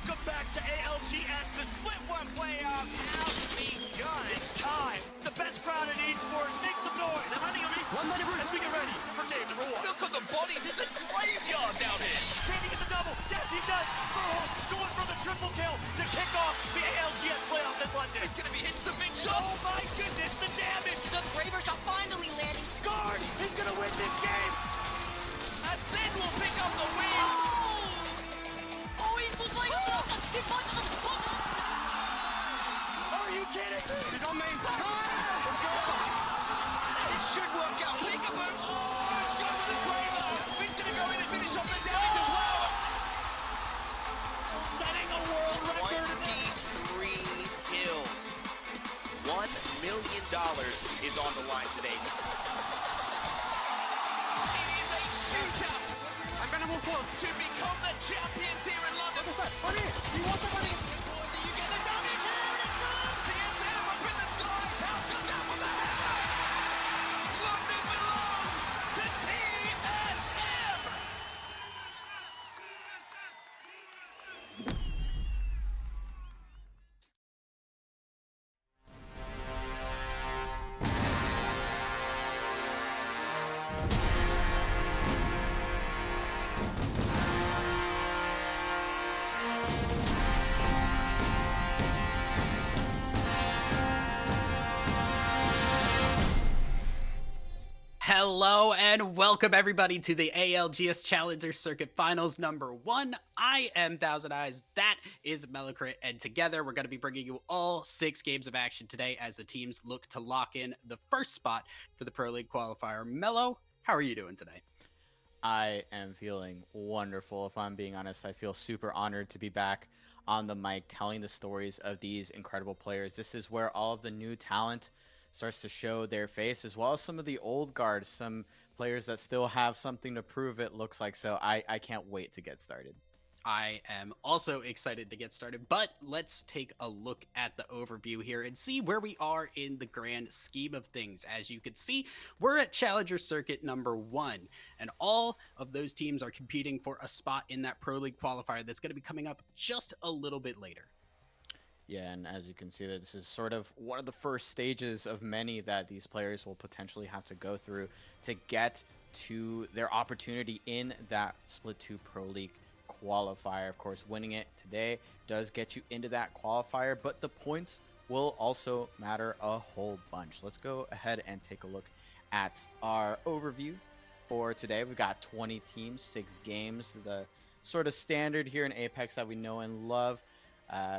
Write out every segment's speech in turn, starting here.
Welcome back to ALGS. The Split 1 playoffs have begun. It's time. The best crowd in esports. Make some noise. They're running on me. As we get ready for game number 1. Look at the bodies. It's a graveyard down here. Can he get the double? Yes, he does. Going for the triple kill to kick off the ALGS playoffs in London. He's going to be hitting some big Oh shots. my goodness, the damage. The Bravers are finally landing. Guard is going to win this game. Ascend will pick up the win. Oh, he's like, he punches him. Are you kidding? He's on main. It should work out. Peekaboo. Oh, it's going to the Braver. He's going to go in and finish off the damage as well. Setting a world record. 23 kills. $1 million is on the line today. It is a shootout. I'm going to move forward to become the champions here in London. You want the money? You get the damage here. TSM up in the skies. How's going down with the headlights? London belongs to TSM. Hello and welcome everybody to the ALGS Challenger Circuit Finals number 1. I am Thousand Eyes, that is Mellocrit, and together we're going to be bringing you all 6 games of action today as the teams look to lock in the first spot for the Pro League qualifier. Mello, how are you doing today? I am feeling wonderful. If I'm being honest, I feel super honored to be back on the mic telling the stories of these incredible players. This is where all of the new talent starts to show their face, as well as some of the old guards, some players that still have something to prove, it looks like. So I can't wait to get started. I am also excited to get started, but let's take a look at the overview here and see where we are in the grand scheme of things. As you can see, we're at Challenger Circuit number 1, and all of those teams are competing for a spot in that Pro League qualifier that's going to be coming up just a little bit later. Yeah, and as you can see, that this is sort of one of the first stages of many that these players will potentially have to go through to get to their opportunity in that Split 2 Pro League qualifier. Of course, winning it today does get you into that qualifier, but the points will also matter a whole bunch. Let's go ahead and take a look at our overview for today. We've got 20 teams, 6 games, the sort of standard here in Apex that we know and love.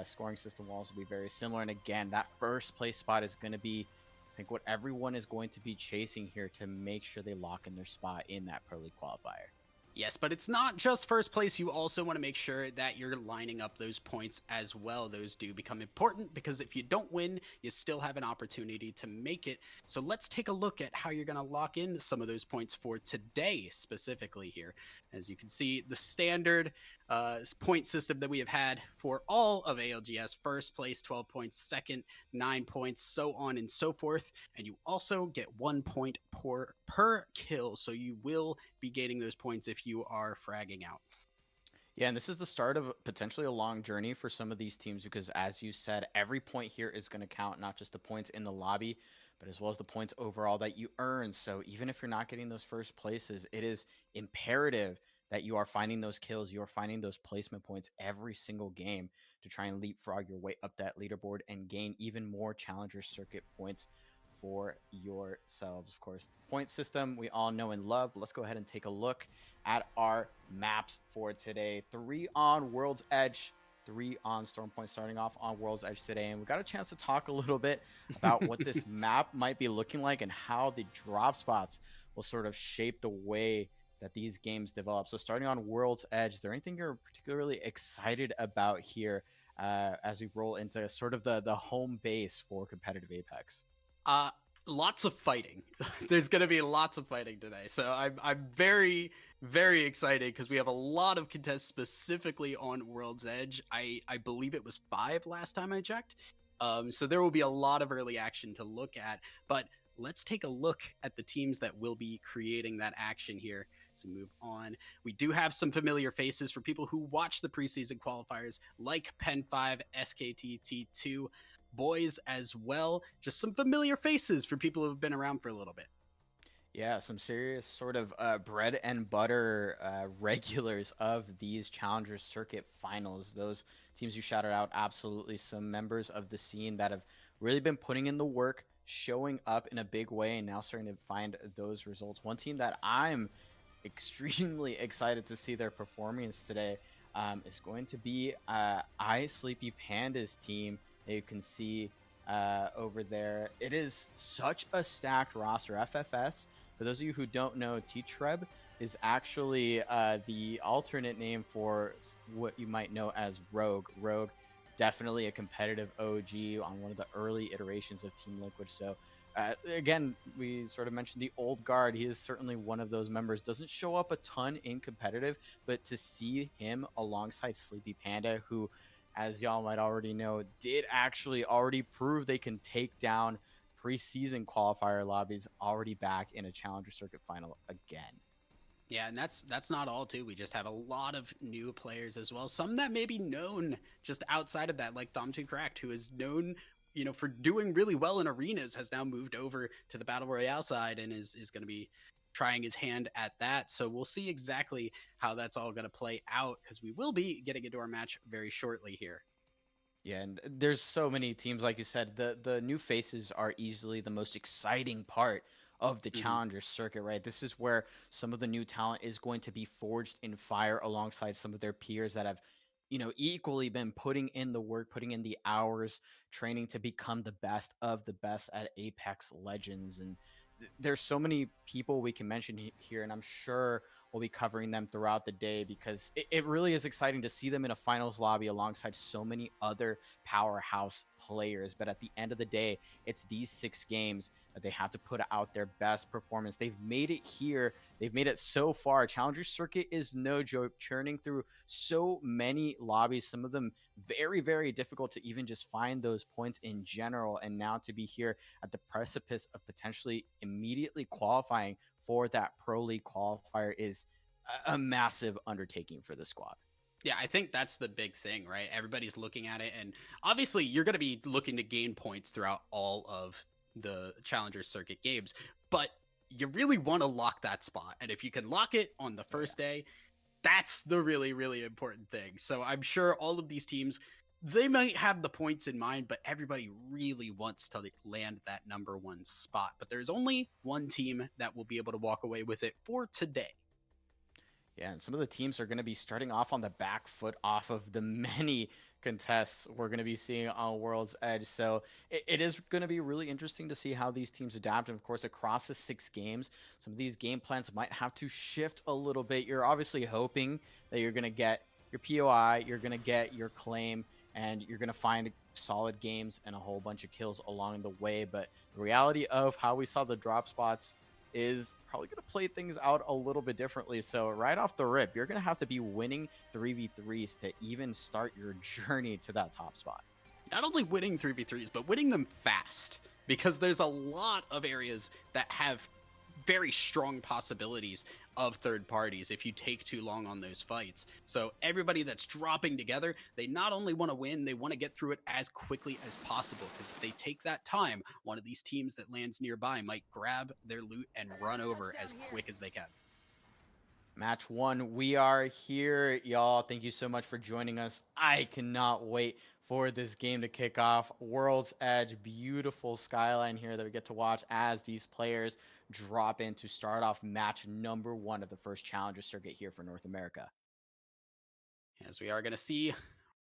Scoring system will also be very similar, and again, that first place spot is going to be, I think, what everyone is going to be chasing here to make sure they lock in their spot in that Pro League qualifier. Yes, but it's not just first place. You also want to make sure that you're lining up those points as well. Those do become important because if you don't win, you still have an opportunity to make it. So let's take a look at how you're going to lock in some of those points for today specifically here. As you can see, the standard point system that we have had for all of ALGS: first place 12 points, second 9 points, so on and so forth. And you also get 1 point per kill, so you will be gaining those points if you are fragging out. Yeah, and this is the start of potentially a long journey for some of these teams because, as you said, every point here is going to count, not just the points in the lobby, but as well as the points overall that you earn. So even if you're not getting those first places, it is imperative that you are finding those kills, you are finding those placement points every single game to try and leapfrog your way up that leaderboard and gain even more Challenger Circuit points for yourselves. Of course, point system we all know and love. But let's go ahead and take a look at our maps for today. 3 on World's Edge, 3 on Storm Point, starting off on World's Edge today. And we got a chance to talk a little bit about what this map might be looking like and how the drop spots will sort of shape the way that these games develop. So starting on World's Edge, is there anything you're particularly excited about here as we roll into sort of the home base for competitive Apex? Lots of fighting. There's going to be lots of fighting today. So I'm very, very excited because we have a lot of contests specifically on World's Edge. I believe it was 5 last time I checked. So there will be a lot of early action to look at, but let's take a look at the teams that will be creating that action here. So move on. We do have some familiar faces for people who watch the preseason qualifiers, like Pen 5, SKTT2, boys as well. Just some familiar faces for people who have been around for a little bit. Yeah, some serious sort of bread and butter regulars of these Challenger Circuit finals. Those teams you shouted out, absolutely some members of the scene that have really been putting in the work, showing up in a big way, and now starting to find those results. One team that I'm extremely excited to see their performance today is going to be I Sleepy Panda's team that you can see over there. It is such a stacked roster. FFS, for those of you who don't know, T-Treb is actually the alternate name for what you might know as Rogue. Rogue, definitely a competitive OG on one of the early iterations of Team Liquid. So again, we sort of mentioned the old guard. He is certainly one of those members. Doesn't show up a ton in competitive, but to see him alongside Sleepy Panda, who, as y'all might already know, did actually already prove they can take down preseason qualifier lobbies, already back in a Challenger Circuit final again. Yeah, and that's not all too. We just have a lot of new players as well. Some that may be known just outside of that, like Dom2 Cracked, who is known, for doing really well in arenas, has now moved over to the Battle Royale side and is going to be trying his hand at that. So we'll see exactly how that's all going to play out, because we will be getting into our match very shortly here. Yeah, and there's so many teams, like you said. The new faces are easily the most exciting part of the Challenger Circuit, right? This is where some of the new talent is going to be forged in fire alongside some of their peers that have, equally been putting in the work, putting in the hours, training to become the best of the best at Apex Legends. And there's so many people we can mention here, and I'm sure we'll be covering them throughout the day, because it really is exciting to see them in a finals lobby alongside so many other powerhouse players. But at the end of the day, it's these 6 games that they have to put out their best performance. They've made it here. They've made it so far. Challenger Circuit is no joke, churning through so many lobbies, some of them very, very difficult to even just find those points in general. And now to be here at the precipice of potentially immediately qualifying for that Pro League qualifier is a massive undertaking for the squad. Yeah, I think that's the big thing, right? Everybody's looking at it, and obviously you're going to be looking to gain points throughout all of the Challenger Circuit games, but you really want to lock that spot. And if you can lock it on the first day, that's the really, really important thing. So I'm sure all of these teams, they might have the points in mind, but everybody really wants to land that number 1 spot. But there's only one team that will be able to walk away with it for today. Yeah, and some of the teams are going to be starting off on the back foot off of the many contests we're going to be seeing on World's Edge. So it is going to be really interesting to see how these teams adapt. And of course, across the 6 games, some of these game plans might have to shift a little bit. You're obviously hoping that you're going to get your POI, you're going to get your claim, and you're going to find solid games and a whole bunch of kills along the way. But the reality of how we saw the drop spots is probably going to play things out a little bit differently. So right off the rip, you're going to have to be winning 3v3s to even start your journey to that top spot. Not only winning 3v3s, but winning them fast, because there's a lot of areas that have very strong possibilities of third parties if you take too long on those fights. So everybody that's dropping together, they not only want to win, they want to get through it as quickly as possible, because if they take that time, one of these teams that lands nearby might grab their loot and run over as quick as they can. Match 1, we are here, y'all. Thank you so much for joining us. I cannot wait for this game to kick off. World's Edge, beautiful skyline here that we get to watch as these players drop in to start off match number 1 of the first Challenger Circuit here for North America. As we are going to see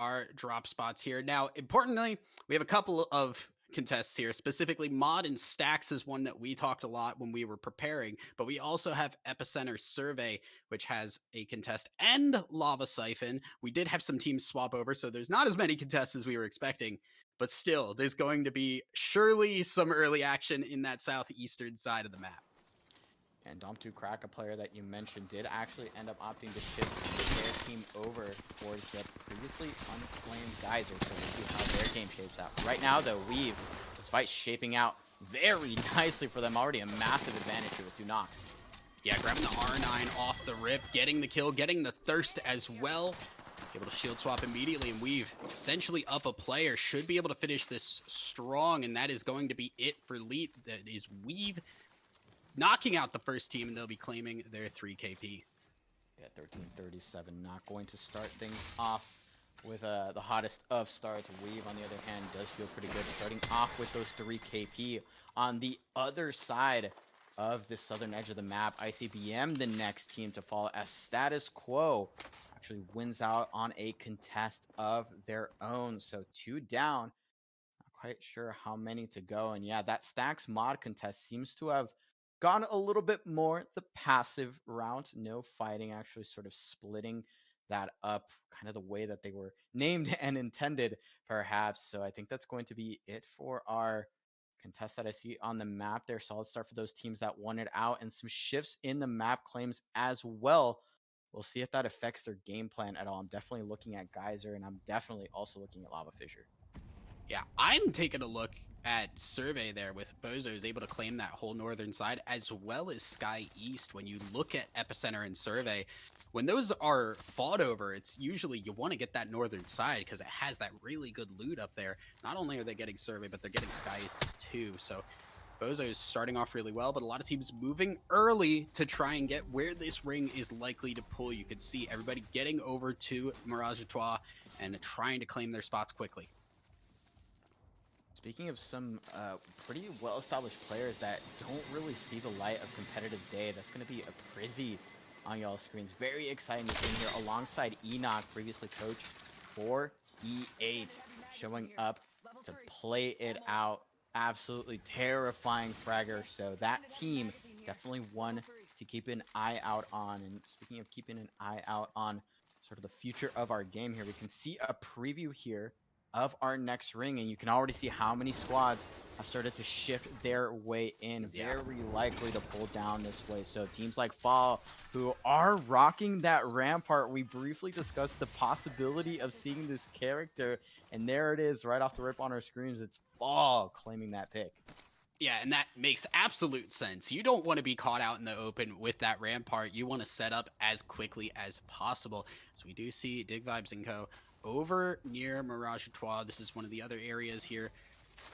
our drop spots here. Now, importantly, we have a couple of contests here. Specifically, Mod and Stacks is one that we talked a lot when we were preparing, but we also have Epicenter Survey, which has a contest, and Lava Siphon. We did have some teams swap over, so there's not as many contests as we were expecting, but still, there's going to be surely some early action in that southeastern side of the map. And Dom2 Crack, a player that you mentioned, did actually end up opting to shift their team over towards the previously unclaimed Geyser. So we'll see how their game shapes out. Right now, though, Weave, this fight shaping out very nicely for them. Already a massive advantage here with 2 knocks. Yeah, grabbing the R9 off the rip, getting the kill, getting the thirst as well. Able to shield swap immediately, and Weave essentially up a player. Should be able to finish this strong, and that is going to be it for Leet. That is Weave knocking out the first team, and they'll be claiming their 3 KP. Yeah, 13:37, not going to start things off with the hottest of starts. Weave, on the other hand, does feel pretty good, starting off with those 3 KP. On the other side of the southern edge of the map, ICBM, the next team to fall, as Status Quo actually wins out on a contest of their own. So 2 down. Not quite sure how many to go. And yeah, that Stacks mod contest seems to have gone a little bit more the passive route. No fighting, actually sort of splitting that up kind of the way that they were named and intended, perhaps. So I think that's going to be it for our contest that I see on the map there. Solid start for those teams that won it out, and some shifts in the map claims as well. We'll see if that affects their game plan at all. I'm definitely looking at Geyser, and I'm definitely also looking at Lava Fissure. Yeah, I'm taking a look at Survey there with Bozo is able to claim that whole northern side, as well as Sky East. When you look at Epicenter and Survey, when those are fought over, it's usually you want to get that northern side because it has that really good loot up there. Not only are they getting Survey, but they're getting Sky East too. So Bozo is starting off really well, but a lot of teams moving early to try and get where this ring is likely to pull. You could see everybody getting over to Mirage Etoile and trying to claim their spots quickly. Speaking of some pretty well-established players that don't really see the light of competitive day, that's going to be a Prizzy on y'all's screens. Very exciting to see him here alongside Enoch, previously coach for E8, showing up to play it out. Absolutely terrifying fragger. So that team definitely one to keep an eye out on. And speaking of keeping an eye out on sort of the future of our game here, we can see a preview here of our next ring, and you can already see how many squads have started to shift their way in. Very likely to pull down this way. So teams like Fall, who are rocking that Rampart, we briefly discussed the possibility of seeing this character, and there it is right off the rip on our screens. It's Fall claiming that pick. Yeah, and that makes absolute sense. You don't want to be caught out in the open with that Rampart. You want to set up as quickly as possible. So we do see Dig Vibes & Co. over near Mirage Etoile. This is one of the other areas here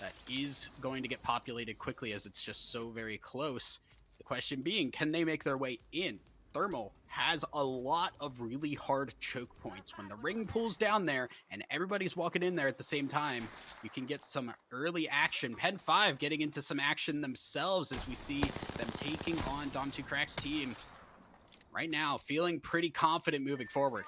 that is going to get populated quickly as it's just so very close. The question being, can they make their way in? Thermal has a lot of really hard choke points. When the ring pulls down there and everybody's walking in there at the same time, you can get some early action. Pen 5 getting into some action themselves as we see them taking on Dom2Crack's team. Right now, feeling pretty confident moving forward.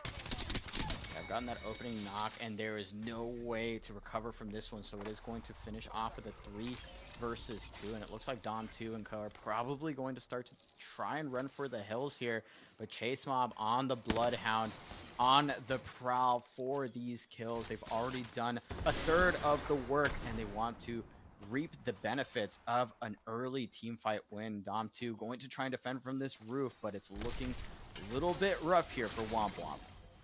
I've gotten that opening knock, and there is no way to recover from this one, so it is going to finish off with a 3 versus 2, and it looks like Dom 2 and Co are probably going to start to try and run for the hills here, but Chase Mob on the Bloodhound on the prowl for these kills. They've already done a third of the work, and they want to reap the benefits of an early team fight win. Dom 2 going to try and defend from this roof, but it's looking a little bit rough here for Womp Womp.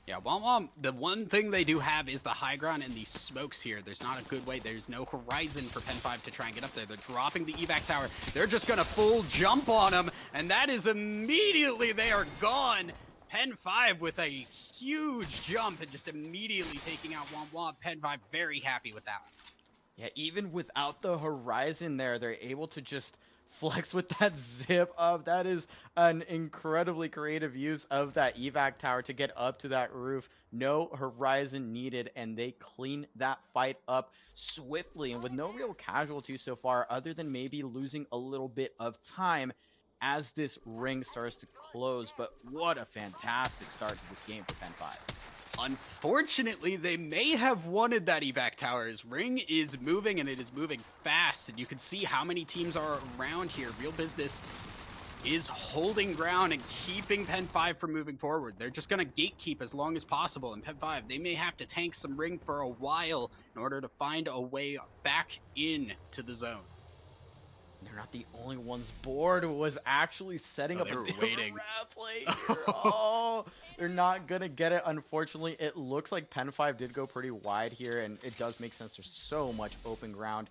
Yeah, Womp Womp, the one thing they do have is the high ground and the smokes here. There's not a good way. There's no horizon for Pen 5 to try and get up there. They're dropping the evac tower. They're just going to full jump on them, and that is immediately they are gone. Pen 5 with a huge jump and just immediately taking out Womp Womp. Pen 5 very happy with that one. Yeah, even without the horizon there, they're able to just flex with that zip up. That is an incredibly creative use of that evac tower to get up to that roof. No horizon needed, and they clean that fight up swiftly and with no real casualties so far, other than maybe losing a little bit of time as this ring starts to close. But what a fantastic start to this game for Pen 5. Unfortunately, they may have wanted that evac tower. His ring is moving, and it is moving fast, and you can see how many teams are around here. Real Business is holding ground and keeping Pen 5 from moving forward. They're just going to gatekeep as long as possible, and Pen 5, they may have to tank some ring for a while in order to find a way back in to the zone. They're not the only ones. Board was actually setting up a waiting. play. Oh, they're not going to get it. Unfortunately, it looks like Pen 5 did go pretty wide here, and it does make sense. There's so much open ground.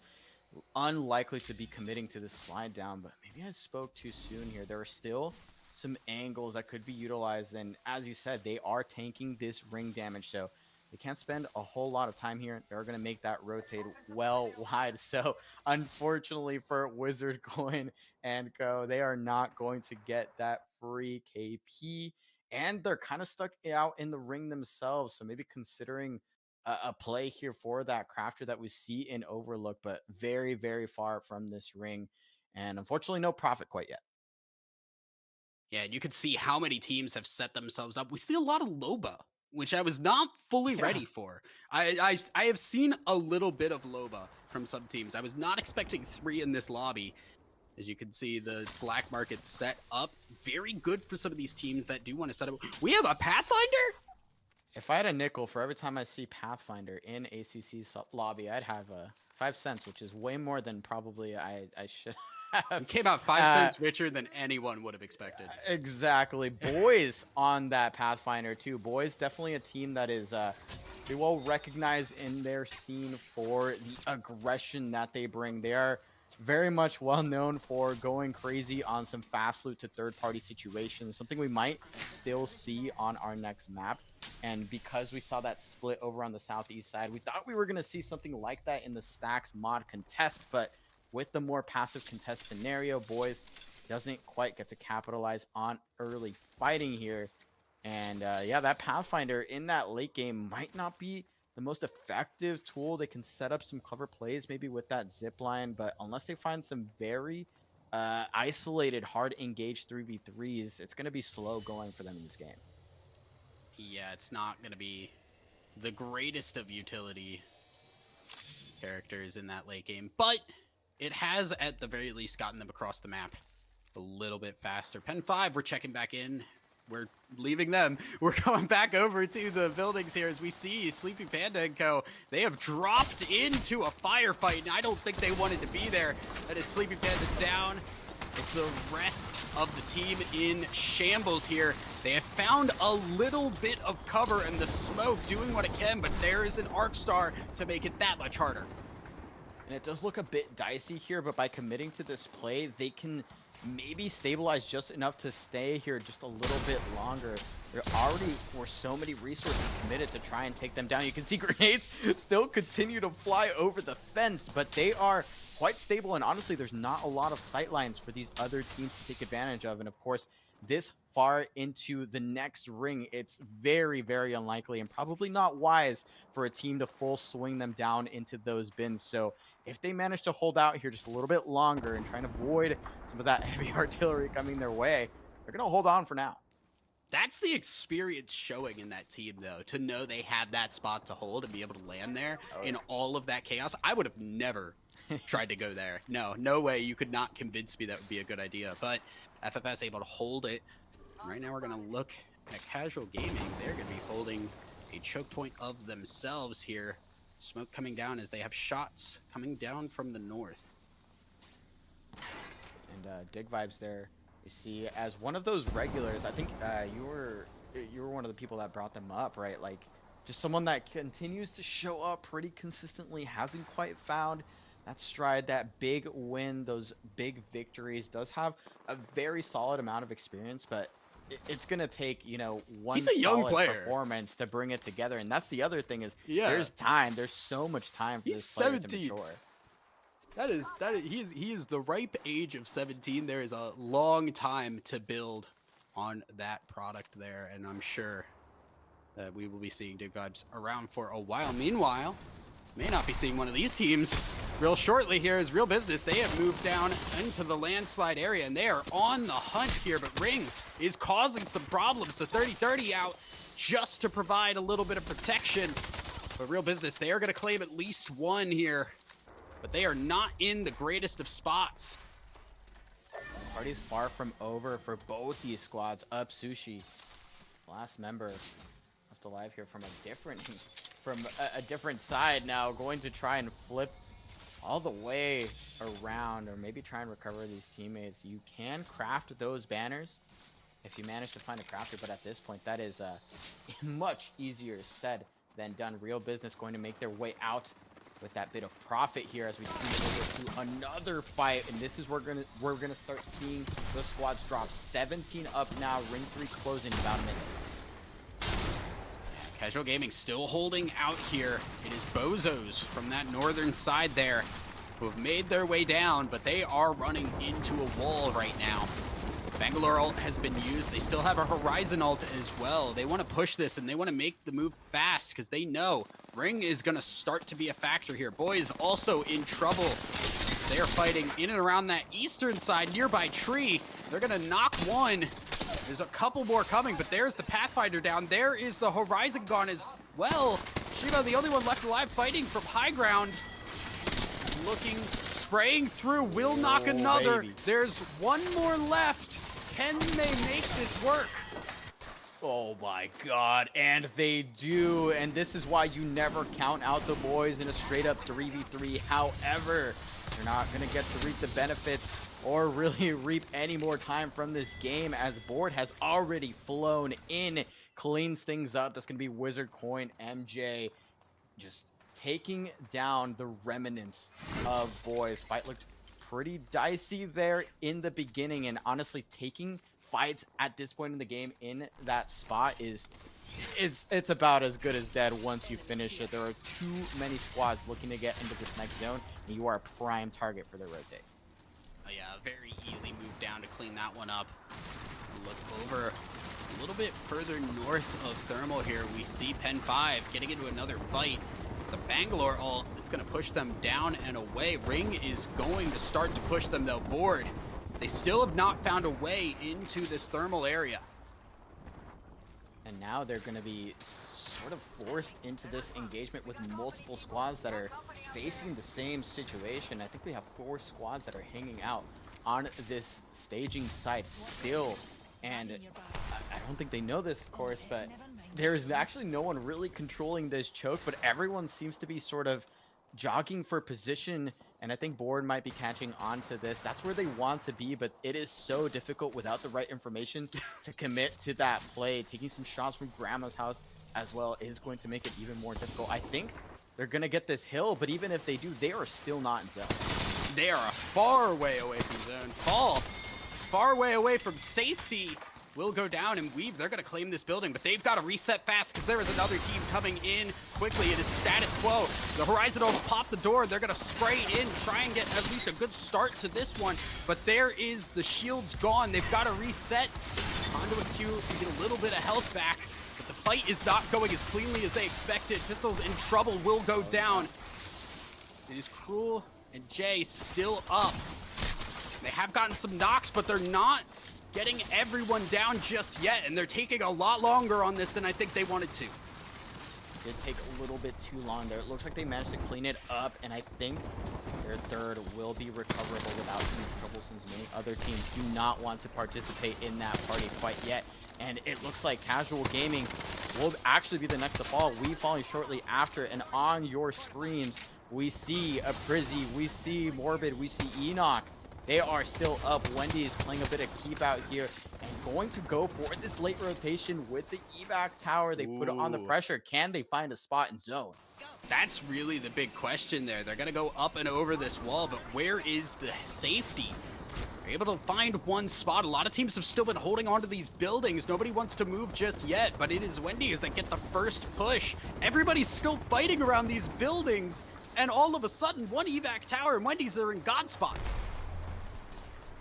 Unlikely to be committing to this slide down, but maybe I spoke too soon here. There are still some angles that could be utilized. And as you said, they are tanking this ring damage, so they can't spend a whole lot of time here. They're going to make that rotate well wide. So unfortunately for Wizard Coin and Co, they are not going to get that free KP. And they're kind of stuck out in the ring themselves. So maybe considering a play here for that crafter that we see in Overlook, but very, very far from this ring. And unfortunately, no profit quite yet. Yeah, and you can see how many teams have set themselves up. We see a lot of Loba, which I was not fully ready for. I have seen a little bit of Loba from some teams. I was not expecting 3 in this lobby. As you can see, the black market set up. Very good for some of these teams that do want to set up. We have a Pathfinder? If I had a nickel for every time I see Pathfinder in ACC lobby, I'd have 5 cents, which is way more than probably I should have. It came out 5 cents richer than anyone would have expected. Exactly. Boys on that Pathfinder too. Boys definitely a team that is they well recognized in their scene for the aggression that they bring. They are very much well known for going crazy on some fast loot to third-party situations, something we might still see on our next map. And because we saw that split over on the southeast side, we thought we were going to see something like that in the Stacks mod contest, but with the more passive contest scenario, Boys doesn't quite get to capitalize on early fighting here. And yeah, that Pathfinder in that late game might not be the most effective tool. They can set up some clever plays maybe with that zip line, but unless they find some very isolated, hard engaged 3v3s, it's going to be slow going for them in this game. Yeah, it's not going to be the greatest of utility characters in that late game, but it has at the very least gotten them across the map a little bit faster. Pen 5, we're checking back in. We're leaving them. We're going back over to the buildings here as we see Sleepy Panda and Co. They have dropped into a firefight, and I don't think they wanted to be there. That is Sleepy Panda down. It's the rest of the team in shambles here. They have found a little bit of cover in the smoke, doing what it can, but there is an Arc Star to make it that much harder. And it does look a bit dicey here, but by committing to this play, they can maybe stabilize just enough to stay here just a little bit longer. There already were so many resources committed to try and take them down. You can see grenades still continue to fly over the fence, but they are quite stable, and honestly, there's not a lot of sight lines for these other teams to take advantage of. And of course, this far into the next ring, it's very, very unlikely and probably not wise for a team to full swing them down into those bins. So if they manage to hold out here just a little bit longer and try and avoid some of that heavy artillery coming their way, they're going to hold on for now. That's the experience showing in that team, though, to know they have that spot to hold and be able to land there in all of that chaos. I would have never tried to go there. No way. You could not convince me that would be a good idea. But FFS able to hold it. Right now we're going to look at Casual Gaming. They're going to be holding a choke point of themselves here. Smoke coming down as they have shots coming down from the north. And Dig Vibes there, you see, as one of those regulars. I think you were one of the people that brought them up, right? Like, just someone that continues to show up pretty consistently, hasn't quite found that stride, that big win, those big victories. Does have a very solid amount of experience, but it's going to take, you know, one He's a young solid player. performance to bring it together. And that's the other thing is Yeah. there's so much time for He's this player 17. to mature. He is the ripe age of 17. There is a long time to build on that product there, and I'm sure that we will be seeing Dig Vibes around for a while. Meanwhile, may not be seeing one of these teams real shortly here as Real Business. They have moved down into the landslide area, and they are on the hunt here, but Ring is causing some problems. The 30-30 out just to provide a little bit of protection. But Real Business, they are going to claim at least one here, but they are not in the greatest of spots. Party's far from over for both these squads. Up Sushi, last member left alive here from a different side now, going to try and flip all the way around, or maybe try and recover these teammates. You can craft those banners if you manage to find a crafter, but at this point that is much easier said than done. Real Business going to make their way out with that bit of profit here as we see over to another fight. And this is where we're gonna start seeing those squads drop. 17 up now, ring 3 closing in about a minute. Casual Gaming still holding out here. It is Bozos from that northern side there who have made their way down, but they are running into a wall right now. Bangalore ult has been used. They still have a Horizon ult as well. They want to push this and they want to make the move fast because they know Ring is going to start to be a factor here. Boys also in trouble. They are fighting in and around that eastern side nearby tree. They're going to knock one. There's a couple more coming, but there's the Pathfinder down. There is the Horizon gone as well. Shiva, the only one left alive, fighting from high ground. Looking, spraying through, will knock another. Baby. There's one more left. Can they make this work? Oh my god, and they do, and this is why you never count out the boys in a straight up 3v3. However, they're not gonna get to reap the benefits or really reap any more time from this game as board has already flown in, cleans things up. That's gonna be Wizard Coin, MJ, just taking down the remnants of boys. Fight looked pretty dicey there in the beginning, and honestly taking fights at this point in the game in that spot is it's about as good as dead once you finish it. There are too many squads looking to get into this next zone, and you are a prime target for their rotate. Oh yeah, a very easy move down to clean that one up. Look over a little bit further north of Thermal here. We see Pen 5 getting into another fight. The Bangalore ult, it's going to push them down and away. Ring is going to start to push them, though. Board, they still have not found a way into this Thermal area. And now they're going to be sort of forced into this engagement with multiple squads that are facing the same situation. I think we have 4 squads that are hanging out on this staging site still. And I don't think they know this, of course, but there is actually no one really controlling this choke, but everyone seems to be sort of jogging for position, and I think board might be catching on to this. That's where they want to be, but it is so difficult without the right information to commit to that play. Taking some shots from Grandma's house as well is going to make it even more difficult. I think they're going to get this hill, but even if they do, they are still not in zone. They are a far way away from zone. Fall, far way away from safety. Will go down, and Weave, they're going to claim this building, but they've got to reset fast because there is another team coming in quickly. It is status quo. The Horizon will pop the door. They're going to spray in, try and get at least a good start to this one, but there is the shields gone. They've got to reset. Onto a Q to get a little bit of health back, but the fight is not going as cleanly as they expected. Pistol's in trouble, will go down. It is Cruel and Jay still up. They have gotten some knocks, but they're not getting everyone down just yet, and they're taking a lot longer on this than I think they wanted to. Did take a little bit too long there. It looks like they managed to clean it up, and I think their third will be recoverable without too much trouble, since many other teams do not want to participate in that party quite yet. And it looks like Casual Gaming will actually be the next to fall. We falling shortly after, and on your screens, we see a Prizzy, we see Morbid, we see Enoch. They are still up. Wendy is playing a bit of keep out here and going to go for this late rotation with the evac tower. They put it on the pressure. Can they find a spot in zone? That's really the big question there. They're going to go up and over this wall, but where is the safety? They're able to find one spot. A lot of teams have still been holding on to these buildings. Nobody wants to move just yet, but it is Wendy's that get the first push. Everybody's still fighting around these buildings, and all of a sudden, one evac tower and Wendy's are in God spot.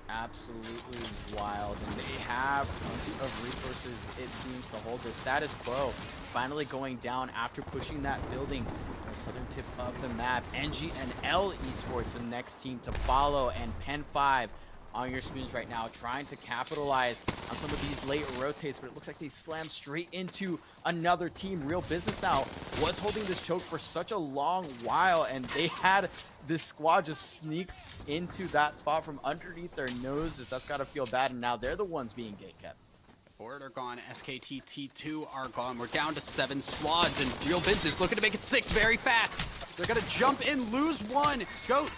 Absolutely wild, and they have plenty of resources, it seems, to hold the status quo. Finally going down after pushing that building on the southern tip of the map. NG and L Esports, the next team to follow, and Pen 5 on your screens right now, trying to capitalize on some of these late rotates, but it looks like they slammed straight into another team. Real Business now was holding this choke for such a long while, and they had this squad just sneak into that spot from underneath their noses. That's got to feel bad, and now they're the ones being gate-kept. Board are gone, SKT T2 are gone. We're down to 7 squads, and Real Business looking to make it 6 very fast. They're going to jump in, lose one. Goat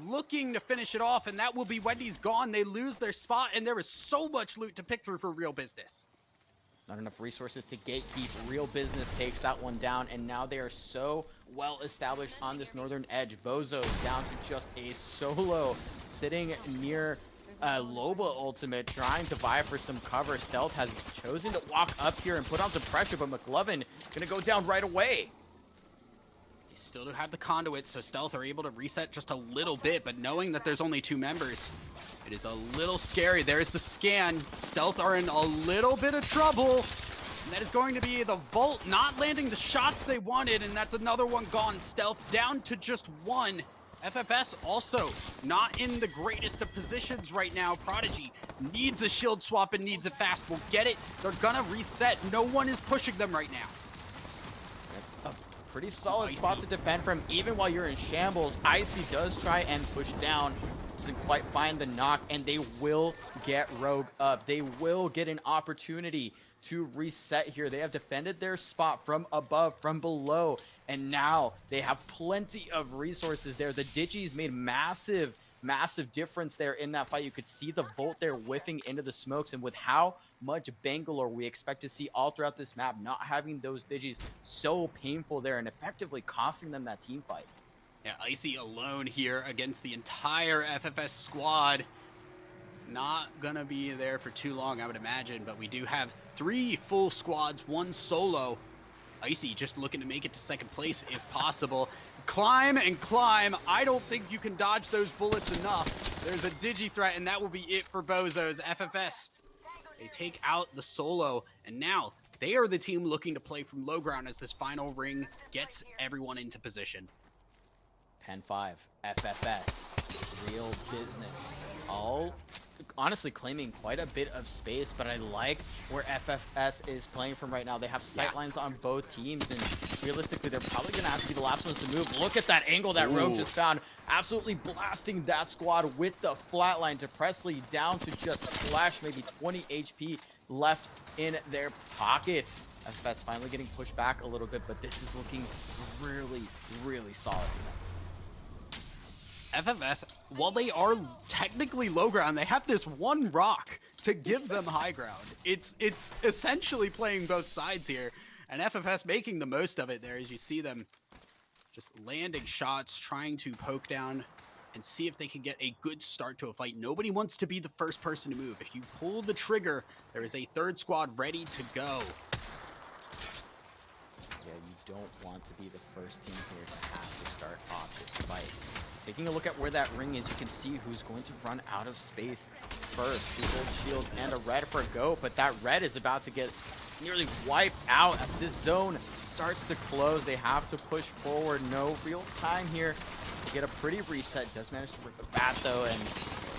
looking to finish it off, and that will be Wendy's gone. They lose their spot, and there is so much loot to pick through for Real Business. Not enough resources to gatekeep. Real Business takes that one down, and now they are so well established on this northern edge. Bozo's down to just a solo, sitting near Loba ultimate, trying to vie for some cover. Stealth has chosen to walk up here and put on some pressure, but McLovin gonna go down right away. They still do have the conduit, so Stealth are able to reset just a little bit, but knowing that there's only 2 members, it is a little scary. There's the scan. Stealth are in a little bit of trouble. And that is going to be the Volt not landing the shots they wanted, and that's another one gone. Stealth down to just 1. FFS also not in the greatest of positions right now. Prodigy needs a shield swap and needs it fast. We'll get it. They're gonna reset. No one is pushing them right now. That's a pretty solid Icy. spot to defend from, even while you're in shambles. Icy does try and push down. Doesn't quite find the knock, and they will get Rogue up. They will get an opportunity to reset here. They have defended their spot from above, from below, and now they have plenty of resources there. The Digis made massive difference there in that fight. You could see the Volt there whiffing into the smokes, and with how much Bangalore we expect to see all throughout this map, not having those Digis so painful there and effectively costing them that team fight. Yeah, Icy alone here against the entire FFS squad. Not gonna be there for too long, I would imagine, but we do have 3 full squads, 1 solo. Icy just looking to make it to 2nd place if possible. Climb and climb. I don't think you can dodge those bullets enough. There's a Digi threat, and that will be it for Bozos. FFS, they take out the solo, and now they are the team looking to play from low ground as this final ring gets everyone into position. Pen 5, FFS, Real Business, all honestly claiming quite a bit of space, but I like where FFS is playing from right now. They have sight lines on both teams, and realistically, they're probably going to have to be the last ones to move. Look at that angle that Rogue just found, absolutely blasting that squad with the flatline to Presley, down to just Flash, maybe 20 HP left in their pockets. FFS finally getting pushed back a little bit, but this is looking really solid for them. FFS, while they are technically low ground, they have this one rock to give them high ground. It's essentially playing both sides here, and FFS making the most of it there as you see them just landing shots, trying to poke down and see if they can get a good start to a fight. Nobody wants to be the first person to move. If you pull the trigger, there is a 3rd squad ready to go. Yeah, you don't want to be the first team here to have to start off this fight. Taking a look at where that ring is, you can see who's going to run out of space first. 2 gold shields and a red for a go, but that red is about to get nearly wiped out as this zone starts to close. They have to push forward. No real time here to get a pretty reset. Does manage to rip the bat though, and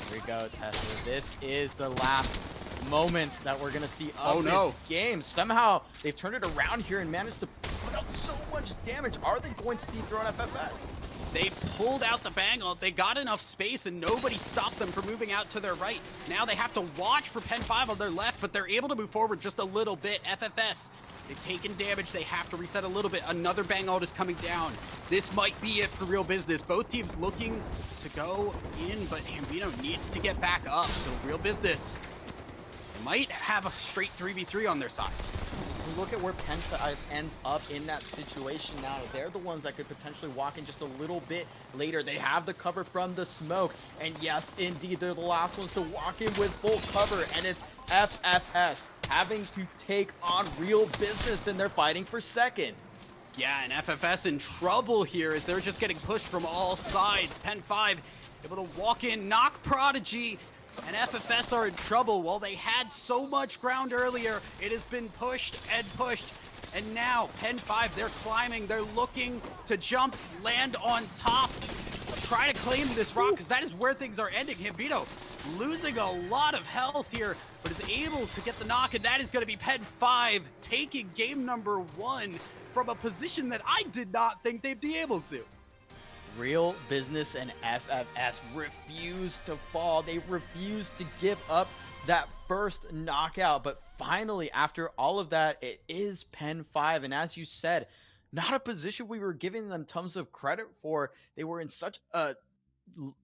here we go, Tesla. This is the last moment that we're gonna see of this game. Somehow they've turned it around here and managed to put out so much damage. Are they going to dethrone FFS? They pulled out the bangle. They got enough space, and nobody stopped them from moving out to their right. Now they have to watch for Pen 5 on their left, but they're able to move forward just a little bit. FFS, they've taken damage. They have to reset a little bit. Another bang ult is coming down. This might be it for Real Business. Both teams looking to go in, but Ambino needs to get back up. So Real Business, they might have a straight 3v3 on their side. Look at where Pen 5 ends up in that situation now. They're the ones that could potentially walk in just a little bit later. They have the cover from the smoke. And yes, indeed, they're the last ones to walk in with full cover. And it's FFS having to take on Real Business, and they're fighting for 2nd. Yeah, and FFS in trouble here as they're just getting pushed from all sides. Pen 5 able to walk in, knock Prodigy, and FFS are in trouble. While they had so much ground earlier, it has been pushed and pushed. And now, Pen 5, they're climbing. They're looking to jump, land on top, try to claim this rock, because that is where things are ending. Hibito losing a lot of health here, but is able to get the knock, and that is going to be Pen 5 taking game number 1 from a position that I did not think they'd be able to. Real Business and FFS refuse to fall. They refuse to give up that first knockout. But finally, after all of that, it is Pen 5. And as you said, not a position we were giving them tons of credit for. They were in such a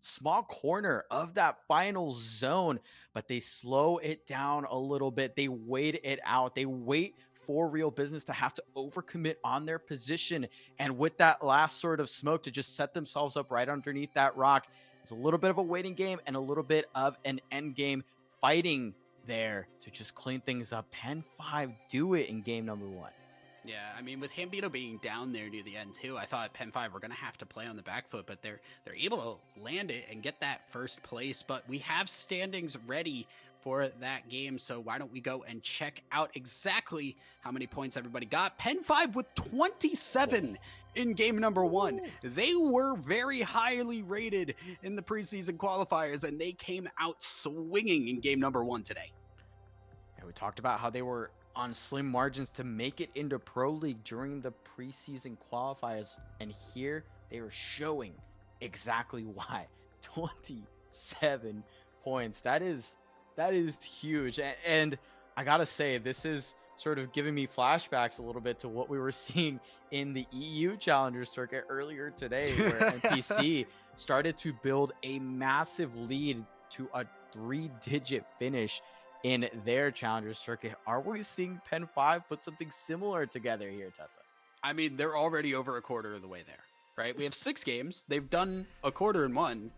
small corner of that final zone, but they slow it down a little bit. They wait it out. They wait for Real Business to have to overcommit on their position. And with that last sort of smoke to just set themselves up right underneath that rock, it's a little bit of a waiting game and a little bit of an end game fighting there to just clean things up. Pen 5 do it in game number 1. Yeah, I mean, with Hambino being down there near the end too, I thought Pen 5 were gonna have to play on the back foot, but they're able to land it and get that first place. But we have standings ready for that game, so why don't we go and check out exactly how many points everybody got? Pen 5 with 27 in game number 1. They were very highly rated in the preseason qualifiers, and they came out swinging in game number 1 today. And we talked about how they were on slim margins to make it into Pro League during the preseason qualifiers. And here they are showing exactly why. 27 points. That is huge. And I gotta say, this is sort of giving me flashbacks a little bit to what we were seeing in the EU Challenger circuit earlier today, where NPC started to build a massive lead to a 3-digit finish in their Challenger circuit. Are we seeing Pen 5 put something similar together here, Tessa? I mean, they're already over a quarter of the way there, right? We have 6 games. They've done a quarter in 1.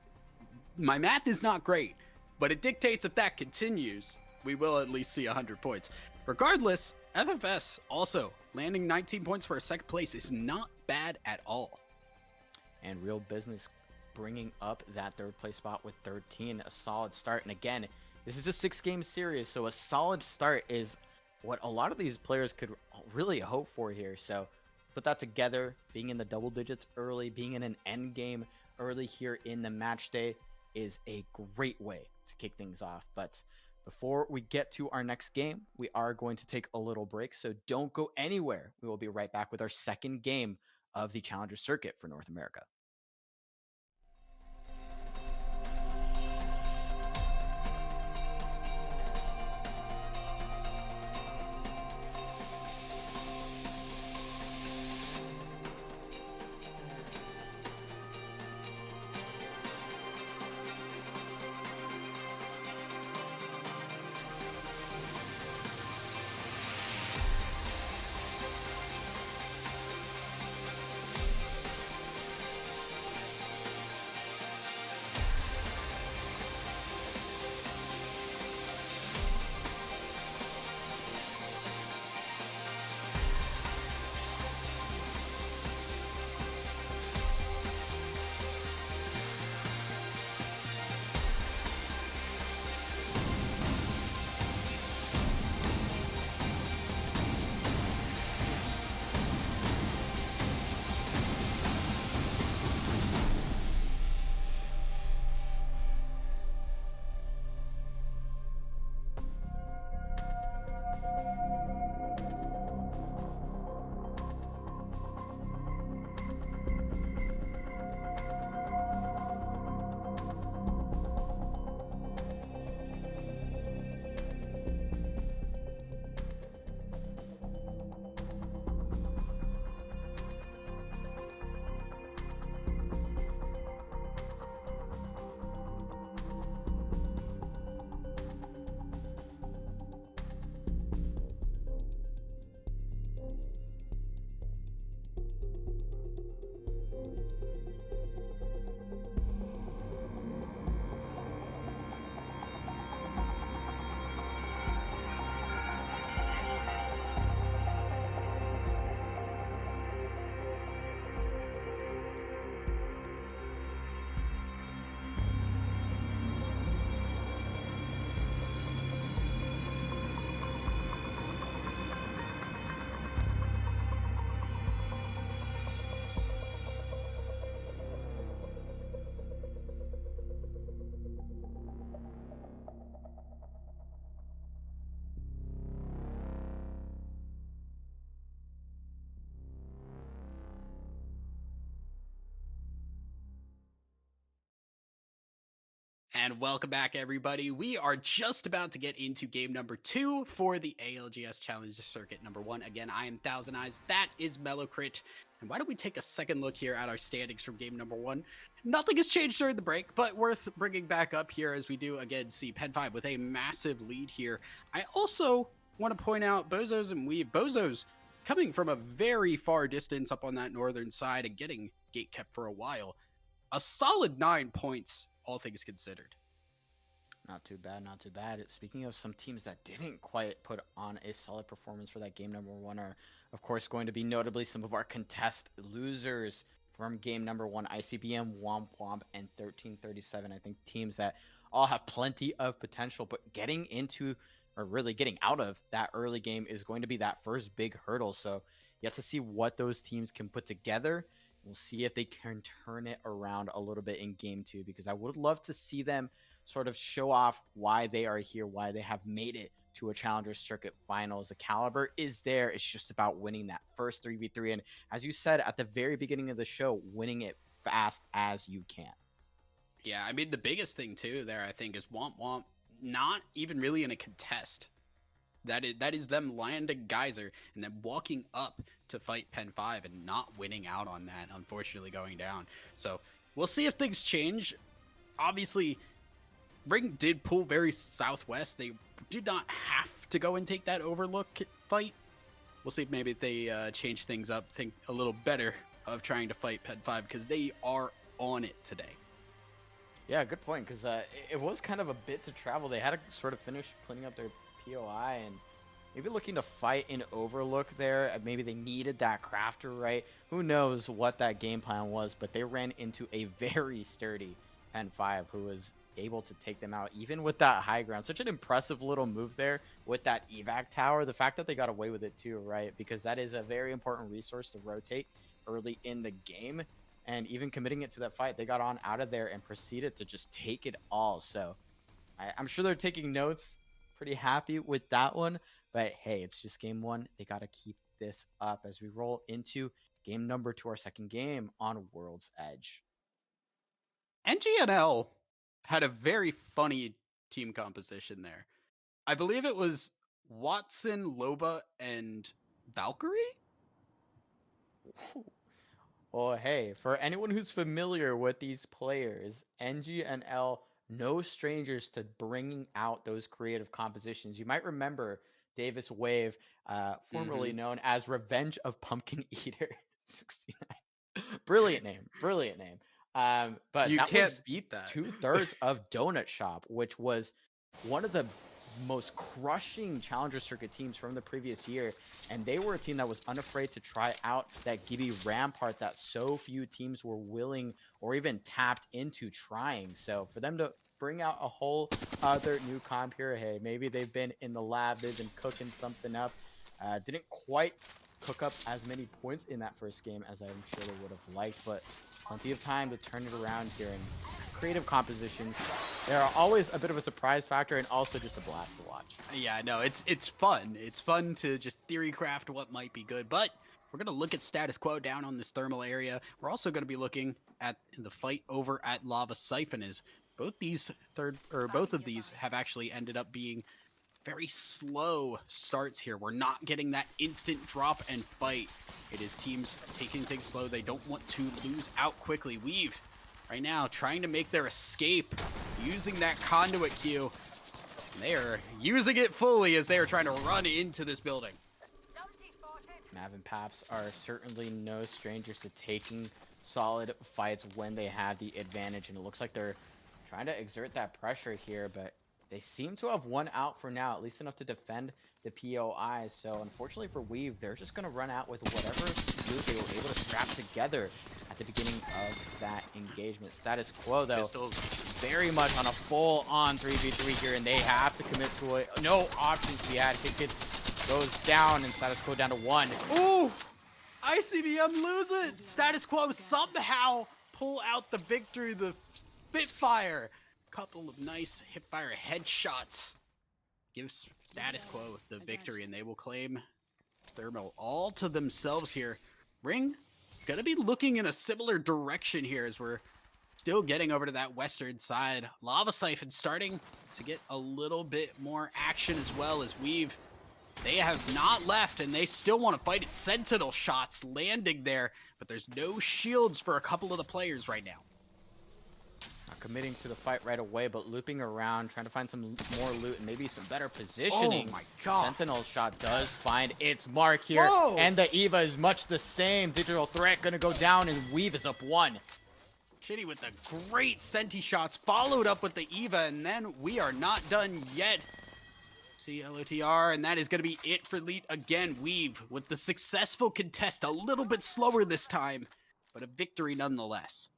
My math is not great, but it dictates if that continues, we will at least see 100 points. Regardless, FFS also landing 19 points for a second place is not bad at all. And Real Business bringing up that third place spot with 13, a solid start. And again, this is a 6-game series, so a solid start is what a lot of these players could really hope for here. So put that together, being in the double digits early, being in an end game early here in the match day is a great way to kick things off. But before we get to our next game, we are going to take a little break, so don't go anywhere. We will be right back with our second game of the Challenger Circuit for North America. And welcome back, everybody. We are just about to get into game number 2 for the ALGS Challenger Circuit number 1. Again, I am Thousand Eyes. That is Mellowcrit. And why don't we take a second look here at our standings from game number 1? Nothing has changed during the break, but worth bringing back up here as we do again see Pen 5 with a massive lead here. I also want to point out Bozos and Weave. Bozos coming from a very far distance up on that northern side and getting gate kept for a while. A solid 9 points, all things considered. Not too bad, not too bad. Speaking of some teams that didn't quite put on a solid performance for that game number 1 are, of course, going to be notably some of our contest losers from game number 1, ICBM, Womp Womp, and 1337. I think teams that all have plenty of potential, but getting into, or really getting out of that early game is going to be that first big hurdle. So you have to see what those teams can put together. We'll see if they can turn it around a little bit in game 2, because I would love to see them sort of show off why they are here, why they have made it to a Challenger Circuit Finals. The caliber is there. It's just about winning that first 3v3. And as you said at the very beginning of the show, winning it fast as you can. Yeah, I mean, the biggest thing too there, I think, is Womp Womp not even really in a contest. That is them landing Geyser and then walking up to fight Pen 5 and not winning out on that, unfortunately going down. So we'll see if things change. Obviously, Ring did pull very southwest. They did not have to go and take that Overlook fight. We'll see if maybe they change things up, think a little better of trying to fight Pen 5, because they are on it today. Yeah, good point, because it was kind of a bit to travel. They had to sort of finish cleaning up their POI and maybe looking to fight in Overlook there. Maybe they needed that crafter, right? Who knows what that game plan was, but they ran into a very sturdy Pen 5 who was able to take them out even with that high ground. Such an impressive little move there with that evac tower. The fact that they got away with it too, right? Because that is a very important resource to rotate early in the game. And even committing it to that fight, they got on out of there and proceeded to just take it all. So I'm sure they're taking notes, pretty happy with that one. But hey, it's just game 1. They got to keep this up as we roll into game number 2, our second game on World's Edge. NGNL had a very funny team composition there. I believe it was Watson, Loba, and Valkyrie? Well, hey, for anyone who's familiar with these players, NG and L, no strangers to bringing out those creative compositions. You might remember Davis Wave, formerly known as Revenge of Pumpkin Eater 69. Brilliant name, brilliant name. But You that can't was beat that. 2/3 of Donut Shop, which was one of the most crushing Challenger Circuit teams from the previous year, and they were a team that was unafraid to try out that Gibby Rampart that so few teams were willing or even tapped into trying. So for them to bring out a whole other new comp here, hey, maybe they've been in the lab, they've been cooking something up. Didn't quite cook up as many points in that first game as I'm sure they would have liked, but plenty of time to turn it around here. And creative compositions, there are always a bit of a surprise factor and also just a blast to watch. Yeah, no, it's fun. It's fun to just theory craft what might be good, but we're going to look at status quo down on this thermal area. We're also going to be looking at the fight over at Lava Siphon. Is both of these have actually ended up being very slow starts here. We're not getting that instant drop and fight. It is teams taking things slow. They don't want to lose out quickly. Weave right now trying to make their escape using that conduit queue. They are using it fully as they are trying to run into this building. Mav and Paps are certainly no strangers to taking solid fights when they have the advantage, and it looks like they're trying to exert that pressure here, but they seem to have won out for now, at least enough to defend the POI. So unfortunately for Weave, they're just going to run out with whatever loot they were able to scrap together at the beginning of that engagement. Status Quo, though, Pistols. very much on a full-on 3v3 here, and they have to commit to it. No options to be had. Hickets goes down, and Status Quo down to 1. Ooh! ICBM lose it! Status Quo somehow pull out the victory, the Spitfire. Couple of nice hipfire headshots gives Status Quo the victory, and they will claim Thermal all to themselves here. Ring gonna be looking in a similar direction here as we're still getting over to that western side. Lava Siphon starting to get a little bit more action as well as Weave They have not left, and they still want to fight it. Sentinel shots landing there, but there's no shields for a couple of the players right now. Not committing to the fight right away, but looping around, trying to find some more loot and maybe some better positioning. Oh my god. Sentinel shot does find its mark here. Whoa. And the Eva is much the same. Digital threat gonna go down, and Weave is up 1. Shitty with the great Senti shots, followed up with the Eva, and then we are not done yet. See LOTR, and that is going to be it for Elite again. Weave with the successful contest, a little bit slower this time, but a victory nonetheless.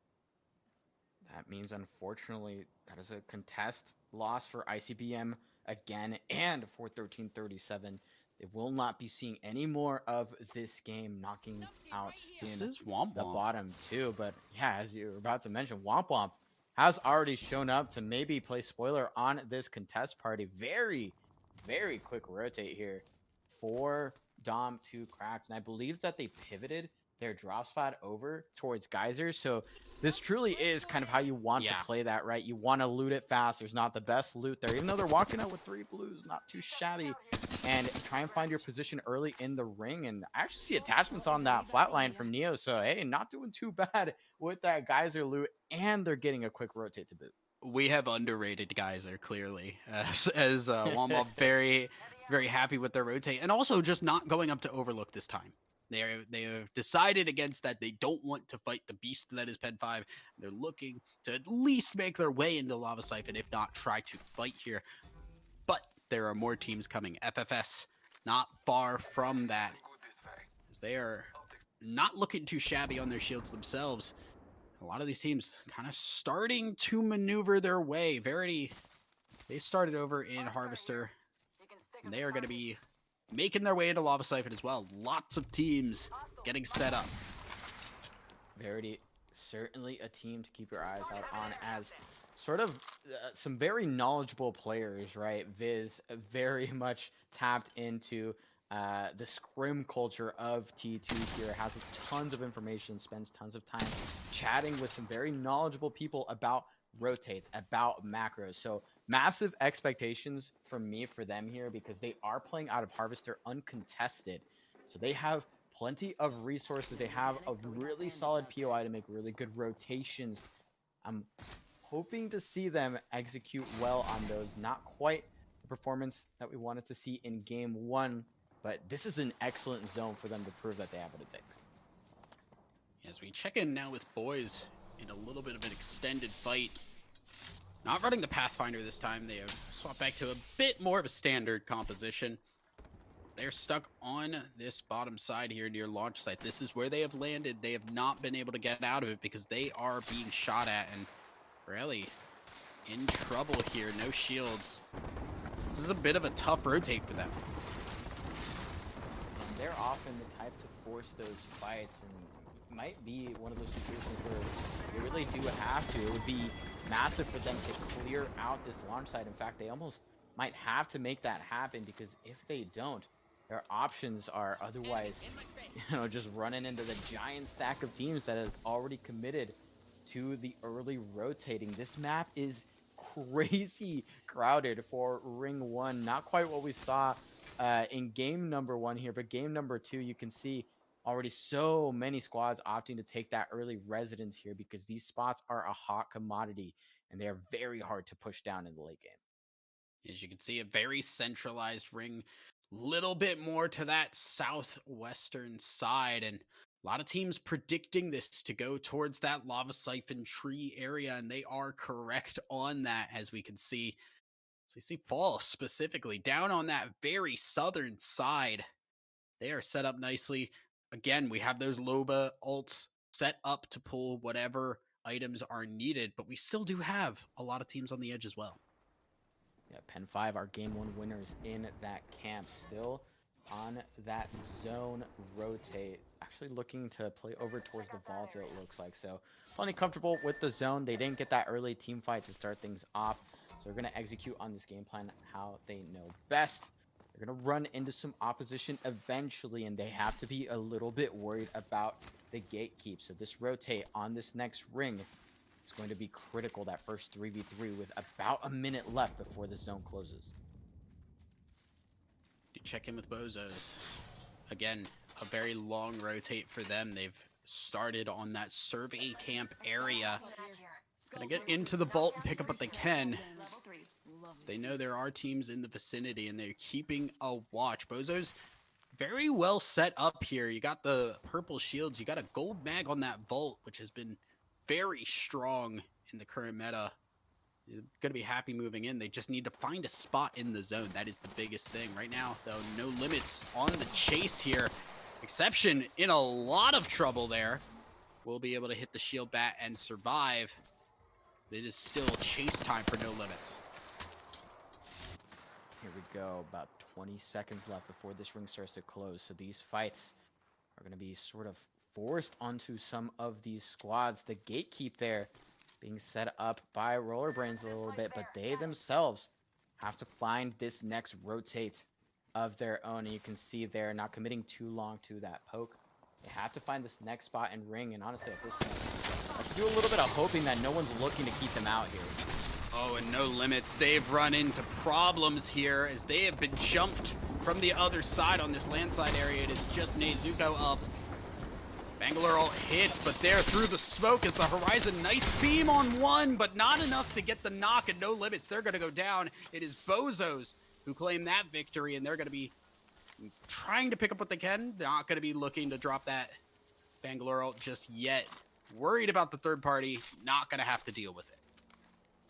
That means, unfortunately, that is a contest loss for ICBM again, and for 1337. They will not be seeing any more of this game, knocking out This in is Womp the Womp. bottom two. But yeah, as you were about to mention, Womp Womp has already shown up to maybe play spoiler on this contest party. Very, very quick rotate here for Dom to Cracked. And I believe that they pivoted their drop spot over towards Geysers. So this truly is kind of how you want to play that, right? You want to loot it fast. There's not the best loot there, even though they're walking out with 3 blues, not too shabby. And try and find your position early in the ring. And I actually see attachments on that flatline from Neo. So, hey, not doing too bad with that Geyser loot. And they're getting a quick rotate to boot. We have underrated Geyser, clearly, as Womp very, very happy with their rotate. And also just not going up to Overlook this time. They have decided against that. They don't want to fight the beast that is Pen 5. They're looking to at least make their way into Lava Siphon, if not try to fight here. But there are more teams coming. FFS not far from that, as they are not looking too shabby on their shields themselves. A lot of these teams kind of starting to maneuver their way. Verity, they started over in Harvester, and they are going to be making their way into Lava Siphon as well. Lots of teams getting set up. Verity, certainly a team to keep your eyes out on, as sort of some very knowledgeable players, right? Viz very much tapped into the scrim culture of T2 here, has tons of information, spends tons of time chatting with some very knowledgeable people about rotates, about macros. So massive expectations from me for them here, because they are playing out of Harvester uncontested. So they have plenty of resources. They have a really solid POI to make really good rotations. I'm hoping to see them execute well on those. Not quite the performance that we wanted to see in game 1, but this is an excellent zone for them to prove that they have what it takes. As we check in now with boys in a little bit of an extended fight. Not running the Pathfinder this time. They have swapped back to a bit more of a standard composition. They're stuck on this bottom side here near launch site. This is where they have landed. They have not been able to get out of it because they are being shot at, and really in trouble here. No shields. This is a bit of a tough rotate for them. And they're often the type to force those fights, and might be one of those situations where they really do have to. It would be massive for them to clear out this launch site. In fact, they almost might have to make that happen, because if they don't, their options are otherwise, just running into the giant stack of teams that has already committed to the early rotating. This map is crazy crowded for Ring 1. Not quite what we saw in game number 1 here, but game number 2, you can see already so many squads opting to take that early residence here, because these spots are a hot commodity and they are very hard to push down in the late game. As you can see, a very centralized ring, little bit more to that southwestern side, and a lot of teams predicting this to go towards that Lava Siphon tree area, and they are correct on that, as we can see. So you see Fall specifically down on that very southern side. They are set up nicely. Again, we have those Loba ults set up to pull whatever items are needed, but we still do have a lot of teams on the edge as well. Yeah, Pen 5, our game 1 winners in that camp, still on that zone rotate. Actually looking to play over towards the vault, it looks like. So plenty comfortable with the zone. They didn't get that early team fight to start things off. So they're going to execute on this game plan how they know best. They're going to run into some opposition eventually, and they have to be a little bit worried about the gatekeep. So this rotate on this next ring is going to be critical, that first 3v3 with about a minute left before the zone closes. check in with Bozos. Again, a very long rotate for them. They've started on that survey camp area. Gonna get into the vault and pick up what they can. They know there are teams in the vicinity and they're keeping a watch. Bozos very well set up here. You got the purple shields. You got a gold mag on that vault, which has been very strong in the current meta. You're going to be happy moving in. They just need to find a spot in the zone. That is the biggest thing. Right now, though, no limits on the chase here. Exception in a lot of trouble there. Will be able to hit the shield bat and survive. It is still chase time for no limits. Here we go. About 20 seconds left before this ring starts to close. So these fights are going to be sort of forced onto some of these squads. The gatekeep there being set up by Rollerbrains a little bit, but they themselves have to find this next rotate of their own. And you can see they're not committing too long to that poke. They have to find this next spot and ring, and honestly, at this point, let's do a little bit of hoping that no one's looking to keep them out here. Oh, and no limits. They've run into problems here as they have been jumped from the other side on this landslide area. It is just Nezuko up. Bangalore ult hits, but there through the smoke is the Horizon. Nice beam on one, but not enough to get the knock, and no limits. They're going to go down. It is Bozos who claim that victory, and they're going to be trying to pick up what they can. They're not going to be looking to drop that Bangalore ult just yet. Worried about the third party, not going to have to deal with it.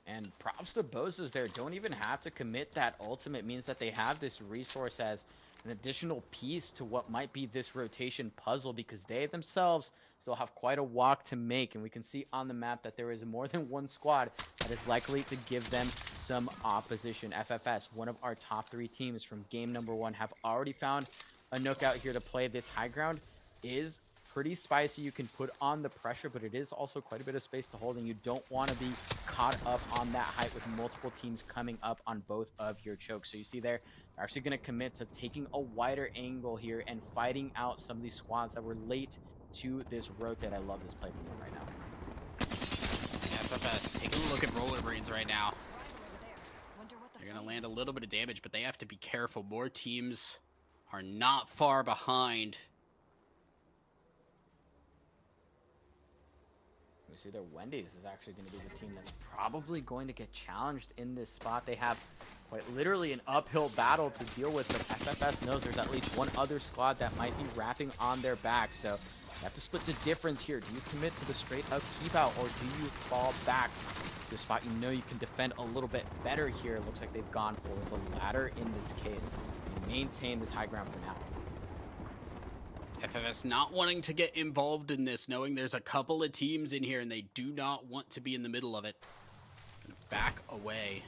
And props to Bozos there. Don't even have to commit that ultimate. Means that they have this resource as an additional piece to what might be this rotation puzzle, because they themselves still have quite a walk to make. And we can see on the map that there is more than one squad that is likely to give them some opposition. FFS, one of our top 3 teams from game number 1, have already found a nook out here to play. This high ground is pretty spicy. You can put on the pressure, but it is also quite a bit of space to hold, and you don't want to be caught up on that height with multiple teams coming up on both of your chokes. So you see there, they're actually going to commit to taking a wider angle here and fighting out some of these squads that were late to this rotate. I love this play from them right now. FFS taking a look at Rollerbrains right now. They're going to land a little bit of damage, but they have to be careful. More teams are not far behind. We see there Wendy's is actually going to be the team that's probably going to get challenged in this spot. They have quite literally an uphill battle to deal with, but FFS knows there's at least one other squad that might be wrapping on their back. So you have to split the difference here. Do you commit to the straight up keep out, or do you fall back to a spot you know you can defend a little bit better here? It looks like they've gone for the latter in this case and maintain this high ground for now. FFS not wanting to get involved in this, knowing there's a couple of teams in here and they do not want to be in the middle of it. Gonna back away.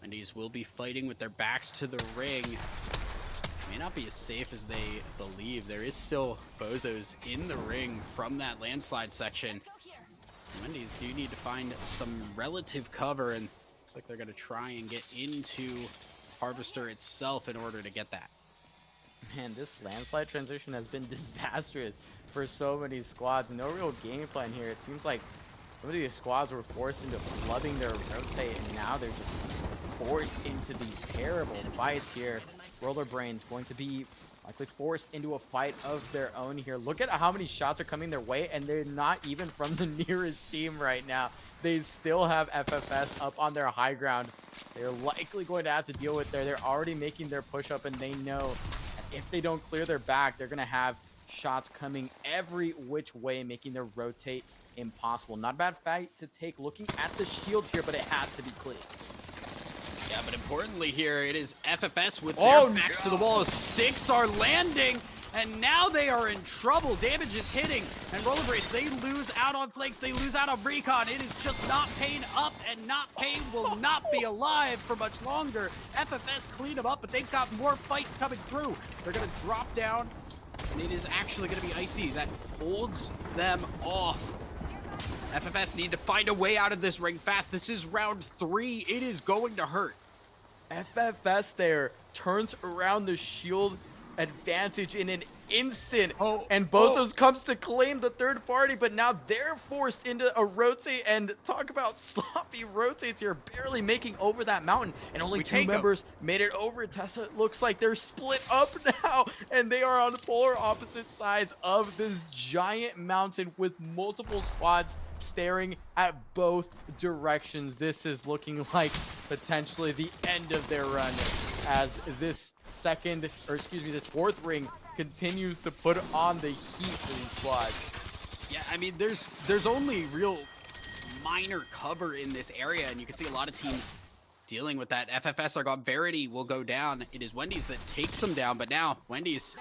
Wendy's will be fighting with their backs to the ring. May not be as safe as they believe. There is still Bozos in the ring from that landslide section. Wendy's do need to find some relative cover, and looks like they're gonna try and get into Harvester itself in order to get that. Man, this landslide transition has been disastrous for so many squads. No real game plan here. It seems like some of these squads were forced into flubbing their rotate, and now they're just forced into these terrible fights here. Rollerbrains going to be likely forced into a fight of their own here. Look at how many shots are coming their way, and they're not even from the nearest team right now. They still have FFS up on their high ground. They're likely going to have to deal with there. They're already making their push up, and they know if they don't clear their back, they're going to have shots coming every which way, making their rotate impossible. Not a bad fight to take looking at the shields here, but it has to be clean. Yeah, but importantly here, it is FFS with their backs to the wall. Sticks are landing, and now they are in trouble. Damage is hitting, and Rollerblades, they lose out on flanks, they lose out on recon. It is just not Pain up, and not Pain will not be alive for much longer. FFS clean them up, but they've got more fights coming through. They're going to drop down, and it is actually going to be Icy that holds them off. FFS need to find a way out of this ring fast. This is round 3. It is going to hurt. FFS there turns around the shield advantage in an instant. Oh, and Bozos comes to claim the third party, but now they're forced into a rotate, and talk about sloppy rotates here, barely making over that mountain, and only We two take 'em. members made it over. Tessa, it looks like they're split up now, and they are on polar opposite sides of this giant mountain with multiple squads staring at both directions. This is looking like potentially the end of their run, as this this fourth ring continues to put on the heat for these squads. Yeah, I mean, there's only real minor cover in this area, and you can see a lot of teams dealing with that. FFS are gone. Verity will go down. It is Wendy's that takes them down, but now Wendy's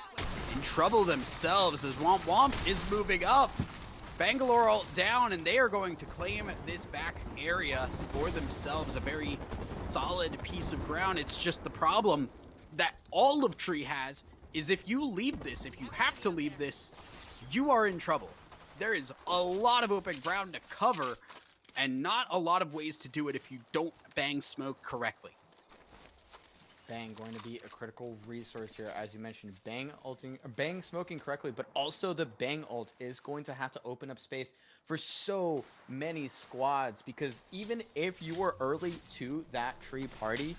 in trouble themselves as Womp Womp is moving up. Bangalore all down, and they are going to claim this back area for themselves. A very solid piece of ground. It's just the problem that all of Tree has is if you leave this, if you have to leave this, you are in trouble. There is a lot of open ground to cover, and not a lot of ways to do it if you don't bang smoke correctly. Bang going to be a critical resource here, as you mentioned. Bang ulting, or Bang smoking correctly, but also the Bang ult is going to have to open up space for so many squads, because even if you were early to that tree party,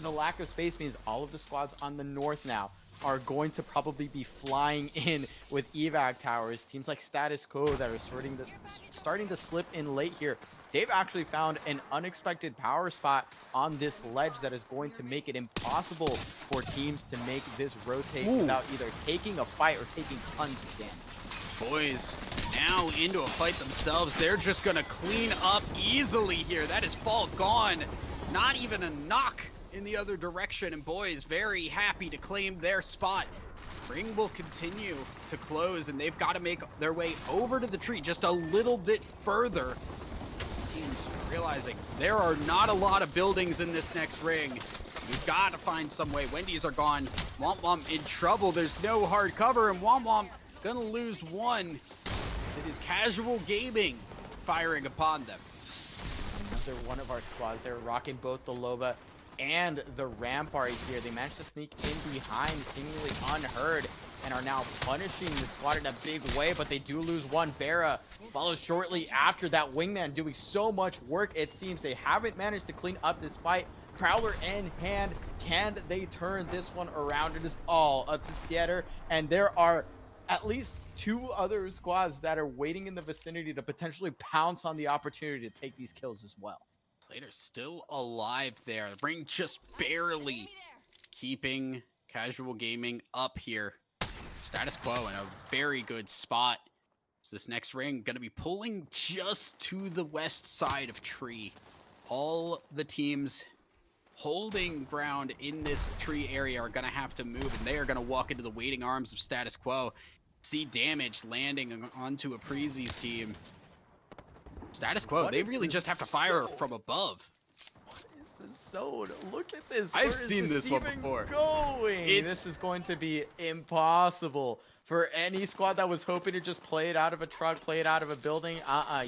the lack of space means all of the squads on the north now are going to probably be flying in with evac towers. Teams like Status Quo that are starting to slip in late here. They've actually found an unexpected power spot on this ledge that is going to make it impossible for teams to make this rotate without either taking a fight or taking tons of damage. Boys, now into a fight themselves. They're just gonna clean up easily here. That is Fall gone. Not even a knock in the other direction, and boys very happy to claim their spot. Ring will continue to close, and they've got to make their way over to the tree just a little bit further. Teams realizing there are not a lot of buildings in this next ring. We've got to find some way. Wendy's are gone. Womp Womp in trouble. There's no hard cover, and Womp Womp gonna lose one. As it is Casual Gaming firing upon them. Another one of our squads. They're rocking both the Loba and the Rampart here. They managed to sneak in behind, seemingly unheard, and are now punishing the squad in a big way, but they do lose one. Vera follows shortly after that. Wingman doing so much work, it seems. They haven't managed to clean up this fight. Prowler in hand. Can they turn this one around? It is all up to Seatter, and there are at least two other squads that are waiting in the vicinity to potentially pounce on the opportunity to take these kills as well. Plater's still alive there. The ring just barely keeping Casual Gaming up here. Status Quo in a very good spot. So this next ring going to be pulling just to the west side of Tree. All the teams holding ground in this tree area are going to have to move, and they are going to walk into the waiting arms of Status Quo. See damage landing onto a Prezi's team. Status Quo, they really just have to fire from above. What is this zone? Look at this. I've seen this one before. This is going to be impossible for any squad that was hoping to just play it out of a truck, play it out of a building.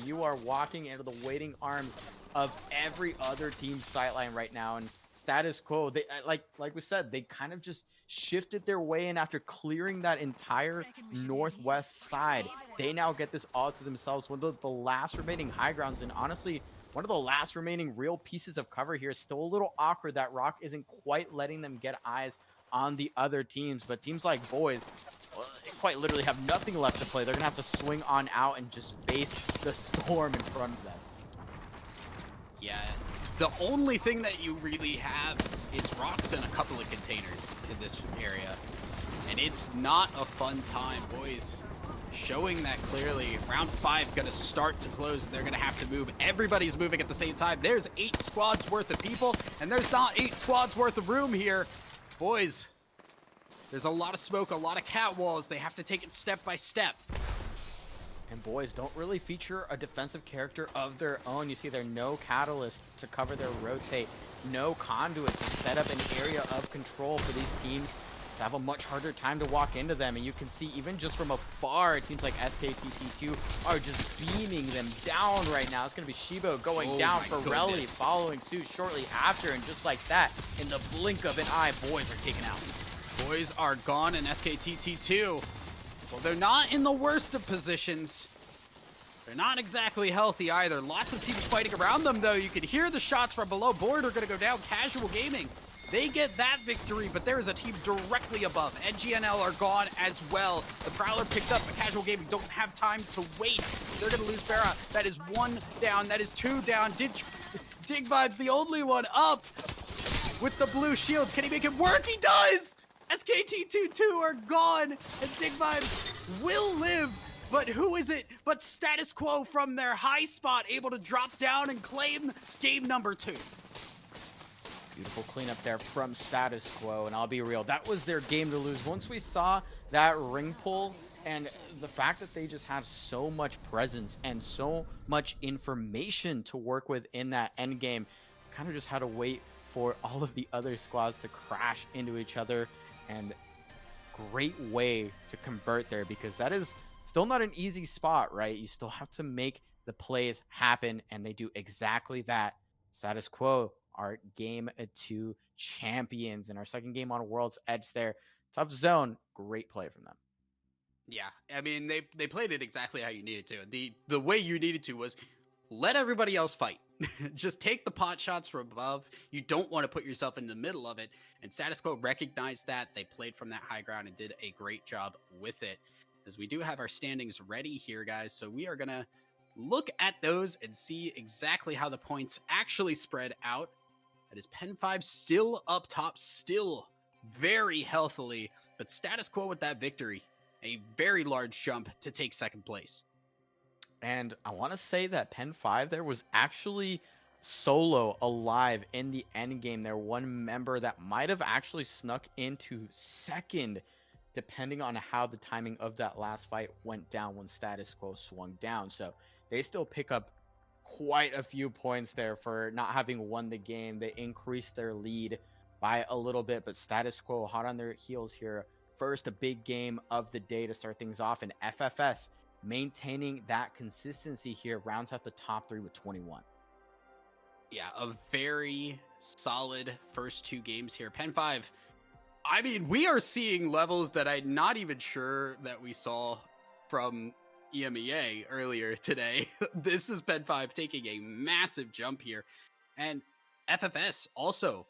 You are walking into the waiting arms of every other team's sightline right now. And Status Quo, they like we said, they kind of just shifted their way in after clearing that entire northwest side. They now get this all to themselves. One of the last remaining high grounds, and honestly, one of the last remaining real pieces of cover here. Still a little awkward that Rock isn't quite letting them get eyes on the other teams, but teams like Boys, well, they quite literally have nothing left to play. They're gonna have to swing on out and just face the storm in front of them. Yeah, the only thing that you really have is rocks and a couple of containers in this area. And it's not a fun time, boys. Showing that clearly. Round 5 gonna start to close, and they're gonna have to move. Everybody's moving at the same time. There's 8 squads worth of people, and there's not 8 squads worth of room here. Boys, there's a lot of smoke, a lot of cat walls. They have to take it step by step. And Boys don't really feature a defensive character of their own. You see there no catalyst to cover their rotate, no conduit to set up an area of control for these teams to have a much harder time to walk into them. And you can see even just from afar, it seems like SKTT2 are just beaming them down right now. It's going to be Shibo going down for Relly, following suit shortly after. And just like that, in the blink of an eye, Boys are taken out. Boys are gone in SKTT2. Well, they're not in the worst of positions. They're not exactly healthy either. Lots of teams fighting around them, though. You can hear the shots from below. Board are going to go down. Casual Gaming, they get that victory, but there is a team directly above. NGNL are gone as well. The Prowler picked up, but Casual Gaming don't have time to wait. They're going to lose Farah. That is 1 down. That is 2 down. Dig Vibes, the only one up with the blue shields. Can he make it work? He does! SKT22 are gone, and Dig Vibes will live. But who is it but Status Quo from their high spot, able to drop down and claim game number 2? Beautiful cleanup there from Status Quo, and I'll be real, that was their game to lose. Once we saw that ring pull and the fact that they just have so much presence and so much information to work with in that end game, kind of just had to wait for all of the other squads to crash into each other, and great way to convert there, because that is still not an easy spot, right? You still have to make the plays happen, and they do exactly that. Status Quo, our game 2 champions in our second game on World's Edge there. Tough zone, great play from them. Yeah, I mean, they played it exactly how you needed to. The way you needed to was let everybody else fight. Just take the pot shots from above. You don't want to put yourself in the middle of it. And Status Quo recognized that. They played from that high ground and did a great job with it. As we do have our standings ready here, guys. So we are going to look at those and see exactly how the points actually spread out. That is Pen 5 still up top, still very healthily. But Status Quo with that victory. A very large jump to take second place. And I want to say that Pen 5 there was actually solo alive in the end game there. One member that might have actually snuck into second, depending on how the timing of that last fight went down when Status Quo swung down. So they still pick up quite a few points there for not having won the game. They increased their lead by a little bit, but Status Quo hot on their heels here. First, a big game of the day to start things off, and FFS maintaining that consistency here, rounds out the top 3 with 21. Yeah, a very solid first 2 games here. Pen 5, I mean, we are seeing levels that I'm not even sure that we saw from EMEA earlier today. This is Pen 5 taking a massive jump here. And FFS also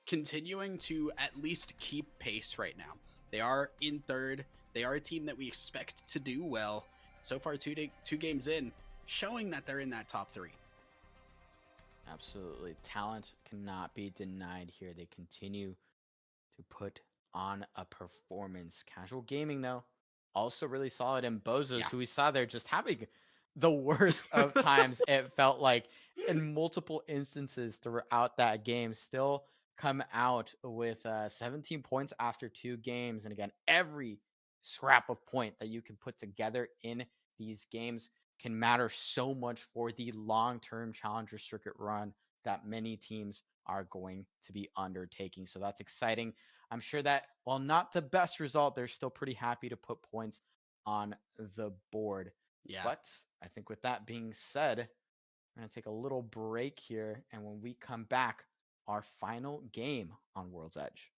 continuing to at least keep pace right now. They are in third. They are a team that we expect to do well. So far, two games in, showing that they're in that top 3. Absolutely. Talent cannot be denied here. They continue to put on a performance. Casual Gaming, though, also really solid. And Bozos, who we saw there just having the worst of times, it felt like, in multiple instances throughout that game, still come out with 17 points after 2 games. And again, every scrap of point that you can put together in these games can matter so much for the long-term challenger circuit run that many teams are going to be undertaking. So that's exciting. I'm sure that while not the best result, they're still pretty happy to put points on the board. Yeah. But I think with that being said, I'm going to take a little break here. And when we come back, our final game on World's Edge.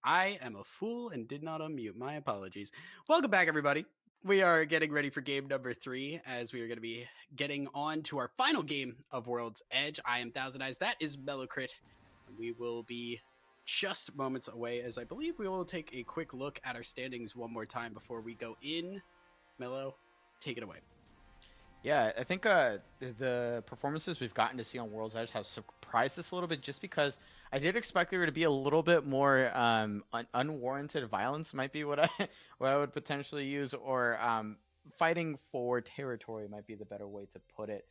I am a fool and did not unmute. My apologies. Welcome back, everybody. We are getting ready for game number 3 as we are going to be getting on to our final game of World's Edge. I am Thousand Eyes. That is Mellowcrit. And we will be just moments away as I believe we will take a quick look at our standings one more time before we go in. Mellow, take it away. Yeah, I think the performances we've gotten to see on World's Edge have surprised us a little bit just because I did expect there to be a little bit more unwarranted violence might be what I what I would potentially use, or fighting for territory might be the better way to put it.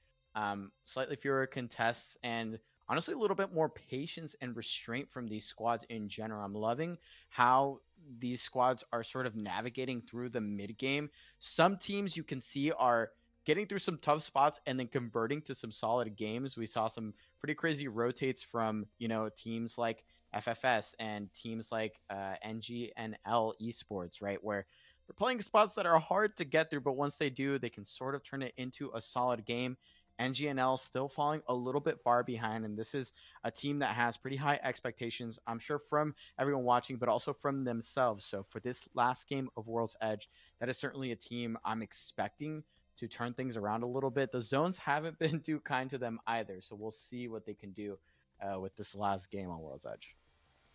Slightly fewer contests and honestly a little bit more patience and restraint from these squads in general. I'm loving how these squads are sort of navigating through the mid game. Some teams you can see are getting through some tough spots and then converting to some solid games. We saw some pretty crazy rotates from, teams like FFS and teams like NGNL esports, right? Where they're playing spots that are hard to get through, but once they do, they can sort of turn it into a solid game. NGNL still falling a little bit far behind, and this is a team that has pretty high expectations, I'm sure, from everyone watching, but also from themselves. So for this last game of World's Edge, that is certainly a team I'm expecting to turn things around a little bit. The zones haven't been too kind to them either, so we'll see what they can do with this last game on World's Edge.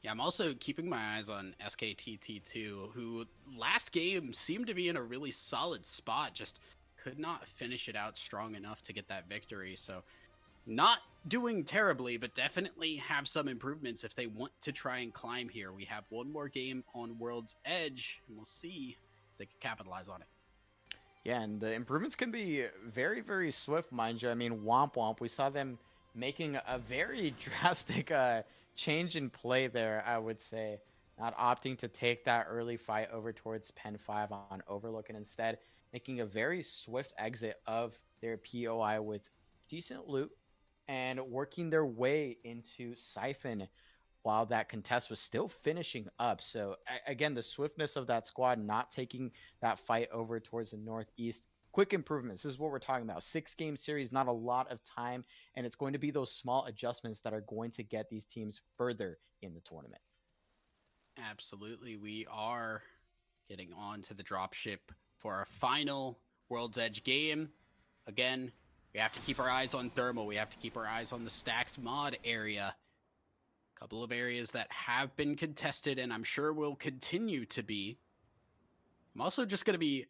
Yeah, I'm also keeping my eyes on SKTT2, who last game seemed to be in a really solid spot, just could not finish it out strong enough to get that victory. So not doing terribly, but definitely have some improvements if they want to try and climb here. We have one more game on World's Edge, and we'll see if they can capitalize on it. Yeah, and the improvements can be very, very swift, mind you. I mean, Womp Womp, we saw them making a very drastic change in play there, I would say. Not opting to take that early fight over towards Pen 5 on Overlook, and instead making a very swift exit of their POI with decent loot and working their way into Siphon while that contest was still finishing up. So again, the swiftness of that squad not taking that fight over towards the northeast. Quick improvements. This is what we're talking about. 6-game series, not a lot of time, and it's going to be those small adjustments that are going to get these teams further in the tournament. Absolutely. We are getting on to the dropship for our final World's Edge game. Again, we have to keep our eyes on Thermal. We have to keep our eyes on the Stacks mod area. Couple of areas that have been contested and I'm sure will continue to be. I'm also just going to be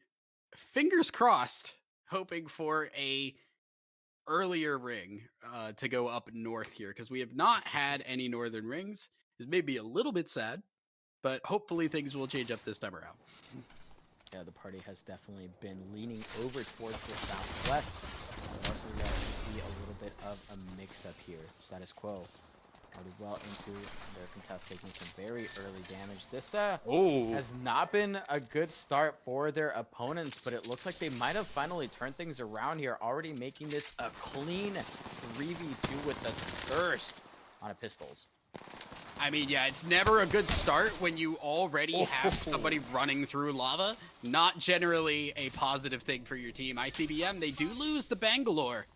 fingers crossed hoping for a earlier ring to go up north here because we have not had any northern rings. It's maybe a little bit sad, but hopefully things will change up this time around. Yeah, the party has definitely been leaning over towards the southwest. We're also going to see a little bit of a mix-up here. Status quo already well into their contest, taking some very early damage. This has not been a good start for their opponents, but it looks like they might have finally turned things around here, already making this a clean 3v2 with the thirst on a pistols. I mean, yeah, it's never a good start when you already have somebody running through lava. Not generally a positive thing for your team. ICBM, they do lose the Bangalore,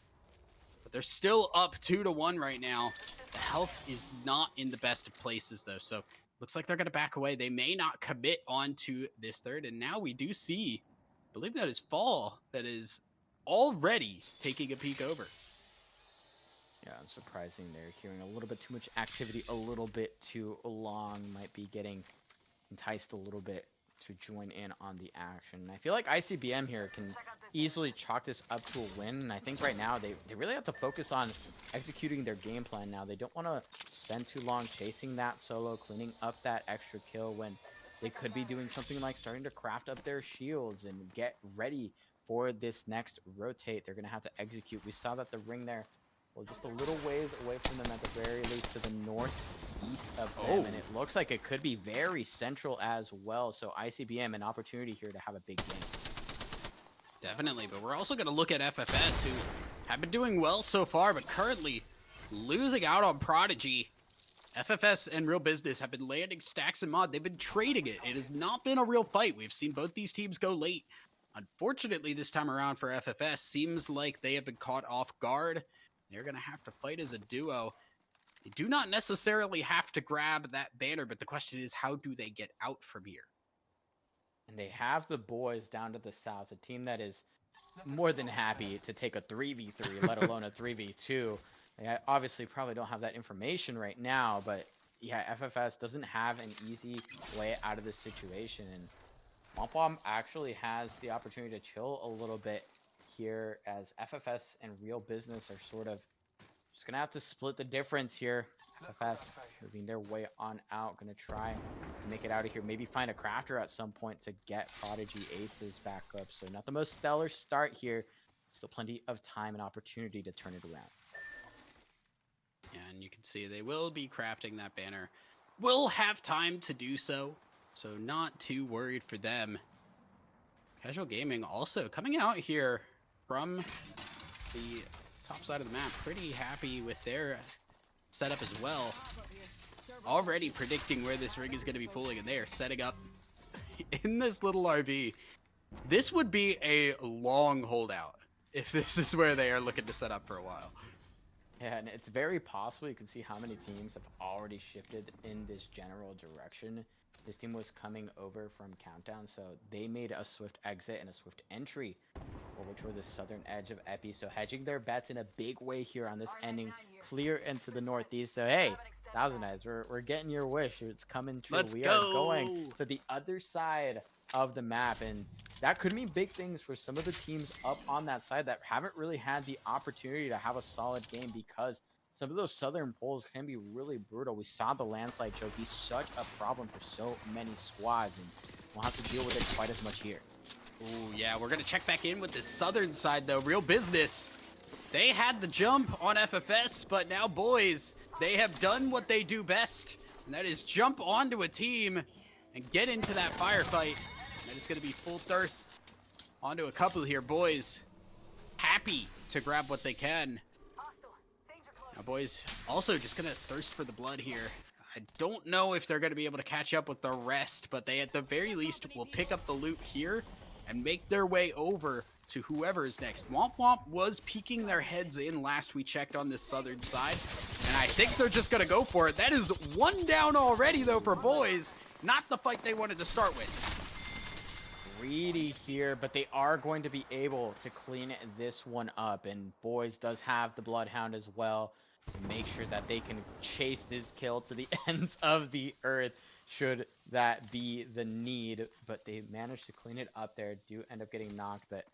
but they're still up 2-1 right now. The health is not in the best of places, though, so looks like they're going to back away. They may not commit onto this third, and now we do see, I believe that is Fall, that is already taking a peek over. Yeah, surprising. They're hearing a little bit too much activity, a little bit too long. Might be getting enticed a little bit to join in on the action. I feel like ICBM here can easily chalk this up to a win. And I think right now they really have to focus on executing their game plan now. They don't want to spend too long chasing that solo, cleaning up that extra kill when they could be doing something like starting to craft up their shields and get ready for this next rotate. They're going to have to execute. We saw that the ring there, well, just a little ways away from them at the very least to the northeast of them. And it looks like it could be very central as well. So ICBM, an opportunity here to have a big game. Definitely, but we're also going to look at FFS, who have been doing well so far, but currently losing out on Prodigy. FFS and Real Business have been landing stacks and mod. They've been trading it. It has not been a real fight. We've seen both these teams go late. Unfortunately, this time around for FFS, seems like they have been caught off guard. They're going to have to fight as a duo. They do not necessarily have to grab that banner, but the question is, how do they get out from here? And they have the boys down to the south, a team that is more than happy to take a 3v3, let alone a 3v2. They obviously probably don't have that information right now, but yeah, FFS doesn't have an easy way out of this situation. And Womp actually has the opportunity to chill a little bit here as FFS and Real Business are sort of just going to have to split the difference here. FFS moving their way on out, going to try to make it out of here. Maybe find a crafter at some point to get Prodigy Aces back up. So not the most stellar start here. Still plenty of time and opportunity to turn it around. And you can see they will be crafting that banner. Will have time to do so, so not too worried for them. Casual Gaming also coming out here from the top side of the map. Pretty happy with their setup as well. Already predicting where this ring is going to be pulling, and they are setting up in this little RV. This would be a long holdout if this is where they are looking to set up for a while. Yeah, and it's very possible. You can see how many teams have already shifted in this general direction. This team was coming over from Countdown, so they made a swift exit and a swift entry over towards the southern edge of Epi. So hedging their bets in a big way here on this ending, clear into the northeast. So hey, Thousand Eyes, we're getting your wish. It's coming true. Let's we go. are going to the other side of the map, and that could mean big things for some of the teams up on that side that haven't really had the opportunity to have a solid game, because some of those southern polls can be really brutal. We saw the landslide choke be such a problem for so many squads, and we'll have to deal with it quite as much here. Ooh, yeah, we're going to check back in with the southern side, though. Real Business. They had the jump on FFS, but now, boys, they have done what they do best, and that is jump onto a team and get into that firefight. And it's going to be full thirsts onto a couple here, boys. Happy to grab what they can. Now, boys, also just going to thirst for the blood here. I don't know if they're going to be able to catch up with the rest, but they at the very least will pick up the loot here and make their way over to whoever is next. Womp Womp was peeking their heads in last we checked on this southern side, and I think they're just going to go for it. That is one down already, though, for boys. Not the fight they wanted to start with. Greedy here, but they are going to be able to clean this one up, and boys does have the Bloodhound as well to make sure that they can chase this kill to the ends of the earth should that be the need. But they managed to clean it up there, do end up getting knocked, but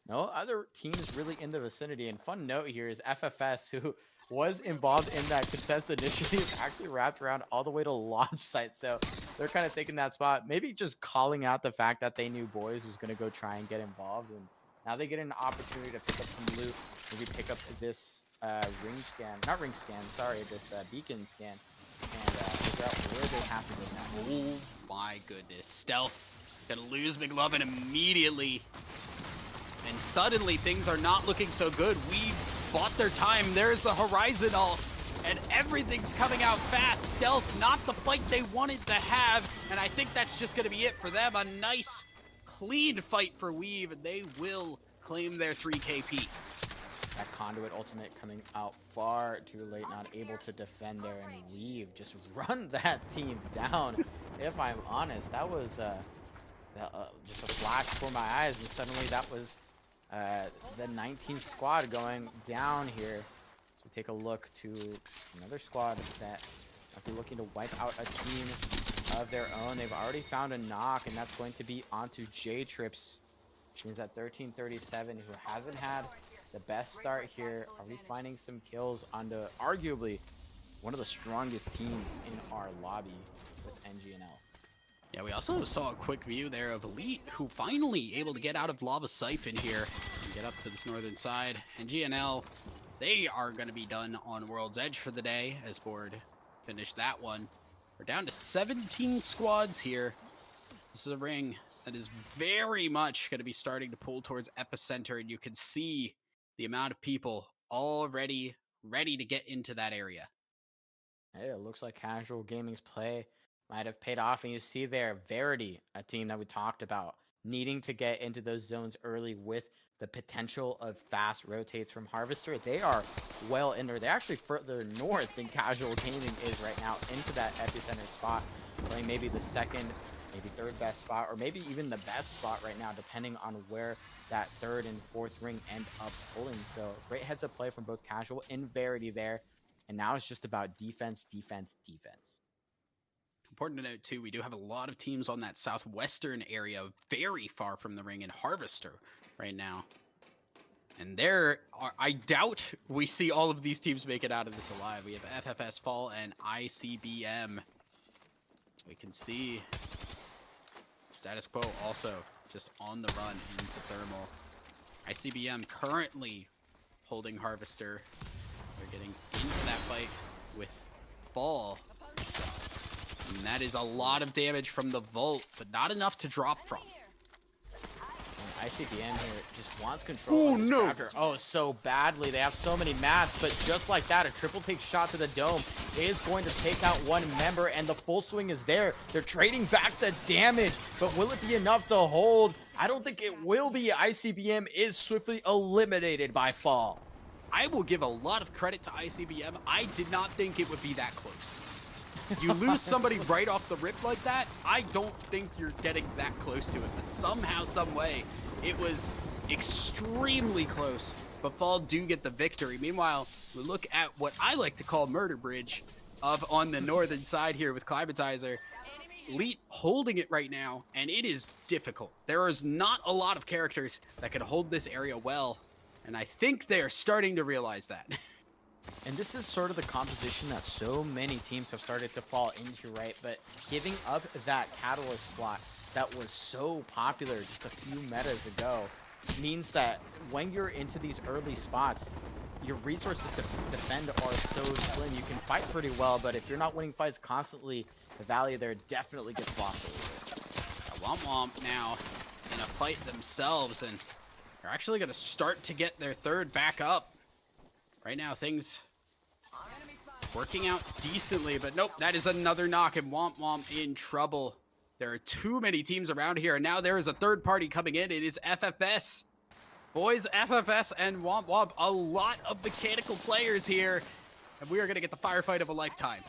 no other teams really in the vicinity. And fun note here is FFS, who was involved in that contest initially, is actually wrapped around all the way to launch site. So they're kind of taking that spot, maybe just calling out the fact that they knew boys was going to go try and get involved. And now they get an opportunity to pick up some loot, maybe pick up this this beacon scan, and figure out where they have to go now. Oh my goodness. Stealth gonna lose McLovin immediately. And suddenly things are not looking so good. We bought their time. There's the Horizon ult. And everything's coming out fast. Stealth, not the fight they wanted to have. And I think that's just gonna be it for them. A nice, clean fight for Weave. And they will claim their 3 KP. That Conduit ultimate coming out far too late, not able to defend there, and Weave just run that team down. If I'm honest, that was just a flash before my eyes, and suddenly that was the 19th squad going down here. So we take a look to another squad that might be looking to wipe out a team of their own. They've already found a knock, and that's going to be onto J-Trips, which means that 1337, who hasn't had the best start here, are we finding some kills onto arguably one of the strongest teams in our lobby with NGNL. Yeah, we also saw a quick view there of Elite, who finally able to get out of Lava Siphon here and get up to this northern side. NGNL, they are going to be done on World's Edge for the day, as Board finished that one. We're down to 17 squads here. This is a ring that is very much going to be starting to pull towards Epicenter, and you can see the amount of people already ready to get into that area. Hey, it looks like Casual Gaming's play might have paid off, and you see there, Verity, a team that we talked about needing to get into those zones early with the potential of fast rotates from Harvester. They are well in there. They're actually further north than Casual Gaming is right now into that epicenter spot, playing maybe the second, maybe third best spot, or maybe even the best spot right now, depending on where that third and fourth ring end up pulling. So great heads up play from both Casual and Verity there. And now it's just about defense, defense, defense. Important to note, too, we do have a lot of teams on that southwestern area very far from the ring in Harvester right now. And I doubt we see all of these teams make it out of this alive. We have FFS Fall and ICBM. We can see Status Quo also just on the run into Thermal. ICBM currently holding Harvester. They're getting into that fight with Fall. And that is a lot of damage from the Volt, but not enough to drop from. And ICBM here just wants control. Oh, no. Tracker. Oh, so badly. They have so many mats, but just like that, a triple take shot to the dome is going to take out one member, and the full swing is there. They're trading back the damage, but will it be enough to hold? I don't think it will be. ICBM is swiftly eliminated by Fall. I will give a lot of credit to ICBM. I did not think it would be that close. You lose somebody right off the rip like that, I don't think you're getting that close to it. But somehow, some way, it was extremely close. But Fall do get the victory. Meanwhile, we look at what I like to call Murder Bridge on the northern side here with Climatizer. Elite holding it right now, and it is difficult. There is not a lot of characters that can hold this area well, and I think they're starting to realize that. And this is sort of the composition that so many teams have started to fall into, right? But giving up that Catalyst slot that was so popular just a few metas ago means that when you're into these early spots, your resources to defend are so slim. You can fight pretty well, but if you're not winning fights constantly, the value there definitely gets lost a little bit. Womp Womp now in a fight themselves, and they're actually going to start to get their third back up. Right now, things working out decently, but nope, that is another knock, and Womp Womp in trouble. There are too many teams around here, and now there is a third party coming in. It is FFS. Boys, FFS and Womp Womp, a lot of mechanical players here, and we are going to get the firefight of a lifetime.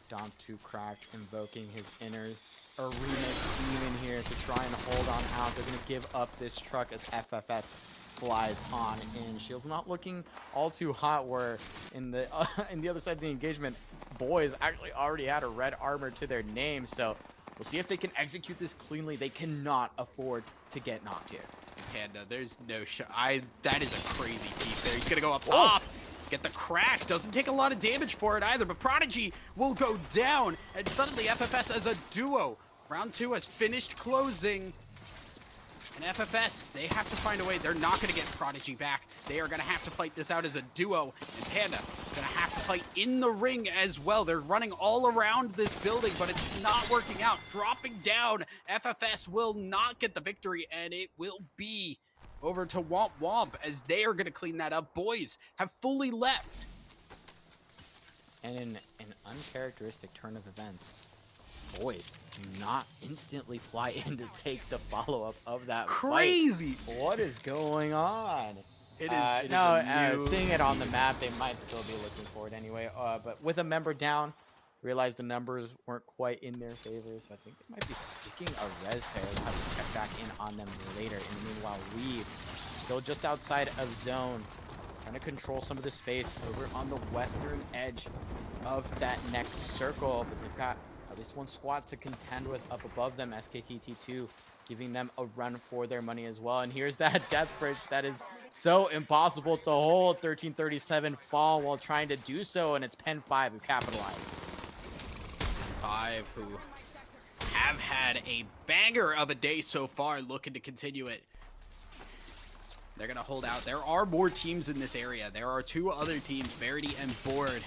Dom 2 cracked, invoking his inner arena demon here to try and hold on out. They're going to give up this truck as FFS flies on in. Shield's not looking all too hot, where in the other side of the engagement, Boys actually already had a red armor to their name, so we'll see if they can execute this cleanly. They cannot afford to get knocked here. Panda, there's no shot. That is a crazy peek there. He's gonna go up top, get the crack. Doesn't take a lot of damage for it either, but Prodigy will go down, and suddenly FFS as a duo. Round 2 has finished closing. And FFS, they have to find a way. They're not going to get Prodigy back. They are going to have to fight this out as a duo. And Panda going to have to fight in the ring as well. They're running all around this building, but it's not working out. Dropping down, FFS will not get the victory, and it will be over to Womp Womp as they are going to clean that up. Boys have fully left. And in an uncharacteristic turn of events, Boys do not instantly fly in to take the follow-up of that crazy fight. What is going on? It is seeing it on the map, they might still be looking for it anyway. But with a member down, realized the numbers weren't quite in their favor, so I think they might be sticking a res there. We'll have to check back in on them later. In the meanwhile, Weave still just outside of zone, trying to control some of the space over on the western edge of that next circle, but they've got at least one squad to contend with up above them. SKTT2 giving them a run for their money as well. And here's that death bridge that is so impossible to hold. 1337 fall while trying to do so, and it's Pen 5 who capitalize. Pen 5 who have had a banger of a day so far, looking to continue it. They're going to hold out. There are more teams in this area. There are 2 other teams, Verity and Board.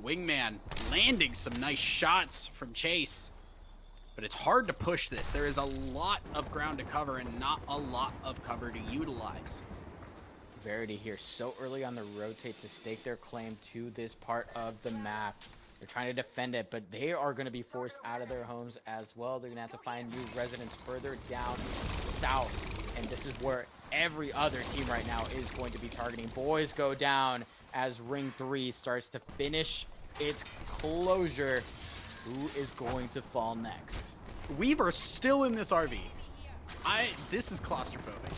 Wingman landing some nice shots from Chase, but it's hard to push this. There is a lot of ground to cover and not a lot of cover to utilize. Verity here so early on the rotate to stake their claim to this part of the map. They're trying to defend it, but they are going to be forced out of their homes as well. They're going to have to find new residents further down south, and this is where every other team right now is going to be targeting. Boys go down as Ring 3 starts to finish its closure. Who is going to fall next? Weaver still in this RV. This is claustrophobic.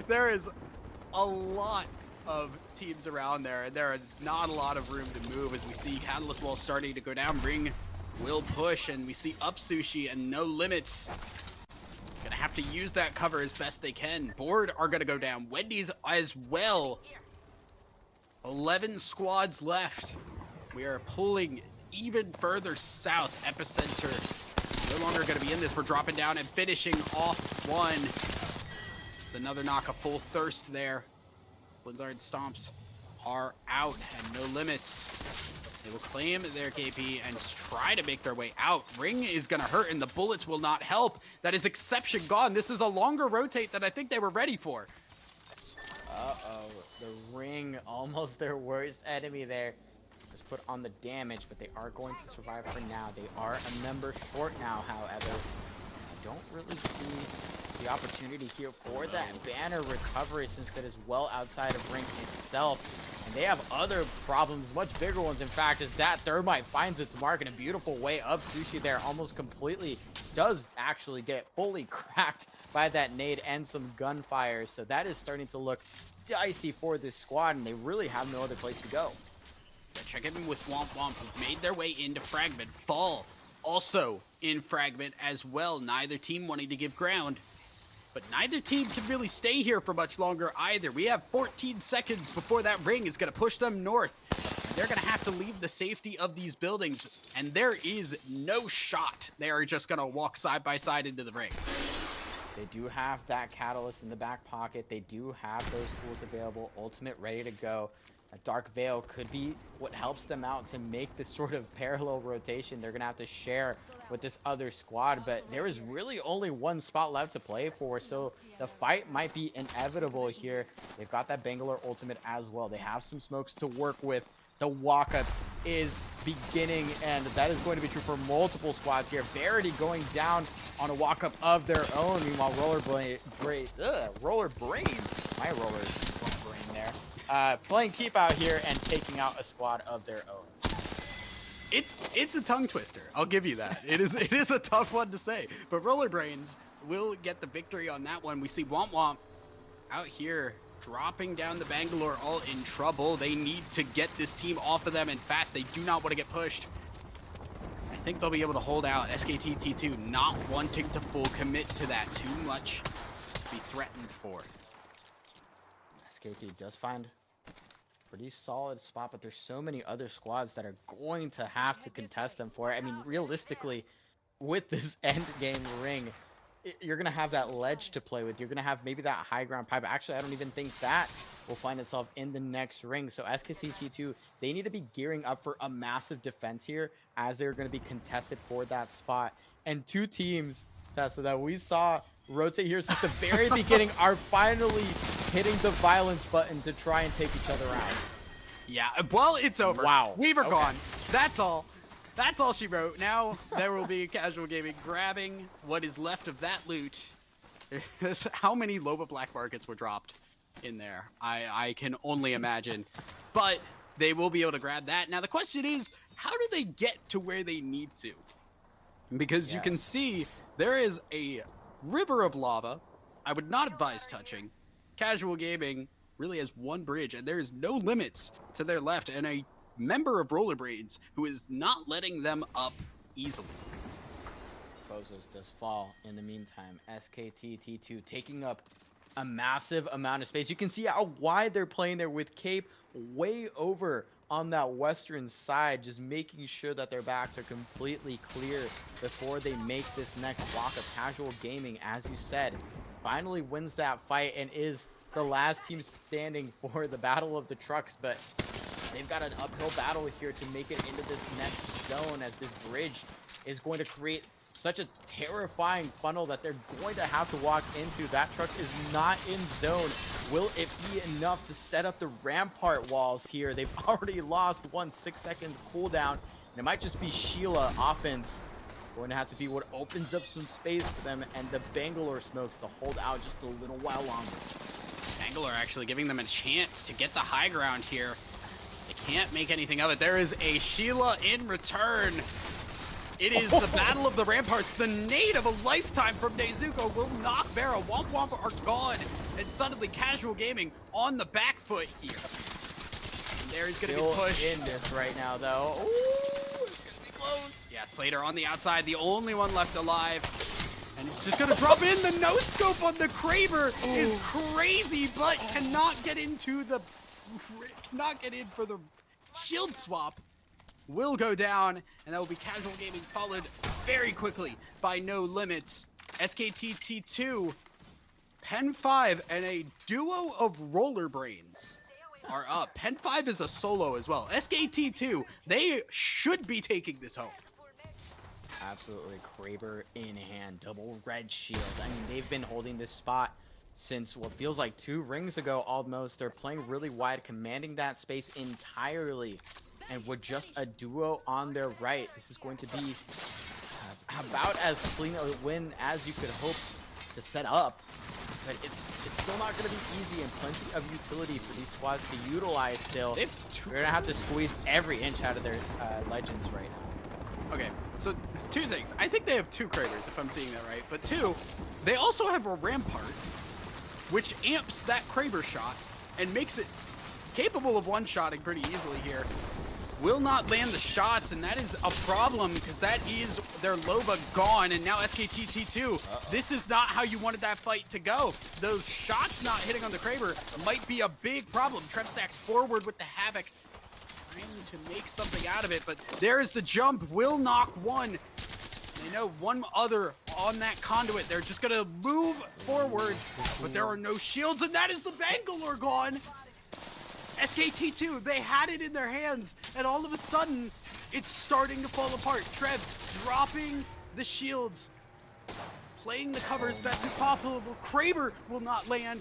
there is a lot of teams around there, and there is not a lot of room to move as we see Catalyst Wall starting to go down. Ring will push, and we see Up Sushi and No Limits gonna have to use that cover as best they can. Board are gonna go down. Wendy's as well. 11 squads left. We are pulling even further south. Epicenter no longer going to be in this. We're dropping down and finishing off one. There's another knock, a full thirst there. Blizzard Stomps are out and No Limits. They will claim their KP and try to make their way out. Ring is going to hurt and the bullets will not help. That is Exception gone. This is a longer rotate than I think they were ready for. Uh-oh, the Ring, almost their worst enemy there. Just put on the damage, but they are going to survive for now. They are a member short now, however. I don't really see the opportunity here for that banner recovery since that is well outside of Ring itself. And they have other problems, much bigger ones, in fact, as that Thermite finds its mark in a beautiful way. Up Sushi there almost completely does actually get fully cracked by that nade and some gunfire. So that is starting to look dicey for this squad, and they really have no other place to go. Check in with Womp Womp, who made their way into Fragment. Fall also in Fragment as well. Neither team wanting to give ground, but neither team can really stay here for much longer either. We have 14 seconds before that Ring is going to push them north. They're going to have to leave the safety of these buildings, and there is no shot. They are just going to walk side by side into the Ring. They do have that Catalyst in the back pocket. They do have those tools available. Ultimate ready to go. A Dark Veil could be what helps them out to make this sort of parallel rotation. They're going to have to share with this other squad, but there is really only one spot left to play for, so the fight might be inevitable here. They've got that Bangalore ultimate as well. They have some smokes to work with. The walk-up is beginning, and that is going to be true for multiple squads here. Verity going down on a walk-up of their own. Meanwhile, Roller Brains, my Roller Brain there, playing keep out here and taking out a squad of their own. It's a tongue twister. I'll give you that. It is a tough one to say, but Roller Brains will get the victory on that one. We see Womp Womp out here dropping down the Bangalore, all in trouble. They need to get this team off of them and fast. They do not want to get pushed. I think they'll be able to hold out. SKT T2 not wanting to full commit to that. Too much to be threatened for. SKT does find a pretty solid spot, but there's so many other squads that are going to have to contest them for it. I mean, realistically, with this end game Ring, you're going to have that ledge to play with. You're going to have maybe that high ground pipe. Actually, I don't even think that will find itself in the next Ring. So SKT T2, they need to be gearing up for a massive defense here as they're going to be contested for that spot. And two teams that we saw rotate here since the very beginning are finally hitting the violence button to try and take each other out. Yeah, well, it's over. Wow. Weaver gone. That's all. That's all she wrote. Now there will be Casual Gaming grabbing what is left of that loot. How many Loba Black Markets were dropped in there? I can only imagine. But they will be able to grab that. Now the question is, how do they get to where they need to? Because you can see there is a river of lava. I would not advise touching. Casual Gaming really has one bridge, and there is no limits to their left, and a member of Rollerblades who is not letting them up easily. Bozos does fall in the meantime. SKT T2 taking up a massive amount of space. You can see how wide they're playing there with Cape way over on that western side, just making sure that their backs are completely clear before they make this next block of Casual Gaming, as you said, finally wins that fight and is the last team standing for the Battle of the Trucks, but they've got an uphill battle here to make it into this next zone, as this bridge is going to create such a terrifying funnel that they're going to have to walk into. That truck is not in zone. Will it be enough to set up the rampart walls here? They've already lost 1 6-second cooldown, and it might just be Sheila offense going to have to be what opens up some space for them and the Bangalore smokes to hold out just a little while longer. Bangalore actually giving them a chance to get the high ground here. They can't make anything of it. There is a Sheila in return. It is the Battle of the Ramparts. The nade of a lifetime from Nezuko will knock Vera. Womp Womp are gone. And suddenly Casual Gaming on the back foot here. And there he's going to be pushed. In this right now, though. Ooh, it's going to be close. Yeah, Slater on the outside, the only one left alive. And it's just going to drop in. The no-scope on the Kraber is crazy, but cannot get into the... Cannot get in for the shield swap. Will go down, and that will be Casual Gaming, followed very quickly by No Limits. SKTT2, Pen 5, and a duo of Roller Brains are up. Pen 5 is a solo as well. SKT2, they should be taking this home. Absolutely, Kraber in hand, double red shield. I mean, they've been holding this spot since what feels like 2 rings ago almost. They're playing really wide, commanding that space entirely. And with just a duo on their right, this is going to be about as clean a win as you could hope to set up. But it's still not going to be easy, and plenty of utility for these squads to utilize still. They're going to have to squeeze every inch out of their legends right now. Okay, so 2 things. I think they have 2 Kravers, if I'm seeing that right. But 2, they also have a Rampart, which amps that Kraber shot and makes it capable of one-shotting pretty easily here. Will not land the shots, and that is a problem because that is their Loba gone, and now SKTT2. This is not how you wanted that fight to go. Those shots not hitting on the Kraber might be a big problem. Trev stacks forward with the Havoc, trying to make something out of it, but there is the jump. Will knock one. They know one other on that conduit. They're just gonna move forward, but there are no shields, and that is the Bangalore gone. SKT2, they had it in their hands, and all of a sudden, it's starting to fall apart. Trev dropping the shields, playing the cover as best as possible. Kraber will not land,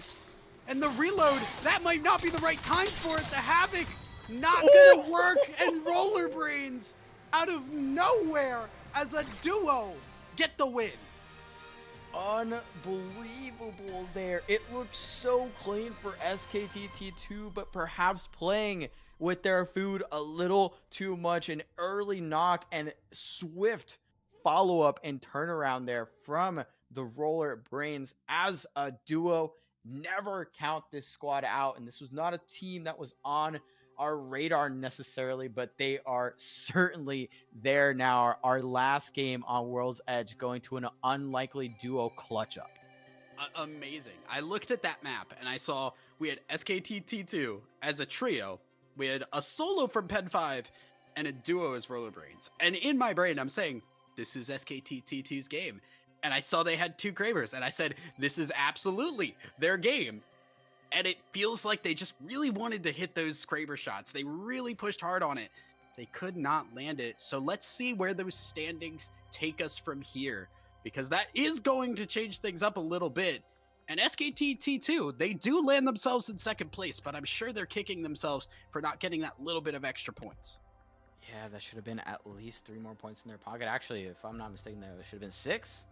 and the reload, that might not be the right time for it. The Havoc, not gonna work, and Roller Brains out of nowhere as a duo get the win. Unbelievable there. It looked so clean for SKTT2, but perhaps playing with their food a little too much. An early knock and swift follow-up and turnaround there from the Roller Brains as a duo. Never count this squad out, and this was not a team that was on our radar necessarily, but they are certainly there now. Our last game on World's Edge going to an unlikely duo clutch up. Amazing. I looked at that map and I saw we had SKTT2 as a trio. We had a solo from Pen 5 and a duo as Roller Brains. And in my brain, I'm saying, this is SKTT2's game. And I saw they had 2 Kravers and I said, this is absolutely their game. And it feels like they just really wanted to hit those Kraber shots. They really pushed hard on it. They could not land it. So let's see where those standings take us from here, because that is going to change things up a little bit. And SKTT2, they do land themselves in 2nd place, but I'm sure they're kicking themselves for not getting that little bit of extra points. Yeah, that should have been at least 3 more points in their pocket. Actually, if I'm not mistaken, there should have been 6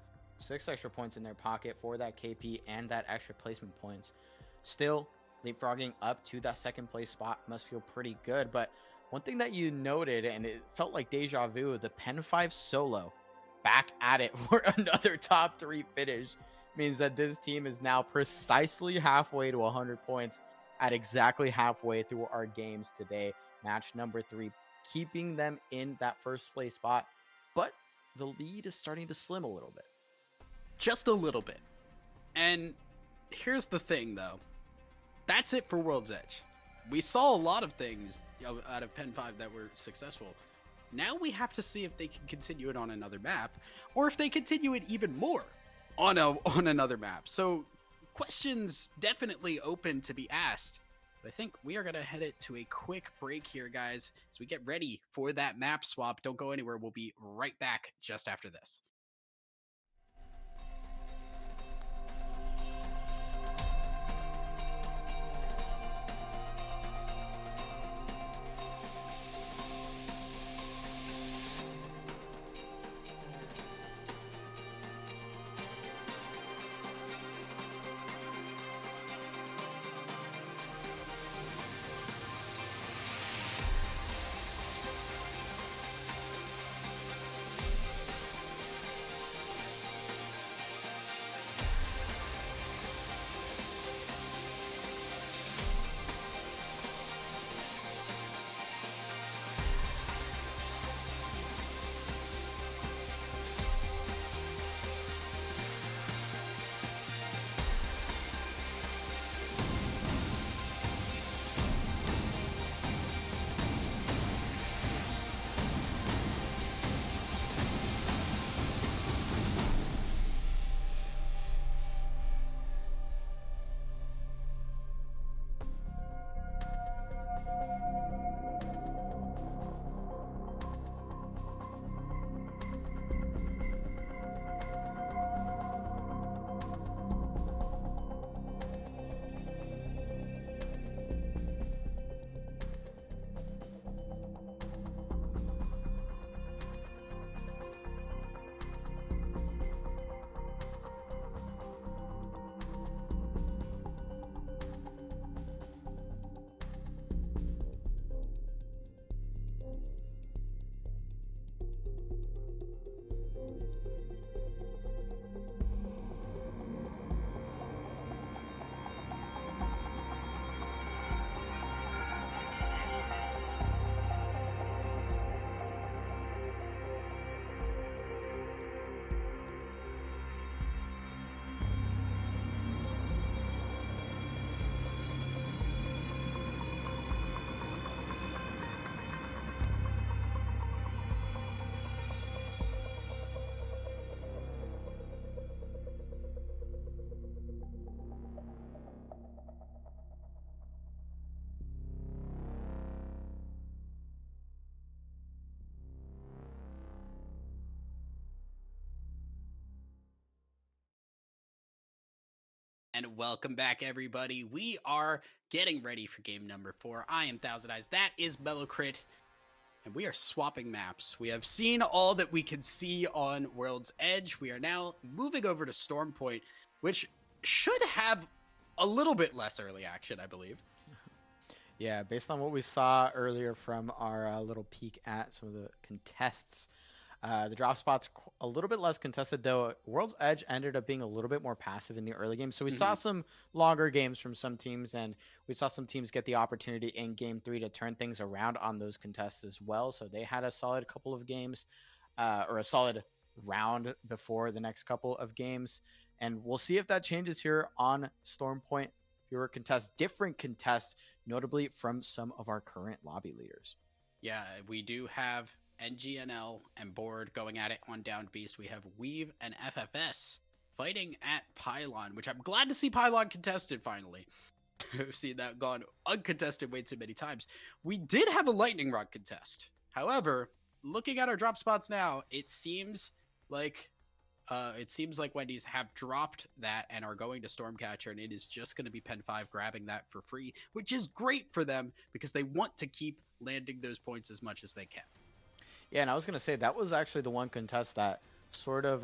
extra points in their pocket for that KP and that extra placement points. Still, leapfrogging up to that 2nd place spot must feel pretty good. But one thing that you noted, and it felt like deja vu, the Pen 5 solo back at it for another top 3 finish means that this team is now precisely halfway to 100 points at exactly halfway through our games today. Match number 3, keeping them in that 1st place spot. But the lead is starting to slim a little bit. Just a little bit. And here's the thing, though. That's it for World's Edge. We saw a lot of things out of Pen 5 that were successful. Now we have to see if they can continue it on another map, or if they continue it even more on another map. So questions definitely open to be asked. But I think we are going to head it to a quick break here, guys, as we get ready for that map swap. Don't go anywhere. We'll be right back just after this. And welcome back, everybody. We are getting ready for game number 4. I am Thousand Eyes. That is Mellowcrit. And we are swapping maps. We have seen all that we can see on World's Edge. We are now moving over to Storm Point, which should have a little bit less early action, I believe. Yeah, based on what we saw earlier from our little peek at some of the contests, the drop spot's a little bit less contested, though. World's Edge ended up being a little bit more passive in the early game. So we saw some longer games from some teams, and we saw some teams get the opportunity in game 3 to turn things around on those contests as well. So they had a solid couple of games, or a solid round before the next couple of games. And we'll see if that changes here on Storm Point. Fewer contests, different contests, notably from some of our current lobby leaders. Yeah, we do have NGNL and Board going at it on Downed Beast. We have Weave and FFS fighting at Pylon, which I'm glad to see Pylon contested finally. I've seen that gone uncontested way too many times. We did have a Lightning Rod contest. However, looking at our drop spots now, it seems like Wendy's have dropped that and are going to Stormcatcher, and it is just going to be Pen 5 grabbing that for free, which is great for them because they want to keep landing those points as much as they can. Yeah, and I was going to say that was actually the one contest that sort of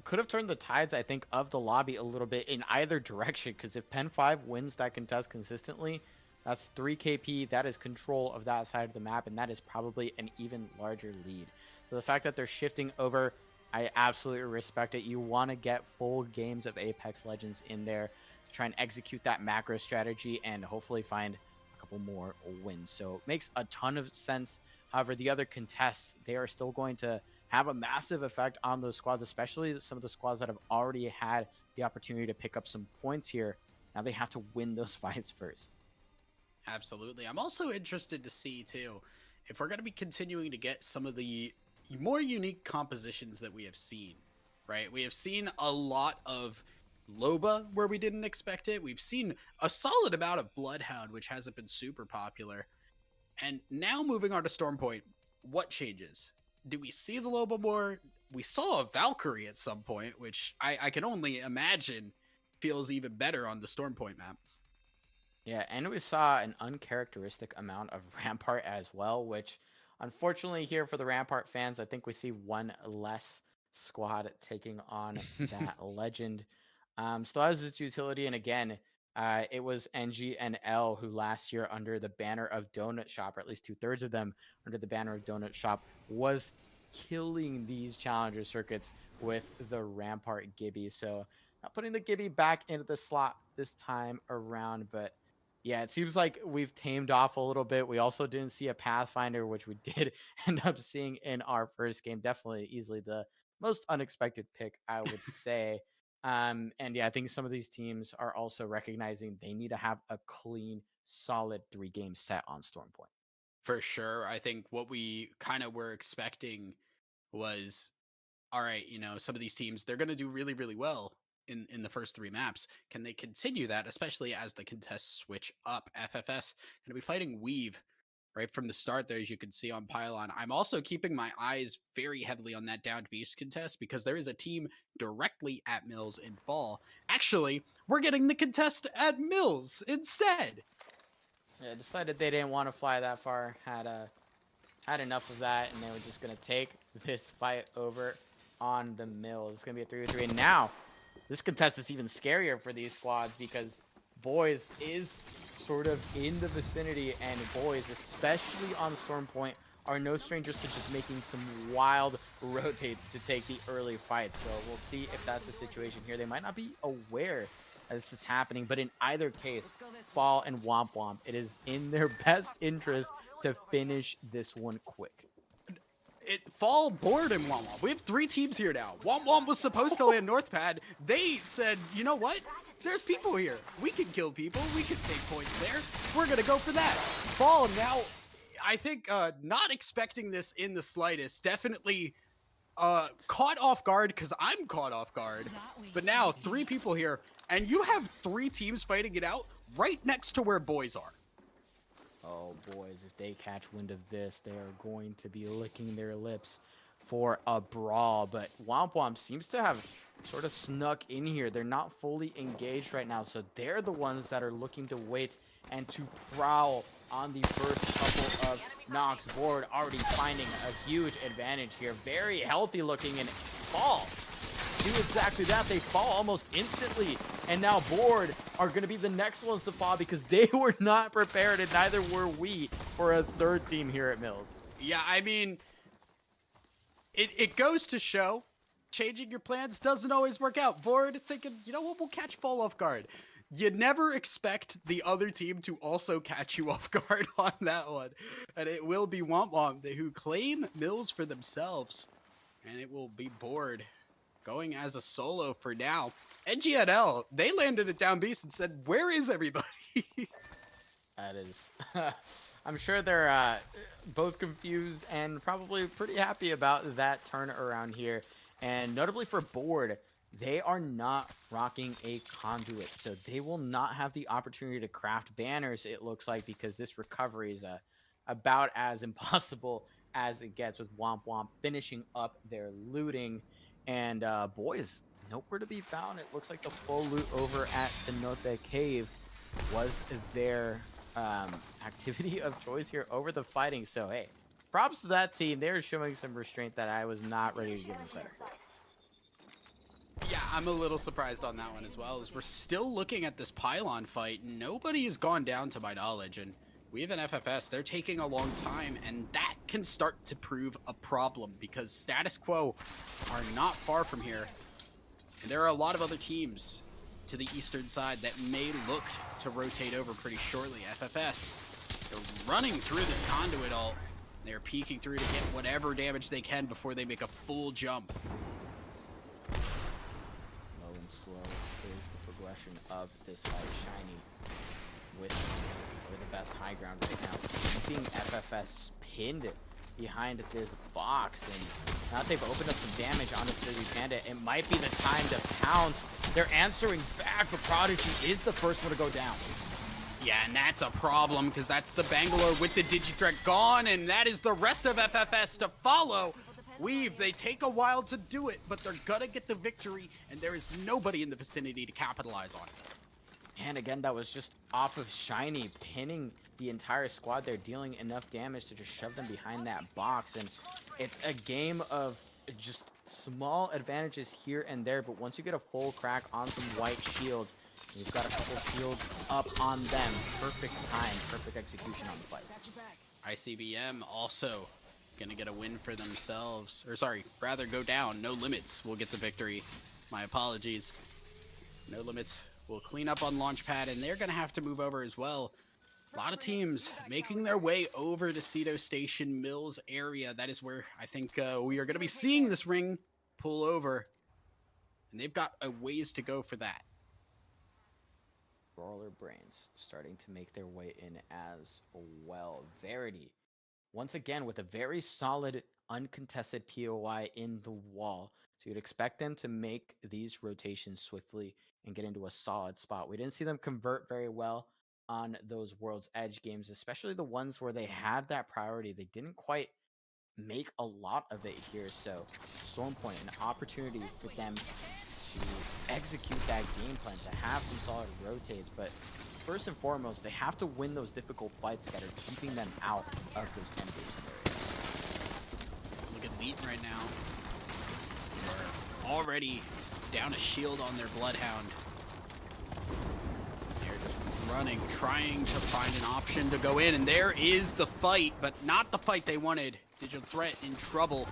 could have turned the tides, I think, of the lobby a little bit in either direction, because if Pen 5 wins that contest consistently, that's 3 KP, that is control of that side of the map, and that is probably an even larger lead. So the fact that they're shifting over, I absolutely respect it. You want to get full games of Apex Legends in there to try and execute that macro strategy and hopefully find a couple more wins. So it makes a ton of sense. However, the other contests, they are still going to have a massive effect on those squads, especially some of the squads that have already had the opportunity to pick up some points here. Now they have to win those fights first. Absolutely. I'm also interested to see, too, if we're going to be continuing to get some of the more unique compositions that we have seen, right? We have seen a lot of Loba where we didn't expect it. We've seen a solid amount of Bloodhound, which hasn't been super popular. And now moving on to Stormpoint, what changes? Do we see the Loba more? We saw a Valkyrie at some point, which I can only imagine feels even better on the Stormpoint map. Yeah, and we saw an uncharacteristic amount of Rampart as well, which unfortunately here for the Rampart fans, I think we see one less squad taking on that legend. Still has its utility, and again, it was NG and L who last year under the banner of Donut Shop, or at least 2/3 of them under the banner of Donut Shop, was killing these challenger circuits with the Rampart Gibby. So not putting the Gibby back into the slot this time around, but yeah, it seems like we've tamed off a little bit. We also didn't see a Pathfinder, which we did end up seeing in our first game. Definitely easily the most unexpected pick, I would say. And yeah, I think some of these teams are also recognizing they need to have a clean, solid 3-game set on Stormpoint. For sure. I think what we kind of were expecting was, all right, some of these teams, they're going to do really, really well in the first 3 maps. Can they continue that, especially as the contests switch up? FFS going to be fighting Weave right from the start there, as you can see on Pylon. I'm also keeping my eyes very heavily on that Downed Beast contest because there is a team directly at Mills in Fall. Actually, we're getting the contest at Mills instead. Yeah, decided they didn't want to fly that far, had enough of that, and they were just going to take this fight over on the Mills. It's going to be a 3v3, and now this contest is even scarier for these squads because Boys is sort of in the vicinity, and Boys, especially on Stormpoint, are no strangers to just making some wild rotates to take the early fights. So we'll see if that's the situation here. They might not be aware that this is happening, but in either case, Fall and Womp Womp, it is in their best interest to finish this one quick. Fall, Board, and Womp Womp. We have 3 teams here now. Womp Womp was supposed to land North Pad. They said, you know what? There's people here. We can kill people. We can take points there. We're going to go for that. Fall now, I think, not expecting this in the slightest. Definitely caught off guard because I'm caught off guard. But now 3 people here, and you have 3 teams fighting it out right next to where Boys are. Oh, boys, if they catch wind of this, they are going to be licking their lips for a brawl. But Womp Womp seems to have sort of snuck in here. They're not fully engaged right now, so they're the ones that are looking to wait and to prowl on the first couple of knocks. Board already finding a huge advantage here. Very healthy looking, and fall. Do exactly that. They fall almost instantly, and now Board are going to be the next ones to fall because they were not prepared, and neither were we for a third team here at Mills. Yeah, I mean, it goes to show changing your plans doesn't always work out. Board thinking, you know what, we'll catch fall off guard. You never expect the other team to also catch you off guard on that one. And it will be Womp Womp who claim Mills for themselves. And it will be Board going as a solo for now. NGNL, they landed it down beast and said, where is everybody? That is... I'm sure they're both confused and probably pretty happy about that turnaround here. And notably for Board, they are not rocking a conduit, so they will not have the opportunity to craft banners, it looks like, because this recovery is about as impossible as it gets, with Womp Womp finishing up their looting. And boys, nowhere to be found. It looks like the full loot over at Cenote Cave was their activity of choice here over the fighting. So hey, props to that team. They're showing some restraint that I was not ready to give them credit for. Yeah, I'm a little surprised on that one as well, as we're still looking at this pylon fight. Nobody has gone down to my knowledge, and we have an FFS. They're taking a long time, and that can start to prove a problem because status quo are not far from here. And there are a lot of other teams to the eastern side that may look to rotate over pretty shortly. FFS, they're running through this conduit ult. They're peeking through to get whatever damage they can before they make a full jump. Low and slow is the progression of this fight. Shiny with the best high ground right now, keeping FFS pinned behind this box. And now that they've opened up some damage onto City Panda, it might be the time to pounce. They're answering back, but Prodigy is the first one to go down. Yeah, and that's a problem because that's the Bangalore with the Digithreat gone, and that is the rest of FFS to follow. Weave, they take a while to do it, but they're gonna get the victory, and there is nobody in the vicinity to capitalize on it. And again, that was just off of Shiny pinning the entire squad. They're dealing enough damage to just shove them behind that box. And it's a game of just small advantages here and there. But once you get a full crack on some white shields, you've got a couple shields up on them. Perfect time, perfect execution on the fight. ICBM also gonna get a win for themselves. Or sorry, rather go down. No Limits will get the victory. My apologies. No Limits will clean up on Launchpad, and they're gonna have to move over as well. A lot of teams making their way over to Cedo Station Mills area. That is where I think we are going to be seeing this ring pull over. And they've got a ways to go for that. Brawler Brains starting to make their way in as well. Verity, once again, with a very solid, uncontested POI in the wall. So you'd expect them to make these rotations swiftly and get into a solid spot. We didn't see them convert very well on those World's Edge games, especially the ones where they had that priority. They didn't quite make a lot of it here. So Storm Point, an opportunity for them to execute that game plan, to have some solid rotates. But first and foremost, they have to win those difficult fights that are keeping them out of those end-game scenarios. Look at Leet right now. They're already down a shield on their Bloodhound. They're just running, trying to find an option to go in, and there is the fight, but not the fight they wanted. Digital Threat in trouble.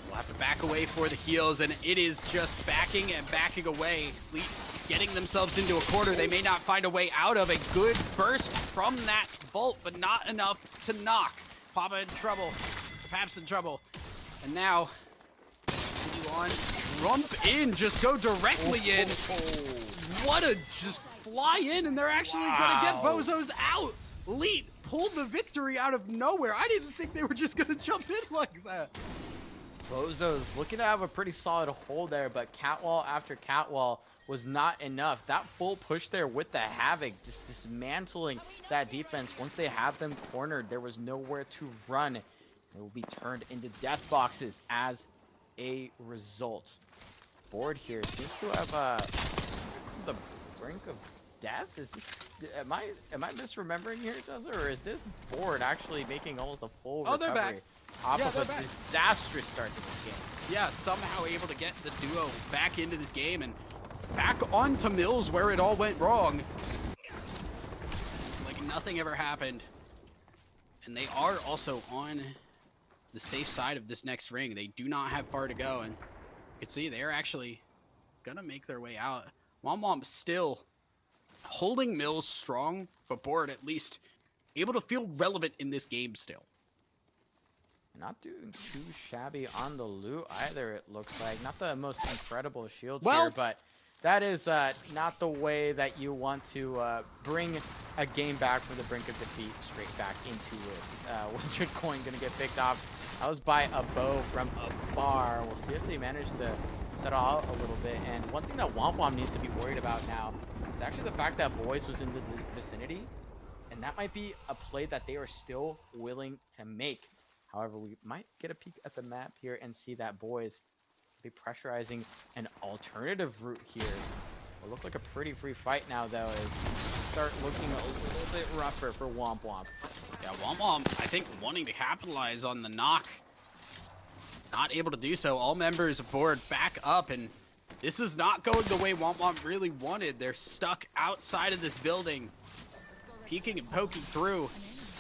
We'll have to back away for the heals, and it is just backing and backing away. Leet getting themselves into a corner they may not find a way out of. A good burst from that bolt, but not enough to knock. Papa in trouble. Paps in trouble. And now, continue on. Rump in, just go directly in. What a just fly in, and they're actually gonna get Bozos out. Leet pulled the victory out of nowhere. I didn't think they were just gonna jump in like that. Bozos looking to have a pretty solid hold there, but catwall after catwall was not enough. That full push there with the Havoc, just dismantling that defense. Once they have them cornered, there was nowhere to run. They will be turned into death boxes as a result. board here seems to have the brink of death. Is this, am I misremembering here, Jezza, or is this board actually making almost a full Oh, they're recovery back. off Yeah, of they're a back. disastrous start to this game? Yeah, somehow able to get the duo back into this game and back onto Mills where it all went wrong. Like nothing ever happened. And they are also on the safe side of this next ring. They do not have far to go, and you can see they're actually gonna make their way out. Womp still holding Mills strong, but Board at least able to feel relevant in this game still. Not doing too shabby on the loot either, it looks like. Not the most incredible shields Well- here, but that is not the way that you want to bring a game back from the brink of defeat straight back into it. Wizard Coin going to get picked off. That was by a bow from afar. We'll see if they manage to settle out a little bit. And one thing that Womp needs to be worried about now is actually the fact that Boys was in the vicinity. And that might be a play that they are still willing to make. However, we might get a peek at the map here and see that Boys be pressurizing an alternative route here. Will look like a pretty free fight now, though. As start looking a little bit rougher for Womp. Yeah, Womp, I think, wanting to capitalize on the knock. Not able to do so. All members aboard back up, and this is not going the way Womp really wanted. They're stuck outside of this building, peeking and poking through,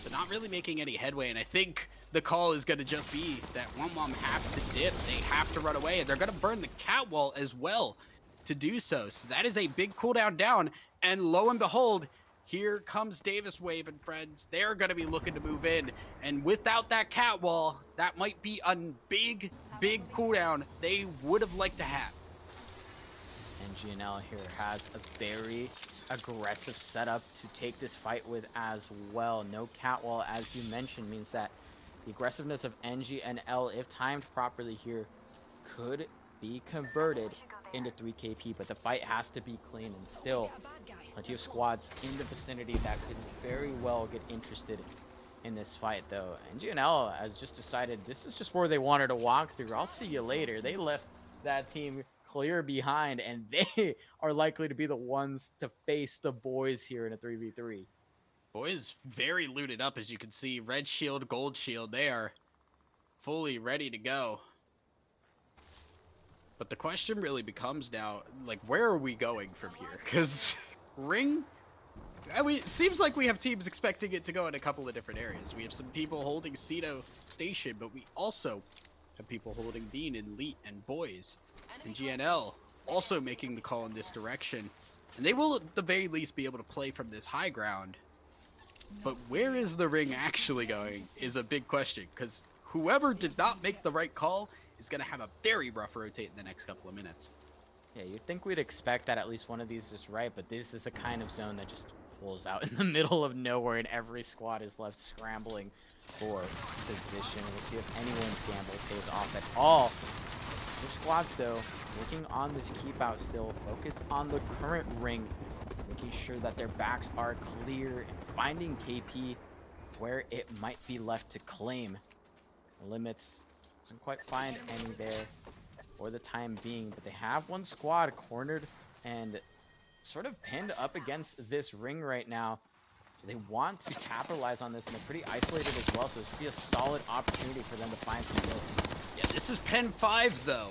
but not really making any headway. And I think the call is going to just be that Womp have to dip. They have to run away, and they're going to burn the catwall as well to do so. So that is a big cooldown down, and lo and behold, here comes Davis Wave and friends. They're going to be looking to move in, and without that catwall, that might be a big cooldown they would have liked to have. And GNL here has a very aggressive setup to take this fight with as well. No catwall, as you mentioned, means that the aggressiveness of NG and L, if timed properly here, could be converted into 3KP, but the fight has to be clean, and still plenty of squads in the vicinity that could very well get interested in this fight, though. NGNL has just decided this is just where they wanted to walk through. I'll see you later. They left that team clear behind, and they are likely to be the ones to face the Boys here in a 3v3. Boys very looted up, as you can see. Red shield, gold shield. They are fully ready to go. But the question really becomes now, like, where are we going from here? Because Ring, it seems like we have teams expecting it to go in a couple of different areas. We have some people holding Cedo Station, but we also have people holding Bean and Leet and Boys. And GNL also making the call in this direction. And they will at the very least be able to play from this high ground. But where is the Ring actually going is a big question, because whoever did not make the right call is going to have a very rough rotate in the next couple of minutes. Yeah, you'd think we'd expect that at least one of these is right, but this is the kind of zone that just pulls out in the middle of nowhere, and every squad is left scrambling for position. We'll see if anyone's gamble pays off at all. Your squads, though, working on this keep out still, focused on the current Ring, making sure that their backs are clear and finding KP where it might be left to claim. Limits doesn't quite find any there for the time being, but they have one squad cornered and sort of pinned up against this Ring right now. So they want to capitalize on this, and they're pretty isolated as well, so it should be a solid opportunity for them to find some kills. Yeah, this is Pen 5, though,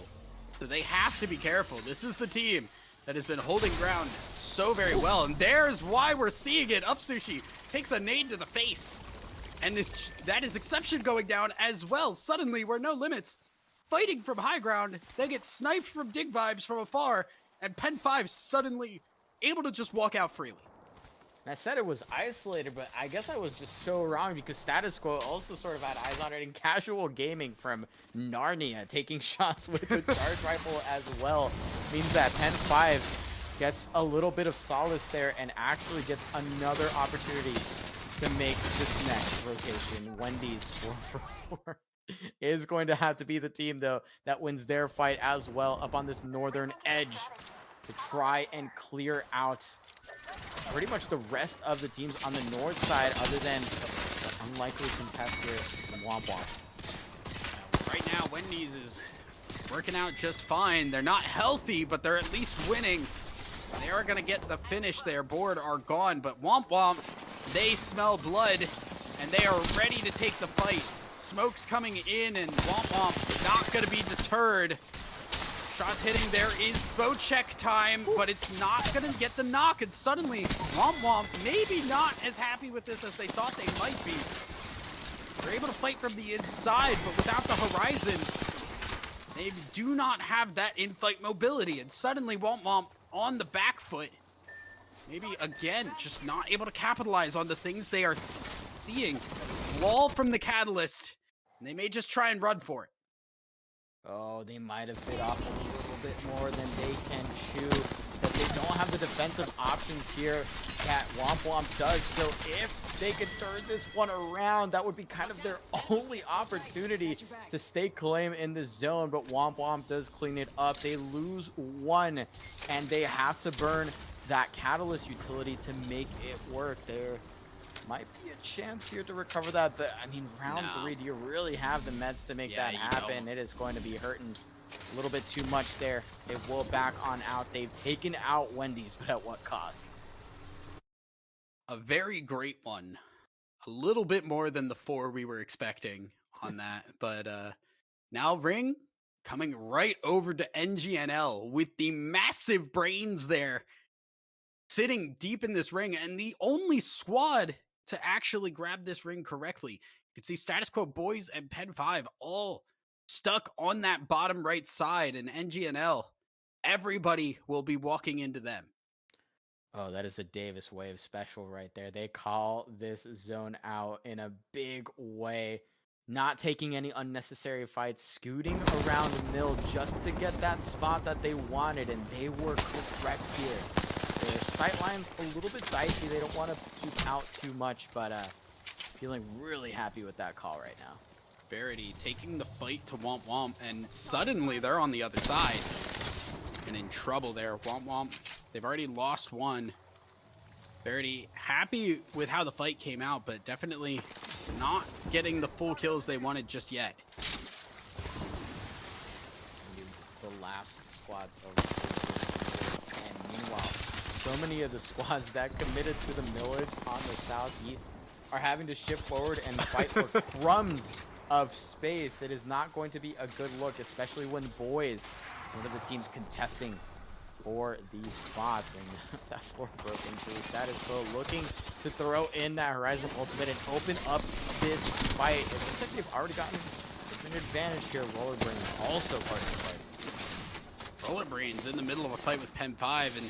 so they have to be careful. This is the team that has been holding ground so very well, and there's why we're seeing it. Upsushi takes a nade to the face, and that is Exception going down as well. Suddenly, we're no limits. Fighting from high ground, they get sniped from Dig Vibes from afar, and Pen 5 suddenly able to just walk out freely. And I said it was isolated, but I guess I was just so wrong, because Status Quo also sort of had eyes on it in casual gaming from Narnia, taking shots with the charge rifle as well. Means that Pen 5 gets a little bit of solace there and actually gets another opportunity to make this next rotation. Wendy's 4-for-4 is going to have to be the team, though, that wins their fight as well up on this northern edge to try and clear out pretty much the rest of the teams on the north side, other than the unlikely contestor Womp. Right now, Wendy's is working out just fine. They're not healthy, but they're at least winning. They are going to get the finish there. Board are gone, but Womp Womp, they smell blood, and they are ready to take the fight. Smoke's coming in, and Womp Womp not going to be deterred. Shots hitting. There is bow check time, but it's not going to get the knock, and suddenly Womp Womp maybe not as happy with this as they thought they might be. They're able to fight from the inside, but without the horizon, they do not have that in-fight mobility, and suddenly Womp Womp on the back foot. Maybe, again, just not able to capitalize on the things they are seeing. Wall from the Catalyst, and they may just try and run for it. Oh, they might have bit off a little bit more than they can chew, but they don't have the defensive options here that Womp Womp does, so if they could turn this one around, that would be kind of their only opportunity to stake claim in the zone, but Womp Womp does clean it up. They lose one, and they have to burn that Catalyst utility to make it work. There might be a chance here to recover that, but I mean, round 3, do you really have the meds to make that happen? It is going to be hurting a little bit too much there. They will back on out. They've taken out Wendy's, but at what cost? A very great one. A little bit more than the 4 we were expecting on that, but now Ring coming right over to NGNL with the massive brains there, sitting deep in this ring, and the only squad to actually grab this ring correctly. You can see Status Quo Boys and Pen 5 all stuck on that bottom right side, and NGNL, everybody will be walking into them. Oh, that is a Davis Wave special right there. They call this zone out in a big way. Not taking any unnecessary fights, scooting around the mill just to get that spot that they wanted, and they were correct here. Their sightline's a little bit dicey. They don't want to peek out too much, but feeling really happy with that call right now. Verity taking the fight to Womp Womp, and suddenly they're on the other side. And in trouble there. Womp Womp, they've already lost one. Verity happy with how the fight came out, but definitely not getting the full kills they wanted just yet. The last squads over. And meanwhile, so many of the squads that committed to the millage on the southeast are having to shift forward and fight for crumbs of space. It is not going to be a good look, especially when boys, it's one of the teams contesting for these spots, and that floor broken too. Status Quo looking to throw in that Horizon ultimate and open up this fight. It looks like they've already gotten an advantage here. Rollerbrain also part of the fight. Rollerbrain's in the middle of a fight with Pen 5 and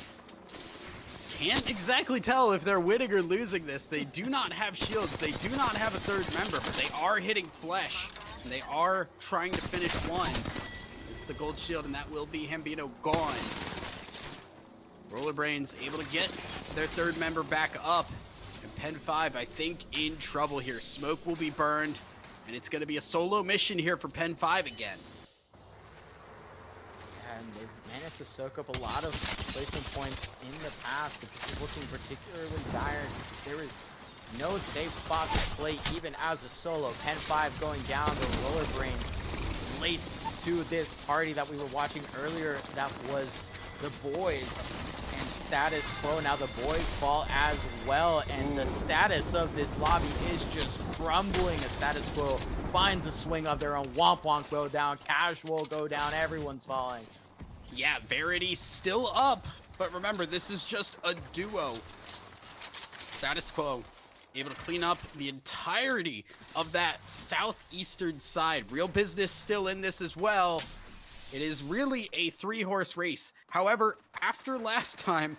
can't exactly tell if they're winning or losing this. They do not have shields. They do not have a third member, but they are hitting flesh, and they are trying to finish one. This is the gold shield, and that will be Hambino gone. Rollerbrain's able to get their third member back up, and Pen 5, I think, in trouble here. Smoke will be burned, and it's going to be a solo mission here for Pen 5 again. And they've managed to soak up a lot of placement points in the past, but this is looking particularly dire. There is no safe spot to play even as a solo. Pen 5 going down, the Rollerbrain late to this party that we were watching earlier. That was the boys and Status Quo. Now the boys fall as well, and the status of this lobby is just crumbling. A Status Quo finds a swing of their own. Womp Womp go down, Casual go down, everyone's falling. Yeah, Verity still up, but remember, this is just a duo. Status Quo able to clean up the entirety of that southeastern side. Real Business still in this as well. It is really a 3-horse race. However, after last time,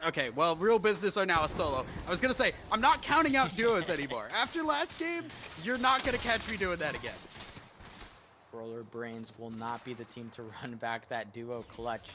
okay, well, Real Business are now a solo. I was gonna say, I'm not counting out duos anymore. After last game, you're not gonna catch me doing that again. Rollerbrains will not be the team to run back that duo clutch.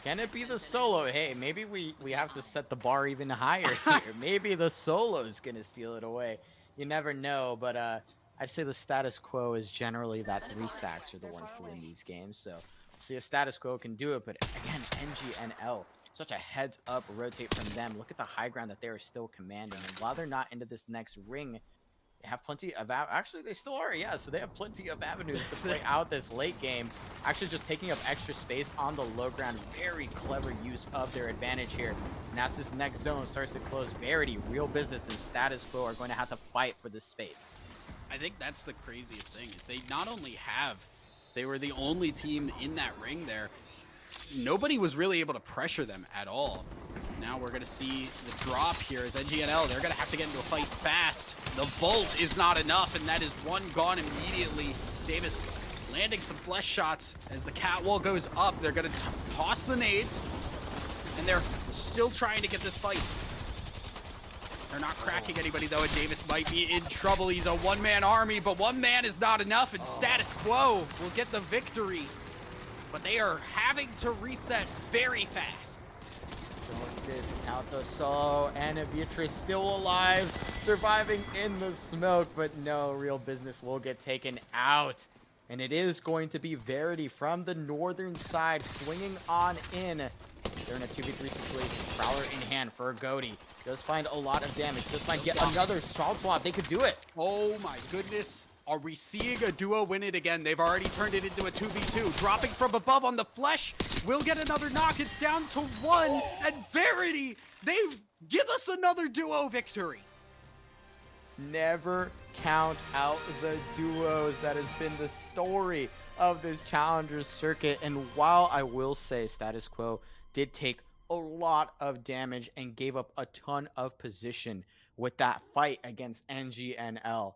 Can it be the solo? Hey, maybe we have to set the bar even higher here. Maybe the solo is going to steal it away. You never know, but I'd say the Status Quo is generally that 3 stacks are the ones to win these games. So we'll see if Status Quo can do it. But again, NGNL, such a heads up rotate from them. Look at the high ground that they are still commanding. And while they're not into this next ring, have plenty of actually they still are, yeah, so they have plenty of avenues to play out this late game, actually just taking up extra space on the low ground. Very clever use of their advantage here, and as this next zone starts to close, Verity, Real Business, and Status Quo are going to have to fight for this space. I think that's the craziest thing, is they were the only team in that ring there. Nobody was really able to pressure them at all. Now we're going to see the drop here as NGNL, they're going to have to get into a fight fast. The Volt is not enough, and that is one gone immediately. Davis landing some flesh shots as the catwall goes up. They're going to toss the nades, and they're still trying to get this fight. They're not cracking anybody, though, and Davis might be in trouble. He's a one-man army, but one man is not enough, and Status Quo will get the victory. But they are having to reset very fast. Don't discount the solo, and Beatrice still alive, surviving in the smoke, but no, Real Business will get taken out. And it is going to be Verity from the northern side swinging on in. They're in a 2v3 situation. Prowler in hand for Goaty. Does find a lot of damage. Does find yet another shot swap. They could do it. Oh my goodness. Are we seeing a duo win it again? They've already turned it into a 2v2. Dropping from above on the flesh. We'll get another knock. It's down to one. And Verity, they give us another duo victory. Never count out the duos. That has been the story of this Challengers circuit. And while I will say Status Quo did take a lot of damage and gave up a ton of position with that fight against NGNL,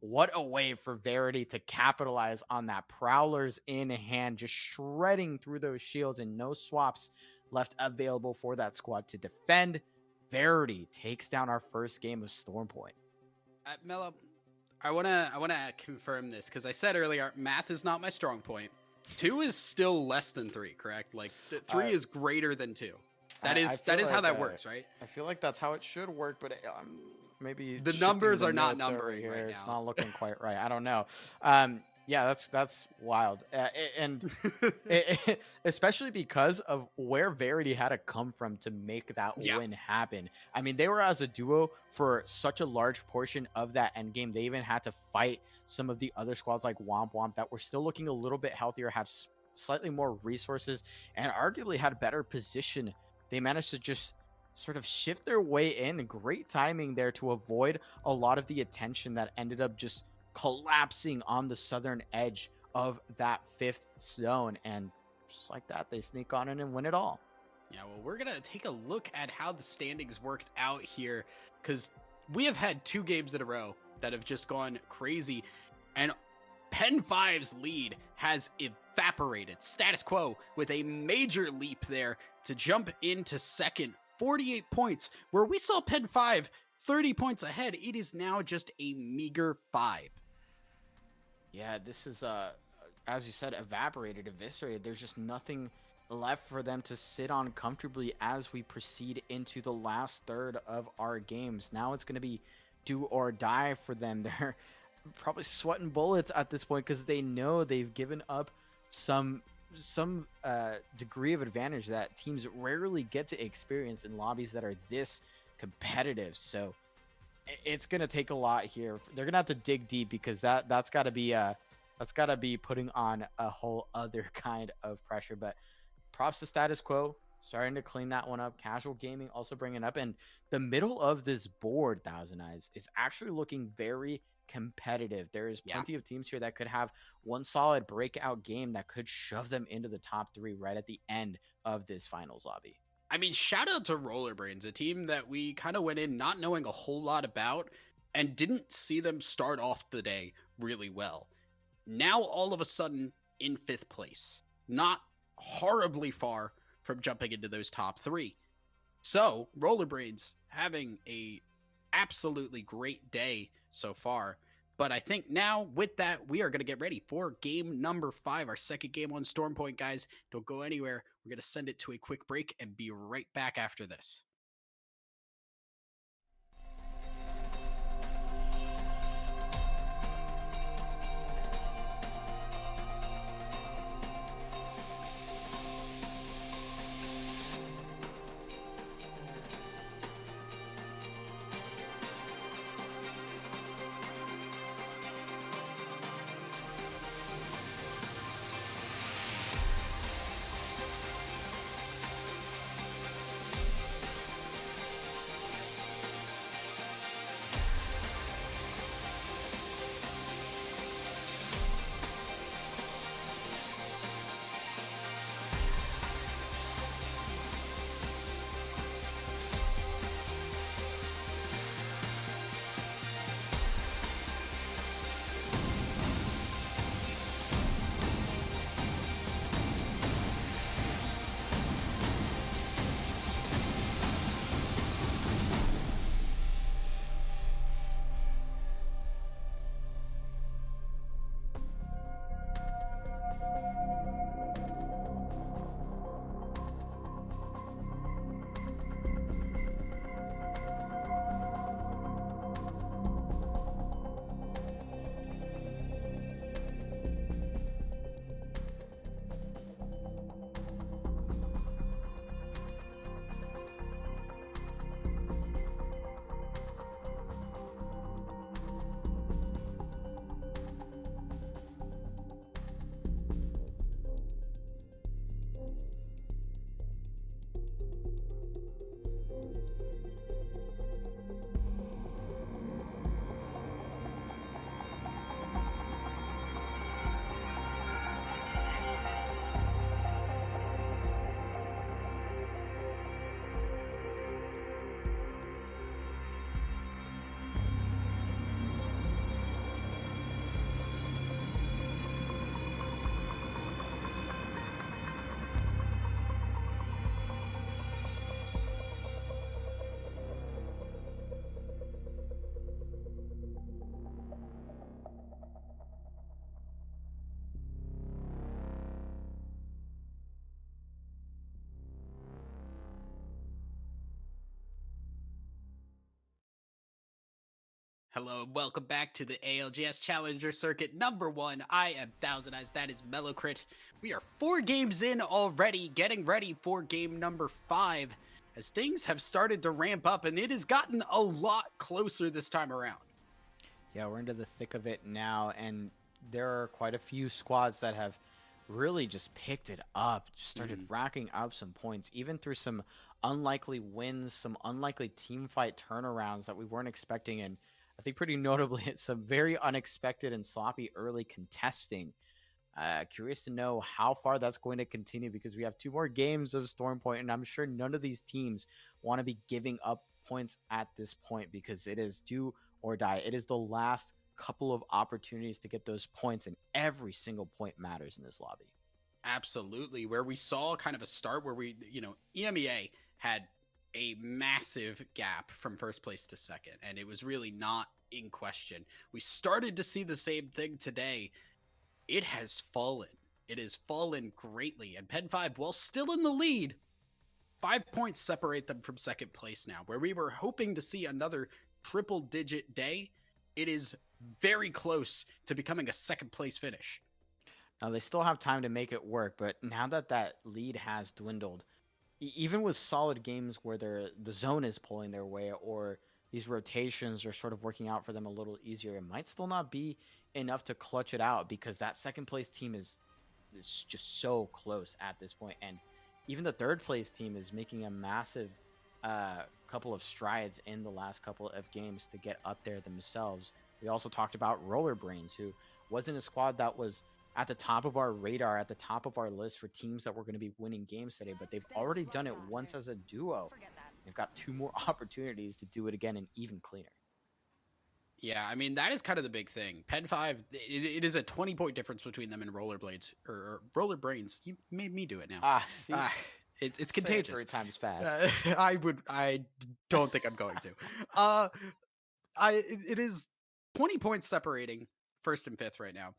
what a way for Verity to capitalize on that. Prowlers in hand, just shredding through those shields, and no swaps left available for that squad to defend. Verity takes down our first game of Stormpoint. Mello, I wanna confirm this, because I said earlier, math is not my strong point. 2 is still less than 3, correct? Like 3 is greater than 2. That is how that works, right? I feel like that's how it should work, but maybe the numbers are not numbering here. right now. It's not looking quite right. I don't know. Yeah, that's wild, and especially because of where Verity had to come from to make that win happen. I mean, they were as a duo for such a large portion of that end game. They even had to fight some of the other squads like Womp Womp that were still looking a little bit healthier, had slightly more resources, and arguably had better position. They managed to just sort of shift their way in. Great timing there to avoid a lot of the attention that ended up just collapsing on the southern edge of that 5th zone. And just like that, they sneak on in and win it all. Yeah, well, we're going to take a look at how the standings worked out here, because we have had 2 games in a row that have just gone crazy, and Pen 5's lead has evaporated. Status Quo with a major leap there to jump into second, 48 points, where we saw Pen 5 30 points ahead. It is now just a meager 5. Yeah, this is, as you said, evaporated, eviscerated. There's just nothing left for them to sit on comfortably as we proceed into the last third of our games. Now it's going to be do or die for them. They're probably sweating bullets at this point because they know they've given up some degree of advantage that teams rarely get to experience in lobbies that are this competitive. So it's gonna take a lot here. They're gonna have to dig deep, because that's gotta be putting on a whole other kind of pressure. But props to Status Quo, starting to clean that one up. Casual Gaming also bringing up, and the middle of this board, Thousand Eyes, is actually looking very competitive. There is plenty of teams here that could have one solid breakout game that could shove them into the top 3 right at the end of this finals lobby. I mean, shout out to Rollerbrains, a team that we kind of went in not knowing a whole lot about and didn't see them start off the day really well. Now, all of a sudden, in 5th place. Not horribly far from jumping into those top 3. So, Rollerbrains having a absolutely great day so far. But I think now, with that, we are going to get ready for game number 5, our second game on Stormpoint, guys. Don't go anywhere. We're going to send it to a quick break and be right back after this. Hello and welcome back to the ALGS Challenger Circuit number 1. I am Thousand Eyes, that is Mellowcrit. We are 4 games in already, getting ready for game number 5, as things have started to ramp up and it has gotten a lot closer this time around. Yeah, we're into the thick of it now, and there are quite a few squads that have really just picked it up, just started racking up some points, even through some unlikely wins, some unlikely team fight turnarounds that we weren't expecting, and I think pretty notably, it's some very unexpected and sloppy early contesting. Curious to know how far that's going to continue, because we have 2 more games of Storm Point, and I'm sure none of these teams want to be giving up points at this point, because it is do or die. It is the last couple of opportunities to get those points, and every single point matters in this lobby. Absolutely, where we saw kind of a start where we, EMEA had a massive gap from first place to second, and it was really not in question. We started to see the same thing today. It has fallen. It has fallen greatly, and Pen 5, while still in the lead, 5 points separate them from second place now, where we were hoping to see another triple-digit day. It is very close to becoming a second place finish. Now, they still have time to make it work, but now that that lead has dwindled, even with solid games where the zone is pulling their way, or these rotations are sort of working out for them a little easier, it might still not be enough to clutch it out, because that second place team is just so close at this point. And even the third place team is making a massive couple of strides in the last couple of games to get up there themselves. We also talked about Roller Brains, who wasn't a squad that was at the top of our radar, at the top of our list for teams that were going to be winning games today, but they've already done it once as a duo. They've got 2 more opportunities to do it again, and even cleaner. Yeah, I mean, that is kind of the big thing. Pen 5, it is a 20-point difference between them and Rollerblades, or Roller Brains. You made me do it now. See? It's contagious. Say it 3 times fast. I don't think I'm going to. It is 20 points separating first and fifth right now.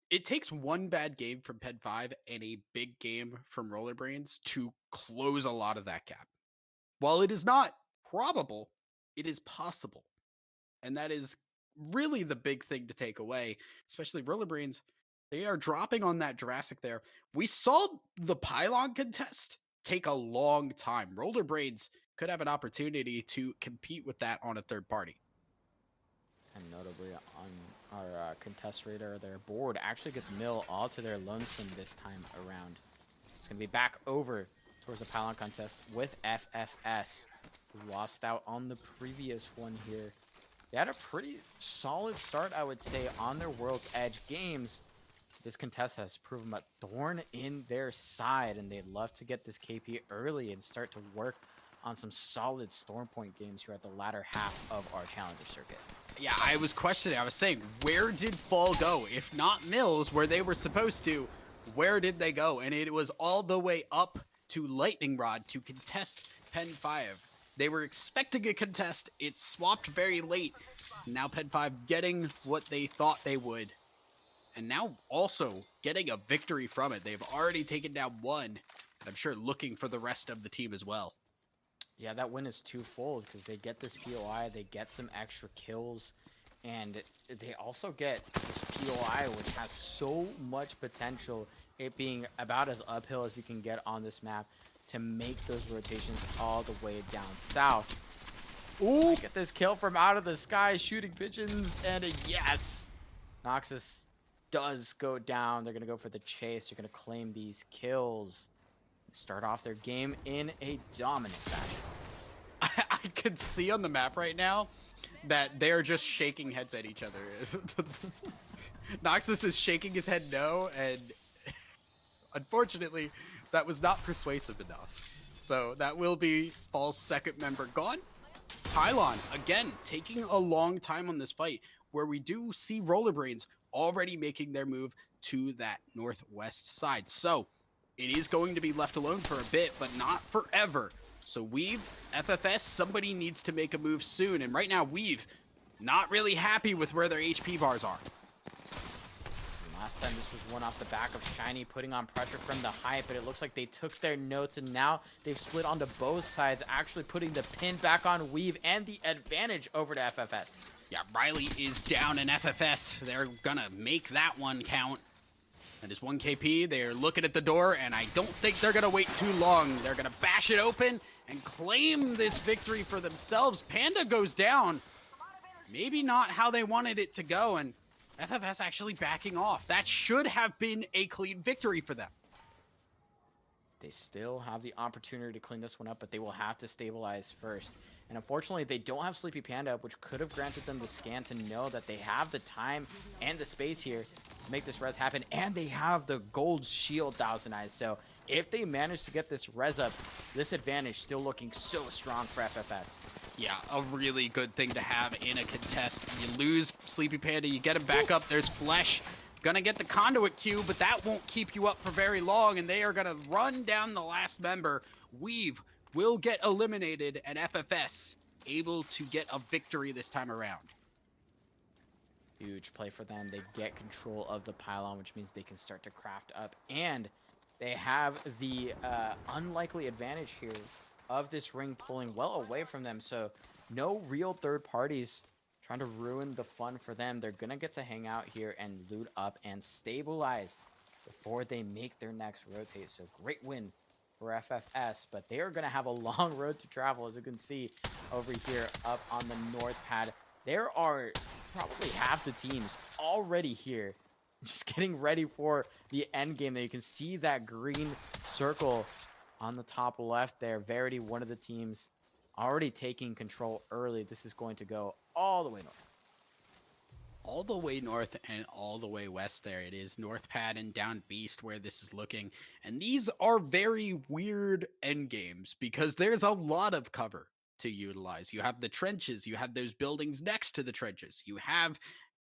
It takes one bad game from Pen 5 and a big game from Rollerbrains to close a lot of that gap. While it is not probable, it is possible. And that is really the big thing to take away, especially Rollerbrains. They are dropping on that Jurassic there. We saw the Pylon contest take a long time. Rollerbrains could have an opportunity to compete with that on a third party. And notably on our contest radar, their board actually gets Mill all to their lonesome this time around. It's going to be back over towards the Pylon contest with FFS, who lost out on the previous one here. They had a pretty solid start, I would say, on their World's Edge games. This contest has proven a thorn in their side, and they'd love to get this KP early and start to work on some solid Storm Point games here at the latter half of our Challenger circuit. Yeah, I was questioning. I was saying, where did Fall go? If not Mills, where they were supposed to, where did they go? And it was all the way up to Lightning Rod to contest Pen 5. They were expecting a contest. It swapped very late. Now Pen 5 getting what they thought they would. and now also getting a victory from it. They've already taken down one, and I'm sure looking for the rest of the team as well. Yeah, that win is twofold because they get this POI, they get some extra kills, and they also get this POI, which has so much potential, it being about as uphill as you can get on this map, to make those rotations all the way down south. Ooh, get this kill from out of the sky, shooting pigeons, and a yes! Noxus does go down. They're going to go for the chase. They're going to claim these kills. Start off their game in a dominant fashion. I can see on the map right now that they're just shaking heads at each other. Noxus is shaking his head no, and unfortunately, that was not persuasive enough. So that will be Fall's second member gone. Pylon, again, taking a long time on this fight, where we do see Rollerbrains already making their move to that northwest side. So it is going to be left alone for a bit, but not forever. So Weave, FFS, somebody needs to make a move soon. And right now, Weave, not really happy with where their HP bars are. Last time this was one off the back of Shiny putting on pressure from the hype, but it looks like they took their notes and now they've split onto both sides, actually putting the pin back on Weave and the advantage over to FFS. Yeah, Riley is down in FFS. They're gonna make that one count. That is 1 KP. They're looking at the door, and I don't think they're gonna wait too long. They're gonna bash it open and claim this victory for themselves. Panda goes down. Maybe not how they wanted it to go, and FFS actually backing off. That should have been a clean victory for them. They still have the opportunity to clean this one up, but they will have to stabilize first. And unfortunately, they don't have Sleepy Panda up, which could have granted them the scan to know that they have the time and the space here to make this res happen. And they have the gold shield Thousand Eyes. So if they manage to get this res up, this advantage still looking so strong for FFS. Yeah, a really good thing to have in a contest. You lose Sleepy Panda, you get him back up. There's Flesh. Gonna get the conduit Q, but that won't keep you up for very long, and they are gonna run down the last member. Weave will get eliminated, and FFS able to get a victory this time around. Huge play for them. They get control of the pylon, which means they can start to craft up, and they have the unlikely advantage here of this ring pulling well away from them, so no real third parties trying to ruin the fun for them. They're gonna get to hang out here and loot up and stabilize before they make their next rotate. So great win for FFS, but they are gonna have a long road to travel, as you can see over here up on the north pad. There are probably half the teams already here, just getting ready for the end game. There you can see that green circle on the top left there. Verity, one of the teams, already taking control early. This is going to go all the way north. All the way north and all the way west there. It is North Pad and Down Beast where this is looking. And these are very weird end games because there's a lot of cover to utilize. You have the trenches. You have those buildings next to the trenches. You have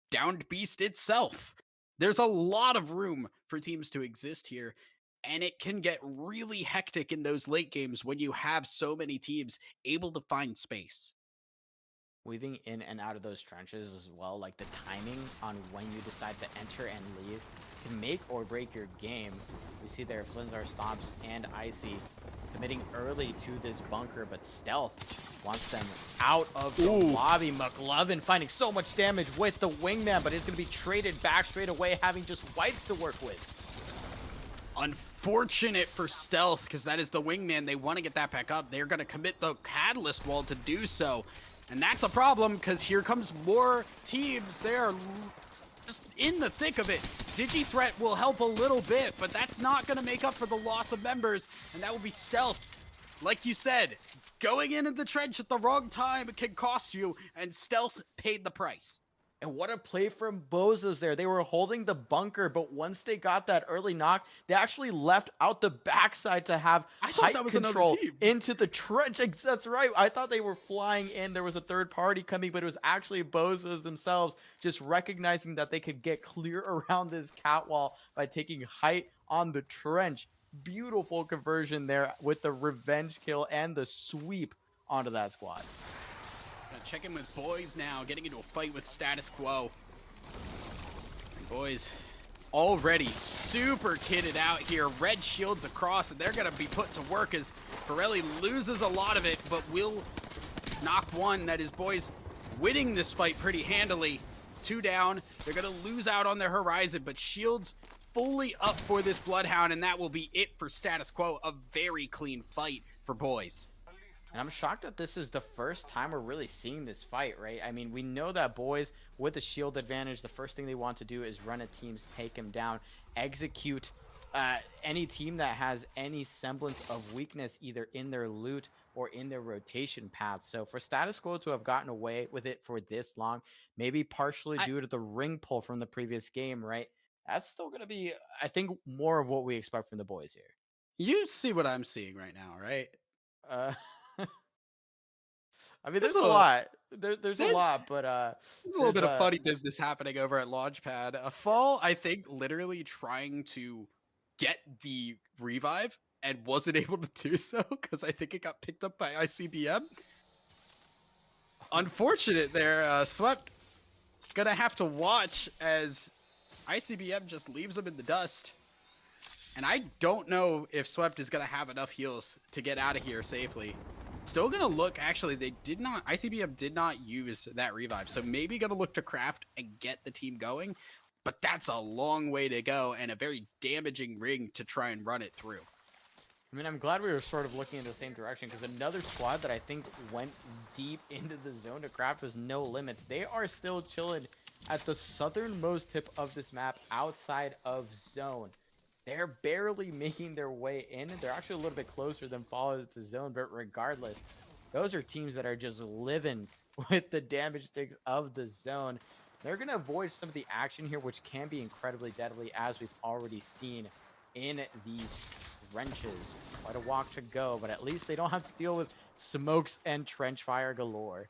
Downed Beast itself. There's a lot of room for teams to exist here. And it can get really hectic in those late games when you have so many teams able to find space. Weaving in and out of those trenches as well, like the timing on when you decide to enter and leave can make or break your game. We see there Flinzar Stomps and Icy committing early to this bunker, but Stealth wants them out of the lobby. McLovin finding so much damage with the Wingman, but it's going to be traded back straight away, having just Whites to work with. Unfortunate for Stealth, because that is the Wingman. They want to get that back up. They're going to commit the Catalyst Wall to do so. And that's a problem, because here comes more teams. They are just in the thick of it. Digi-Threat will help a little bit, but that's not going to make up for the loss of members, and that will be Stealth. Like you said, going into the trench at the wrong time can cost you, and Stealth paid the price. And what a play from Bozos there. They were holding the bunker, but once they got that early knock, they actually left out the backside to have height control into the trench. That's right. I thought they were flying in. There was a third party coming, but it was actually Bozos themselves just recognizing that they could get clear around this catwall by taking height on the trench. Beautiful conversion there with the revenge kill and the sweep onto that squad. Check in with Boys now, getting into a fight with Status Quo. And Boys already super kitted out here. Red shields across, and they're going to be put to work as Pirelli loses a lot of it, but will knock one. That is boys winning this fight pretty handily. 2 down. They're going to lose out on their horizon, but shields fully up for this Bloodhound, and that will be it for status quo. A very clean fight for boys. And I'm shocked that this is the first time we're really seeing this fight, right? I mean, we know that boys with the shield advantage, the first thing they want to do is run at teams, take him down, execute any team that has any semblance of weakness either in their loot or in their rotation path. So for status quo to have gotten away with it for this long, maybe partially due to the ring pull from the previous game, right? That's still going to be, I think, more of what we expect from the boys here. You see what I'm seeing right now, right? Uh, I mean, there's a lot. There's a lot, but there's a little bit of funny business happening over at Launchpad. A Fall, I think, literally trying to get the revive and wasn't able to do so because I think it got picked up by ICBM. Unfortunate there, Swept. Gonna have to watch as ICBM just leaves him in the dust. And I don't know if Swept is gonna have enough heals to get out of here safely. Still gonna look, actually, ICBM did not use that revive, so maybe gonna look to craft and get the team going, but that's a long way to go and a very damaging ring to try and run it through. I mean, I'm glad we were sort of looking in the same direction because another squad that I think went deep into the zone to craft was No Limits. They are still chilling at the southernmost tip of this map outside of zone. They're barely making their way in. They're actually a little bit closer than follows to zone, but regardless, those are teams that are just living with the damage sticks of the zone. They're going to avoid some of the action here, which can be incredibly deadly, as we've already seen in these trenches. Quite a walk to go, but at least they don't have to deal with smokes and trench fire galore.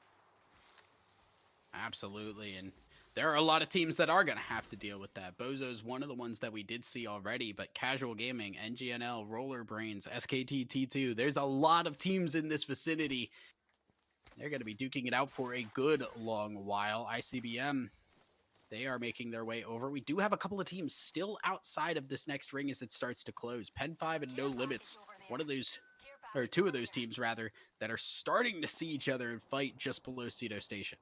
Absolutely, and there are a lot of teams that are going to have to deal with that. Bozo's one of the ones that we did see already, but Casual Gaming, NGNL, Roller Brains, SKT T2, there's a lot of teams in this vicinity. They're going to be duking it out for a good long while. ICBM, they are making their way over. We do have a couple of teams still outside of this next ring as it starts to close. Pen 5 and No Limits, one of those, or two of those teams rather, that are starting to see each other and fight just below Cedo Station.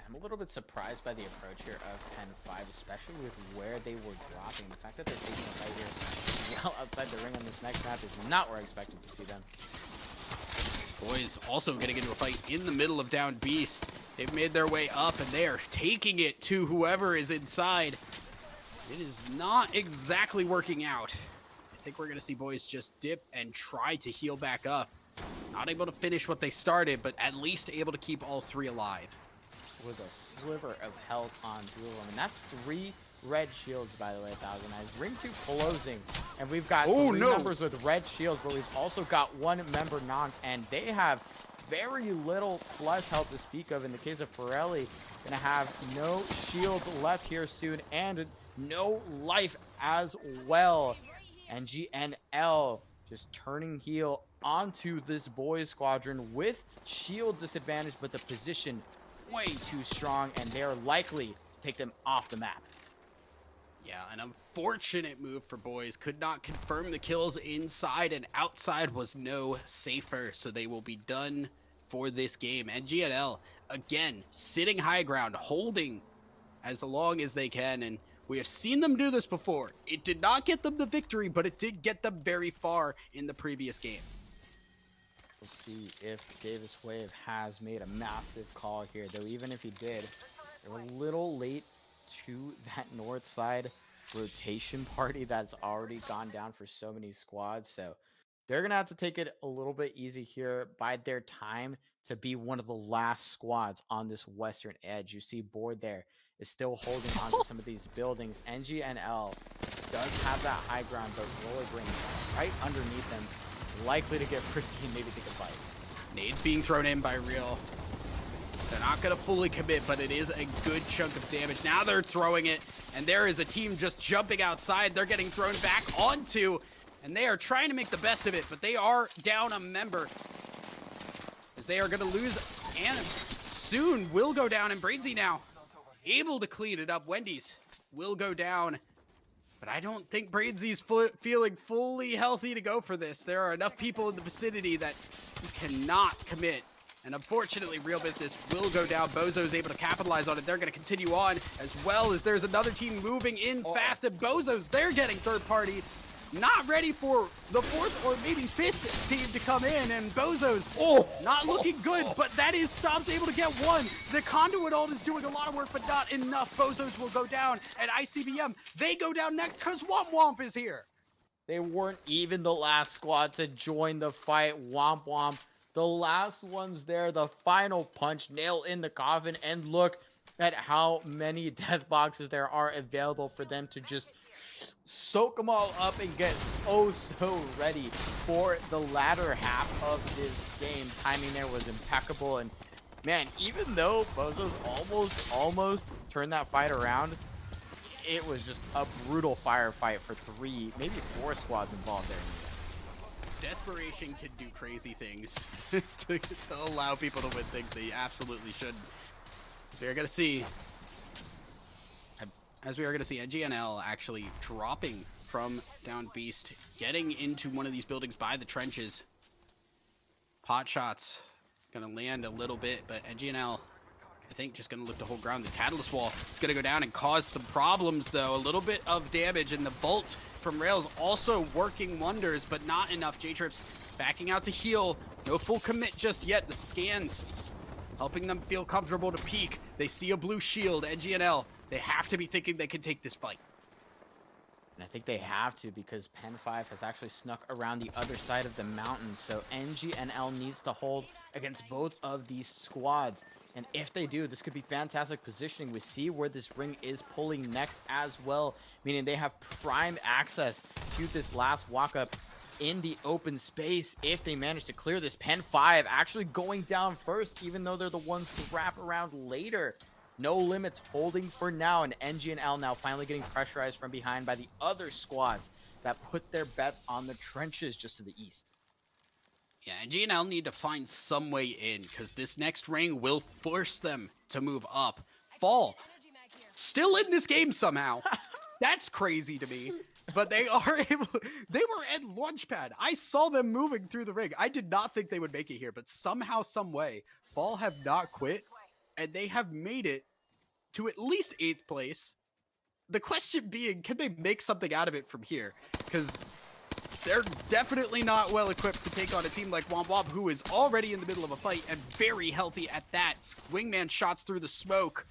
I'm a little bit surprised by the approach here of Pen 5, especially with where they were dropping. The fact that they're taking a fight here well outside the ring on this next map is not where I expected to see them. Boys also getting into a fight in the middle of Down Beast. They've made their way up and they are taking it to whoever is inside. It is not exactly working out. I think we're going to see boys just dip and try to heal back up. Not able to finish what they started, but at least able to keep all three alive. With a sliver of health on two of them. And that's 3 red shields, by the way, Thousand Eyes. Ring 2 closing. And we've got 3 members with red shields, but we've also got 1 member knocked. And they have very little flesh health to speak of. In the case of Pirelli, gonna have no shields left here soon and no life as well. And GNL just turning heel onto this boys squadron with shield disadvantage, but the position way too strong, and they're likely to take them off the map. Yeah, an unfortunate move for boys. Could not confirm the kills inside, and outside was no safer, so they will be done for this game. And GNL, again, sitting high ground, holding as long as they can, and we have seen them do this before. It did not get them the victory, but it did get them very far in the previous game. We'll see if Davis Wave has made a massive call here, though even if he did, they're a little late to that north side rotation party that's already gone down for so many squads. So they're going to have to take it a little bit easy here, bide their time to be one of the last squads on this western edge. You see Board there is still holding on to some of these buildings. NGNL does have that high ground, but Roller Brains right underneath them, likely to get frisky and maybe take a fight. Nades being thrown in by Real. They're not going to fully commit, but it is a good chunk of damage. Now they're throwing it, and there is a team just jumping outside. They're getting thrown back onto, and they are trying to make the best of it, but they are down a member as they are going to lose, and soon will go down. And Brainsy now able to clean it up. Wendy's will go down. But I don't think Brainsy's feeling fully healthy to go for this. There are enough people in the vicinity that he cannot commit. And unfortunately, Real Business will go down. Bozo's able to capitalize on it. They're going to continue on, as well as there's another team moving in fast. And Bozo's, they're getting third party. Not ready for the fourth or maybe fifth team to come in. And Bozo's not looking good, but that is Stomp's able to get one. The Conduit ult is doing a lot of work, but not enough. Bozo's will go down. And ICBM, they go down next because Womp Womp is here. They weren't even the last squad to join the fight. Womp Womp, the last ones there, the final punch, nail in the coffin, and look at how many death boxes there are available for them to just soak them all up and get oh so ready for the latter half of this game. Timing there was impeccable, and man, even though Bozo's almost turned that fight around, it was just a brutal firefight for 3, maybe 4 squads involved there. Desperation can do crazy things to allow people to win things they absolutely shouldn't. As we are going to see, NGNL actually dropping from down Beast, getting into one of these buildings by the trenches. Pot shots going to land a little bit, but NGNL, I think, just going to look to hold ground. This Catalyst Wall is going to go down and cause some problems, though. A little bit of damage, and the Bolt from Rails also working wonders, but not enough. J-Trips backing out to heal. No full commit just yet. The scans helping them feel comfortable to peek. They see a blue shield. NGNL, they have to be thinking they can take this fight. And I think they have to, because Pen 5 has actually snuck around the other side of the mountain. So NGNL needs to hold against both of these squads. And if they do, this could be fantastic positioning. We see where this ring is pulling next as well, meaning they have prime access to this last walk-up in the open space if they manage to clear this. Pen 5 actually going down first, even though they're the ones to wrap around later. No Limits holding for now, and NGNL now finally getting pressurized from behind by the other squads that put their bets on the trenches just to the east. Yeah, and GNL need to find some way in, because this next ring will force them to move up. Fall, still in this game somehow. That's crazy to me. But they are able, they were at Launchpad. I saw them moving through the ring. I did not think they would make it here, but somehow, some way, Fall have not quit, and they have made it to at least 8th place. The question being, can they make something out of it from here? Because they're definitely not well equipped to take on a team like Womp Womp, who is already in the middle of a fight and very healthy at that. Wingman shots through the smoke,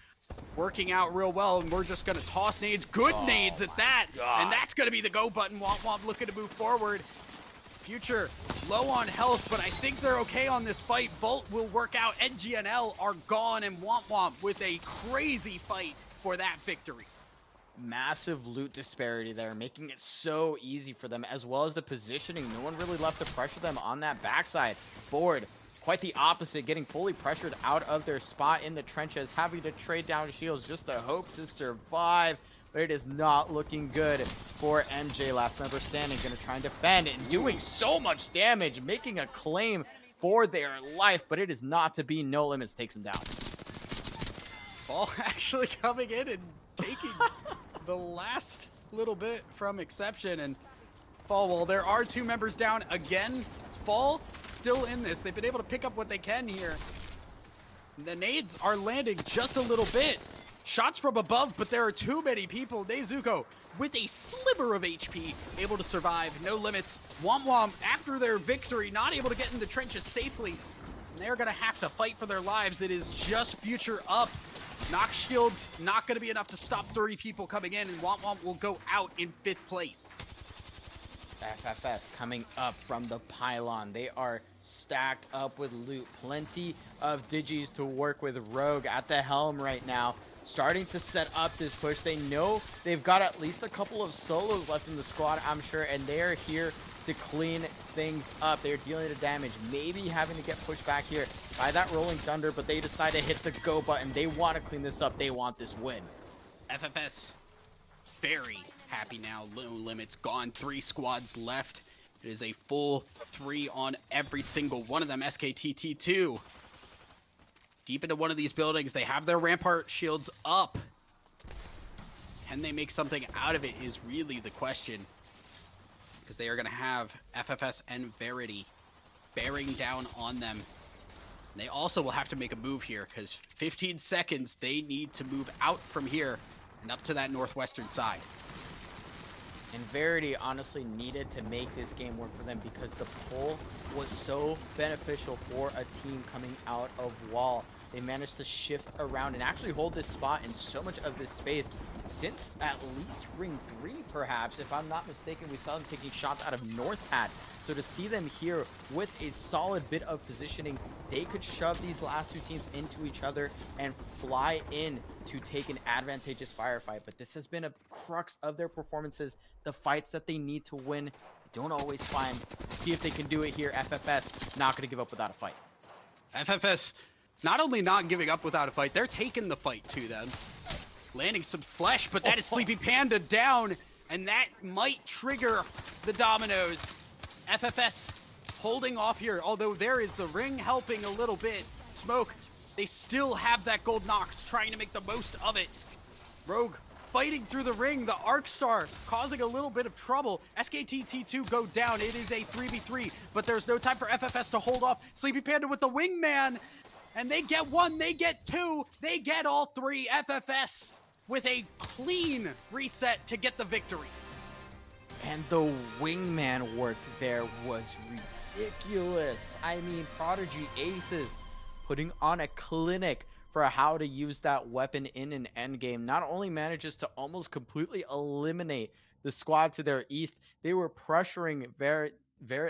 working out real well, and we're just going to toss nades. Good nades at that. God. And that's going to be the go button. Womp Womp looking to move forward. Future low on health, but I think they're okay on this fight. Bolt will work out. NGNL are gone, and Womp Womp with a crazy fight for that victory. Massive loot disparity there, making it so easy for them, as well as the positioning. No one really left to pressure them on that backside. Board, quite the opposite, getting fully pressured out of their spot in the trenches, having to trade down shields just to hope to survive. But it is not looking good for NJ. Last member standing, going to try and defend and doing so much damage, making a claim for their life, but it is not to be. No Limits takes him down. Ball actually coming in and taking the last little bit from Exception, and Fall, well, there are 2 members down again. Fall still in this. They've been able to pick up what they can here. The nades are landing just a little bit. Shots from above, but there are too many people. Nezuko with a sliver of HP, able to survive. No Limits. Womp Womp, after their victory, not able to get in the trenches safely. And they're going to have to fight for their lives. It is just Future up. Knock shields, not going to be enough to stop 30 people coming in, and Womp Womp will go out in 5th place. FFS coming up from the pylon. They are stacked up with loot. Plenty of digis to work with. Rogue at the helm right now, starting to set up this push. They know they've got at least a couple of solos left in the squad, I'm sure, and they are here to clean things up. They're dealing the damage, maybe having to get pushed back here by that Rolling Thunder, but they decide to hit the go button. They want to clean this up. They want this win. FFS very happy now. No Limits gone. 3 squads left. It is a full 3 on every single one of them. SKTT2 deep into one of these buildings. They have their Rampart shields up. Can they make something out of it is really the question. Because they are going to have FFS and Verity bearing down on them. They also will have to make a move here because 15 seconds, they need to move out from here and up to that northwestern side. And Verity honestly needed to make this game work for them because the pull was so beneficial for a team coming out of wall. They managed to shift around and actually hold this spot in so much of this space since at least ring 3, perhaps. If I'm not mistaken, we saw them taking shots out of North Pad. So to see them here with a solid bit of positioning, they could shove these last two teams into each other and fly in to take an advantageous firefight. But this has been a crux of their performances, the fights that they need to win. They don't always find. See if they can do it here. FFS not going to give up without a fight. FFS not only not giving up without a fight, they're taking the fight to them. Landing some flesh, but that is Sleepy Panda down, and that might trigger the dominoes. FFS holding off here, although there is the ring helping a little bit. Smoke, they still have that gold Nox, trying to make the most of it. Rogue fighting through the ring, the Arc Star causing a little bit of trouble. SKTT2 go down, it is a 3v3, but there's no time for FFS to hold off. Sleepy Panda with the wingman, and they get one, they get two, they get all three. FFS with a clean reset to get the victory. And the wingman work there was ridiculous. I mean, Prodigy Aces putting on a clinic for how to use that weapon in an endgame. Not only manages to almost completely eliminate the squad to their east, they were pressuring Verity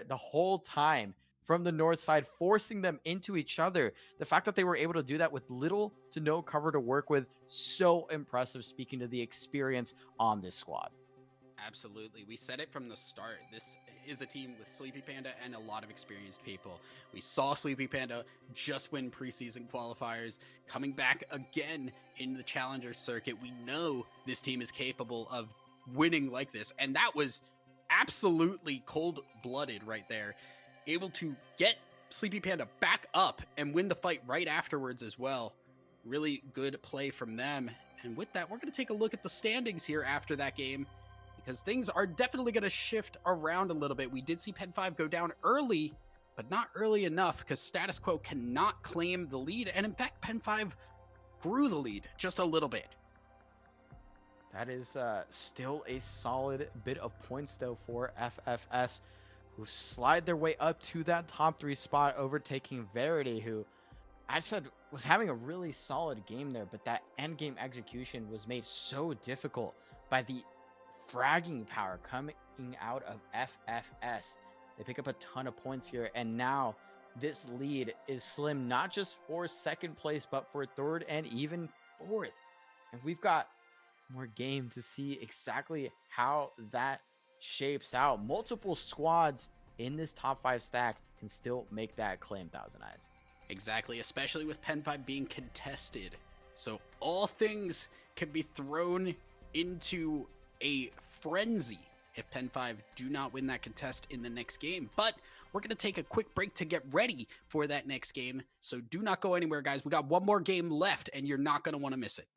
the whole time from the north side, forcing them into each other. The fact that they were able to do that with little to no cover to work with, so impressive, speaking to the experience on this squad. Absolutely. We said it from the start. This is a team with Sleepy Panda and a lot of experienced people. We saw Sleepy Panda just win preseason qualifiers, coming back again in the Challenger circuit. We know this team is capable of winning like this, and that was absolutely cold-blooded right there. Able to get Sleepy Panda back up and win the fight right afterwards as well. Really good play from them. And with that, we're going to take a look at the standings here after that game, because things are definitely going to shift around a little bit. We did see Pen 5 go down early, but not early enough, because Status Quo cannot claim the lead. And in fact, Pen 5 grew the lead just a little bit. That is still a solid bit of points, though, for FFS, who slide their way up to that top 3 spot, overtaking Verity, who I said was having a really solid game there, but that end game execution was made so difficult by the fragging power coming out of FFS. They pick up a ton of points here, and now this lead is slim, not just for second place, but for third and even fourth. And we've got more game to see exactly how that shapes out. Multiple squads in this top 5 stack can still make that claim, Thousand Eyes. Exactly, especially with Pen 5 being contested. So all things can be thrown into a frenzy if Pen 5 do not win that contest in the next game. But we're going to take a quick break to get ready for that next game. So do not go anywhere, guys. We got one more game left, and you're not going to want to miss it.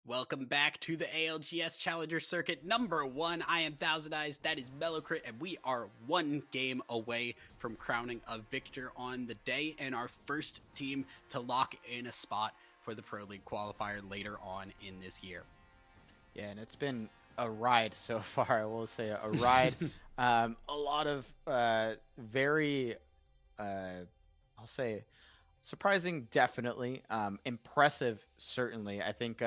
Welcome back to the ALGS Challenger Circuit number 1. I am Thousand Eyes, that is Mellowcrit, and we are one game away from crowning a victor on the day and our first team to lock in a spot for the Pro League qualifier later on in this year. Yeah, and it's been a ride so far. I will say a ride. A lot of very, I'll say, surprising, definitely. Impressive, certainly. I think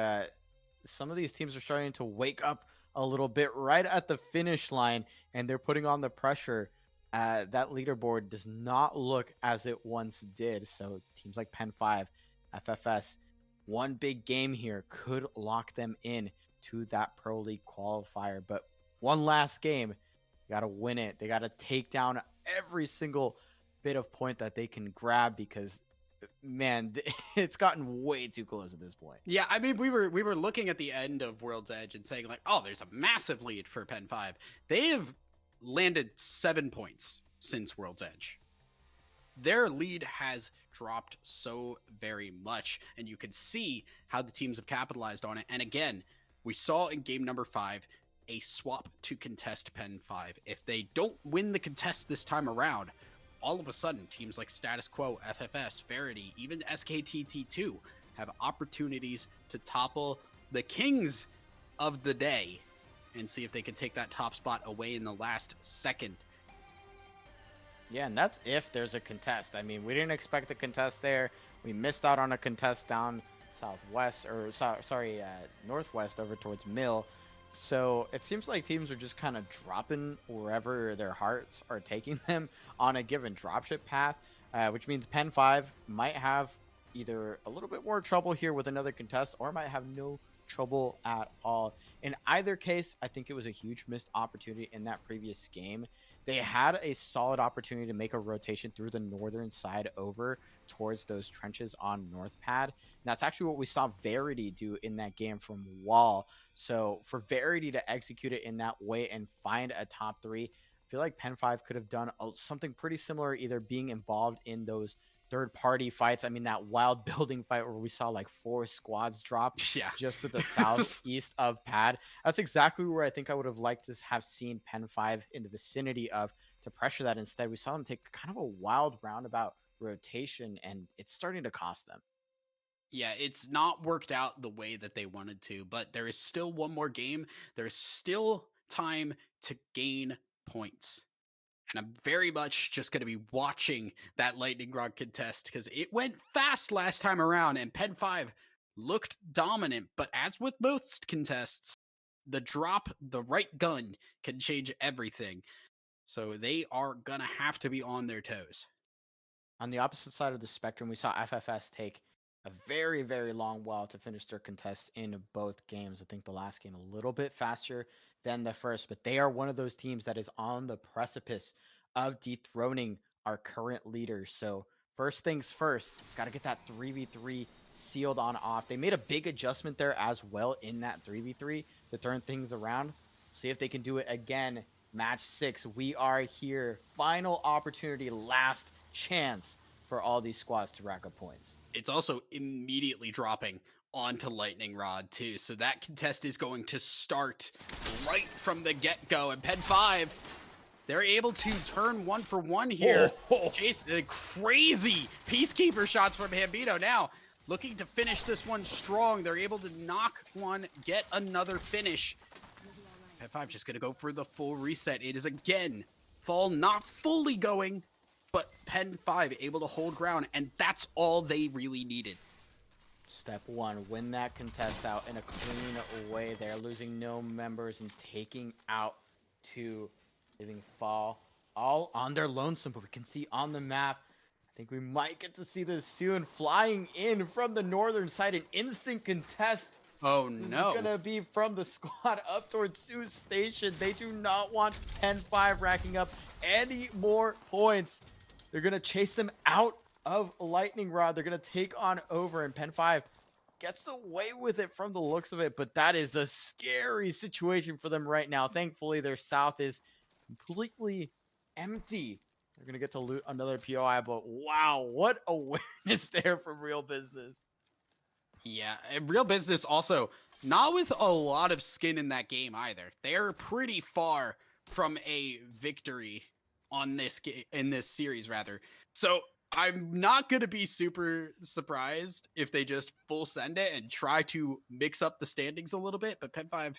some of these teams are starting to wake up a little bit right at the finish line, and they're putting on the pressure. That leaderboard does not look as it once did. So teams like Pen 5, FFS, one big game here could lock them in to that Pro League qualifier. But one last game, they got to win it. They got to take down every single bit of point that they can grab because, man, it's gotten way too close at this point. Yeah, I mean, we were looking at the end of World's Edge and saying like, oh, there's a massive lead for Pen 5. They have landed 7 points since World's Edge. Their lead has dropped so very much, and you can see how the teams have capitalized on it. And again, we saw in game number 5 a swap to contest Pen 5. If they don't win the contest this time around, all of a sudden, teams like Status Quo, FFS, Verity, even SKTT2 have opportunities to topple the kings of the day and see if they can take that top spot away in the last second. Yeah, and that's if there's a contest. I mean, we didn't expect a contest there. We missed out on a contest down southwest, or northwest over towards Mill. So it seems like teams are just kind of dropping wherever their hearts are taking them on a given dropship path, which means Pen 5 might have either a little bit more trouble here with another contest or might have no trouble at all. In either case, I think it was a huge missed opportunity in that previous game. They had a solid opportunity to make a rotation through the northern side over towards those trenches on North Pad. And that's actually what we saw Verity do in that game from Wall. So for Verity to execute it in that way and find a top 3, I feel like Pen 5 could have done something pretty similar, either being involved in those third-party fights. I mean, that wild building fight where we saw like 4 squads drop just to the southeast of Pad. That's exactly where I think I would have liked to have seen Pen 5 in the vicinity of to pressure that. Instead, we saw them take kind of a wild roundabout rotation, and it's starting to cost them. Yeah, it's not worked out the way that they wanted to, but there is still one more game. There's still time to gain points. And I'm very much just going to be watching that Lightning Rod contest because it went fast last time around and Pen 5 looked dominant. But as with most contests, the drop, the right gun can change everything. So they are going to have to be on their toes. On the opposite side of the spectrum, we saw FFS take a very, very long while to finish their contest in both games. I think the last game a little bit faster than the first, but they are one of those teams that is on the precipice of dethroning our current leaders. So first things first, got to get that 3v3 sealed on off. They made a big adjustment there as well in that 3v3 to turn things around. See if they can do it again. Match 6, we are here. Final opportunity, last chance for all these squads to rack up points. It's also immediately dropping onto Lightning Rod too. So that contest is going to start right from the get-go. And Pen 5, they're able to turn 1 for 1 here. Jason, crazy Peacekeeper shots from Hambino. Now, looking to finish this one strong. They're able to knock one, get another finish. Pen 5 just going to go for the full reset. It is again, Fall not fully going, but Pen 5 able to hold ground, and that's all they really needed. Step 1, win that contest out in a clean way. They're losing no members and taking out 2, leaving Fall all on their lonesome. But we can see on the map, I think we might get to see this soon. Flying in from the northern side, an instant contest. Oh This no. is gonna be from the squad up towards Sioux Station. They do not want Pen 5 racking up any more points. They're gonna chase them out of Lightning Rod. They're gonna take on over, and Pen 5 gets away with it from the looks of it, but that is a scary situation for them right now. Thankfully, their south is completely empty. They're gonna get to loot another POI, but wow, what awareness there from Real Business. Yeah, and Real Business also not with a lot of skin in that game either. They're pretty far from a victory on this in this series rather. So I'm not going to be super surprised if they just full send it and try to mix up the standings a little bit, but Pen 5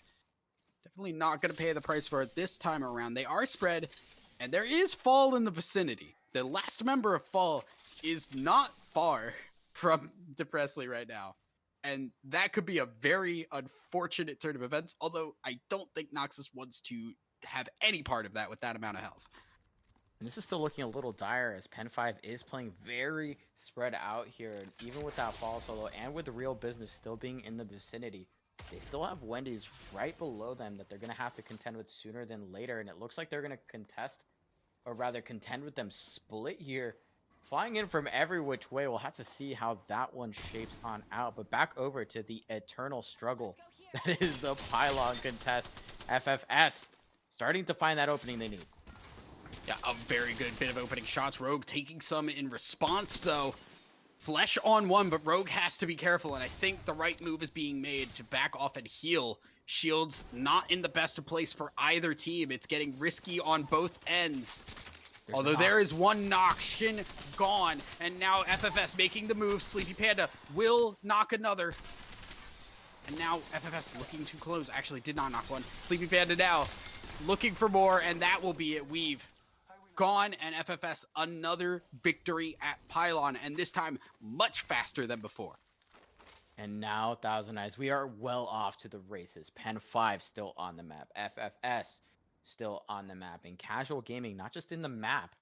definitely not going to pay the price for it this time around. They are spread, and there is Fall in the vicinity. The last member of Fall is not far from Depressly right now. And that could be a very unfortunate turn of events, although I don't think Noxus wants to have any part of that with that amount of health. And this is still looking a little dire as Pen 5 is playing very spread out here. And even with that fall solo and with the real business still being in the vicinity, they still have Wendy's right below them that they're going to have to contend with sooner than later. And it looks like they're going to contest, or rather contend with them split here. Flying in from every which way. We'll have to see how that one shapes on out. But back over to the eternal struggle that is the pylon contest. FFS starting to find that opening they need. Yeah, a very good bit of opening shots. Rogue taking some in response, though. Flesh on one, but Rogue has to be careful, and I think the right move is being made to back off and heal. Shields not in the best of place for either team. It's getting risky on both ends. Although there is one knock, Shin gone, and now FFS making the move. Sleepy Panda will knock another. And now FFS looking too close. Actually did not knock one. Sleepy Panda now looking for more, and that will be it. We've gone, and FFS another victory at Pylon, and this time much faster than before. And now, Thousand Eyes, we are well off to the races. Pen 5 still on the map. FFS still on the map. And Casual Gaming, not just in the map,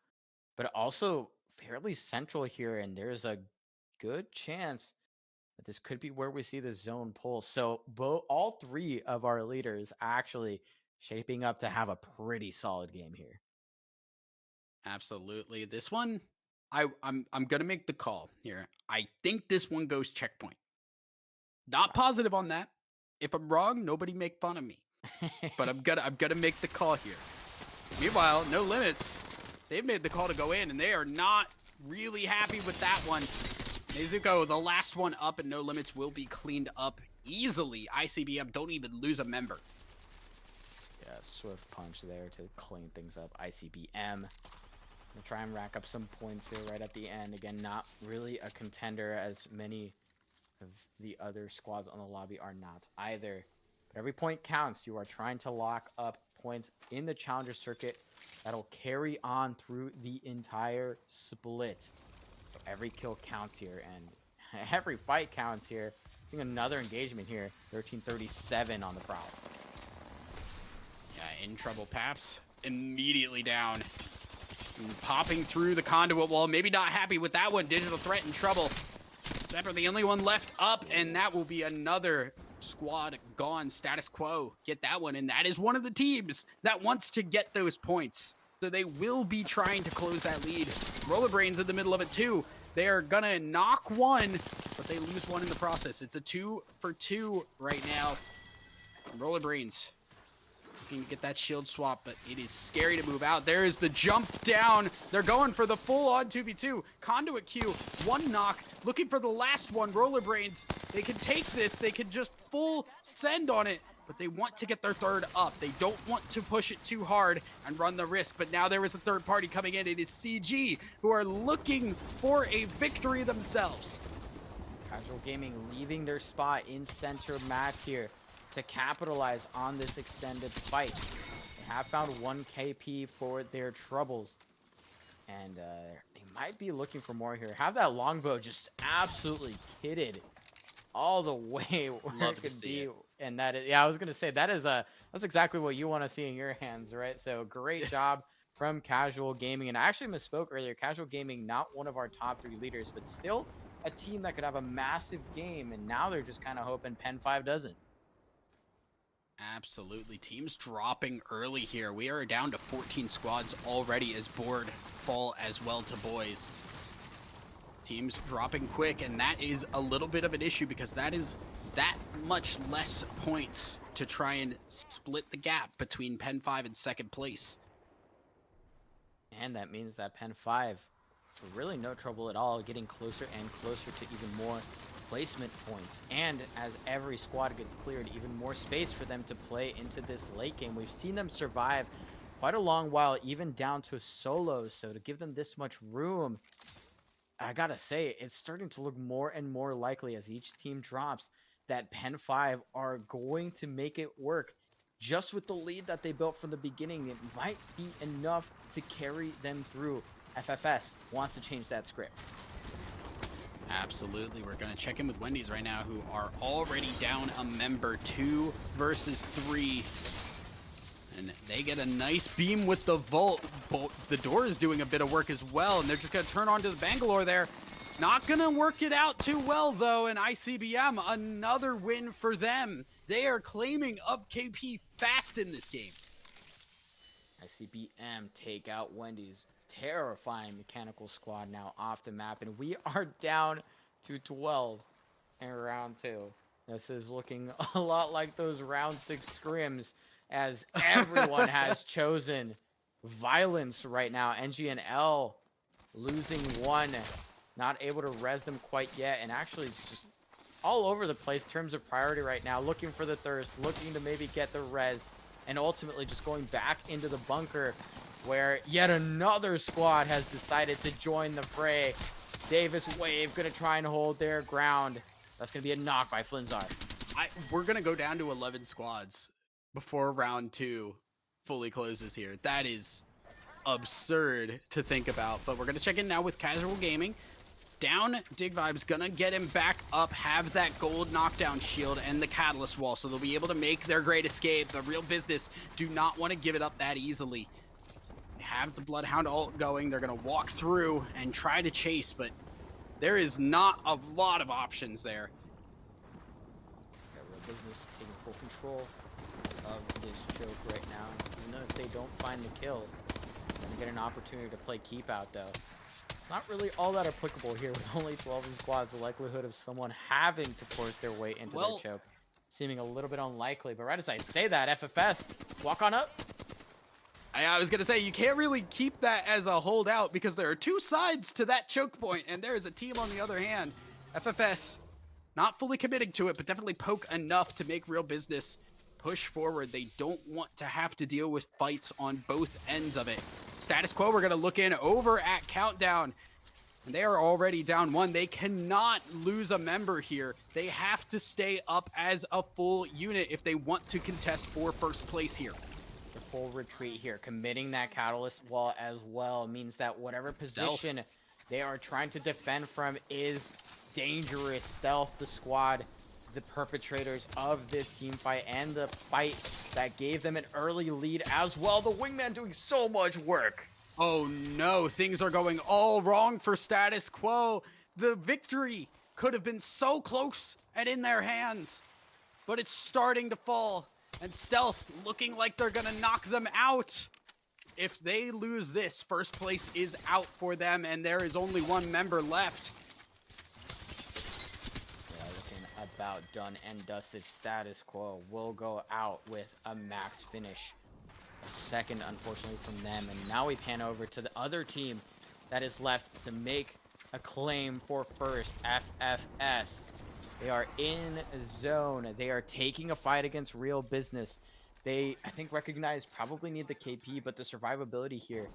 but also fairly central here. And there's a good chance that this could be where we see the zone pull. So all three of our leaders actually shaping up to have a pretty solid game here. Absolutely. This one, I'm gonna make the call here. I think this one goes checkpoint. Not positive on that. If I'm wrong, nobody make fun of me. But I'm gonna make the call here. Meanwhile, No Limits, they've made the call to go in, and they are not really happy with that one. Nezuko, the last one up, and No Limits will be cleaned up easily. ICBM don't even lose a member. Yeah, swift punch there to clean things up. ICBM. We'll try and rack up some points here right at the end. Again, not really a contender, as many of the other squads on the lobby are not either. But every point counts. You are trying to lock up points in the challenger circuit that'll carry on through the entire split. So every kill counts here, and every fight counts here. Seeing another engagement here. 1337 on the prowl. Yeah, in trouble. Paps immediately down. Popping through the conduit wall. Maybe not happy with that one. Digital Threat in trouble. Sepper, the only one left up, and that will be another squad gone. Status quo. Get that one, and that is one of the teams that wants to get those points. So they will be trying to close that lead. Rollerbrains in the middle of it too. They are gonna knock one, but they lose one in the process. It's a 2 for 2 right now. Rollerbrains looking to get that shield swap, but it is scary to move out. There is the jump down. They're going for the full-on 2v2. Conduit Q, one knock, looking for the last one. Rollerbrains, they can take this. They can just full send on it, but they want to get their third up. They don't want to push it too hard and run the risk, but now there is a third party coming in. It is CG, who are looking for a victory themselves. Casual Gaming leaving their spot in center match here to capitalize on this extended fight. They have found 1 KP for their troubles, and they might be looking for more here. Have that longbow just absolutely kitted all the way where it could be. And that is, yeah, I was gonna say that's exactly what you want to see in your hands, right? So great job from Casual Gaming. And I actually misspoke earlier. Casual Gaming, not one of our top 3 leaders, but still a team that could have a massive game, and now they're just kind of hoping Pen 5 doesn't. Absolutely. Teams dropping early here. We are down to 14 squads already as board fall as well to boys. Teams dropping quick, and that is a little bit of an issue because that is that much less points to try and split the gap between Pen 5 and second place. And that means that Pen 5, for really no trouble at all, getting closer and closer to even more placement points. And as every squad gets cleared, even more space for them to play into this late game. We've seen them survive quite a long while, even down to solos. So to give them this much room, I gotta say, it's starting to look more and more likely as each team drops that Pen 5 are going to make it work. Just with the lead that they built from the beginning, it might be enough to carry them through. FFS wants to change that script. Absolutely. We're going to check in with Wendy's right now, who are already down a member, 2 versus 3. And they get a nice beam with the Volt. The door is doing a bit of work as well, and they're just going to turn on to the Bangalore there. Not going to work it out too well, though, and ICBM, another win for them. They are claiming up KP fast in this game. ICBM take out Wendy's terrifying mechanical squad now off the map, and we are down to 12 in round 2. This is looking a lot like those round 6 scrims, as everyone has chosen violence right now. NG and L losing 1, not able to res them quite yet, and actually it's just all over the place in terms of priority right now, looking for the thirst, looking to maybe get the res, and ultimately just going back into the bunker where yet another squad has decided to join the fray. Davis Wave gonna try and hold their ground. That's gonna be a knock by Flinzar. We're gonna go down to 11 squads before round 2 fully closes here. That is absurd to think about, but we're gonna check in now with Casual Gaming. Down, Dig Vibe's gonna get him back up, have that gold knockdown shield and the catalyst wall, so they'll be able to make their great escape. The Real Business do not want to give it up that easily. They have the Bloodhound ult going. They're gonna walk through and try to chase, but there is not a lot of options there. Yeah, Real Business taking full control of this choke right now. Even though if they don't find the kills, they're gonna get an opportunity to play keep out though. It's not really all that applicable here with only 12 in squads. The likelihood of someone having to force their way into their choke seeming a little bit unlikely. But right as I say that, FFS, walk on up. I was going to say, you can't really keep that as a holdout because there are 2 sides to that choke point, and there is a team on the other hand. FFS, not fully committing to it, but definitely poke enough to make Real Business push forward. They don't want to have to deal with fights on both ends of it. Status Quo, we're going to look in over at Countdown. And they are already down 1. They cannot lose a member here. They have to stay up as a full unit if they want to contest for first place here. The full retreat here, committing that catalyst wall as well, means that whatever position they are trying to defend from is dangerous. Stealth, the squad, the perpetrators of this team fight, and the fight that gave them an early lead as well. The Wingman doing so much work. Oh no, things are going all wrong for Status Quo. The victory could have been so close and in their hands, but it's starting to fall. And Stealth looking like they're gonna knock them out. If they lose this, first place is out for them, and there is only 1 member left. Looking about done and dusted. Status Quo will go out with a max finish. A second, unfortunately, from them. And now we pan over to the other team that is left to make a claim for first, FFS. They are in zone. They are taking a fight against Real Business. They, I think, recognize probably need the KP, but the survivability here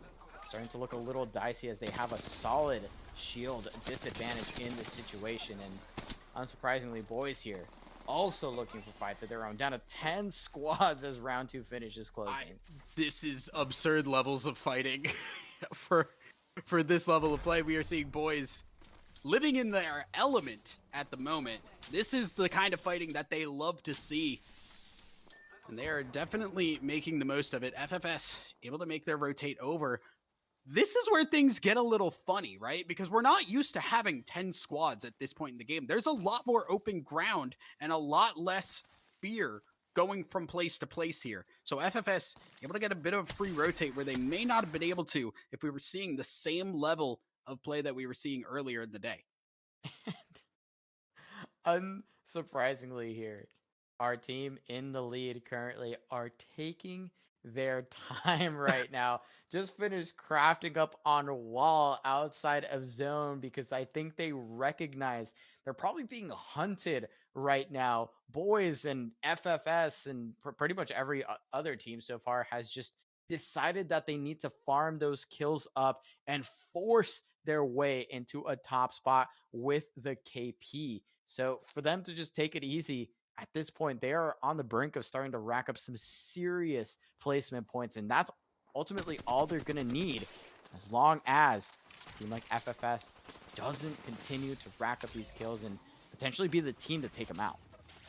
starting to look a little dicey as they have a solid shield disadvantage in this situation. And unsurprisingly, boys here also looking for fights of their own. Down to 10 squads as round 2 finishes closing. This is absurd levels of fighting for this level of play. We are seeing boys living in their element at the moment. This is the kind of fighting that they love to see. And they are definitely making the most of it. FFS able to make their rotate over. This is where things get a little funny, right? Because we're not used to having 10 squads at this point in the game. There's a lot more open ground and a lot less fear going from place to place here. So FFS able to get a bit of a free rotate where they may not have been able to if we were seeing the same level of play that we were seeing earlier in the day. Unsurprisingly here, our team in the lead currently are taking their time right now. Just finished crafting up on a wall outside of zone because I think they recognize they're probably being hunted right now. Boys and FFS and pretty much every other team so far has just decided that they need to farm those kills up and force their way into a top spot with the KP. So for them to just take it easy at this point, they are on the brink of starting to rack up some serious placement points, and that's ultimately all they're going to need as long as a team like FFS doesn't continue to rack up these kills and potentially be the team to take them out.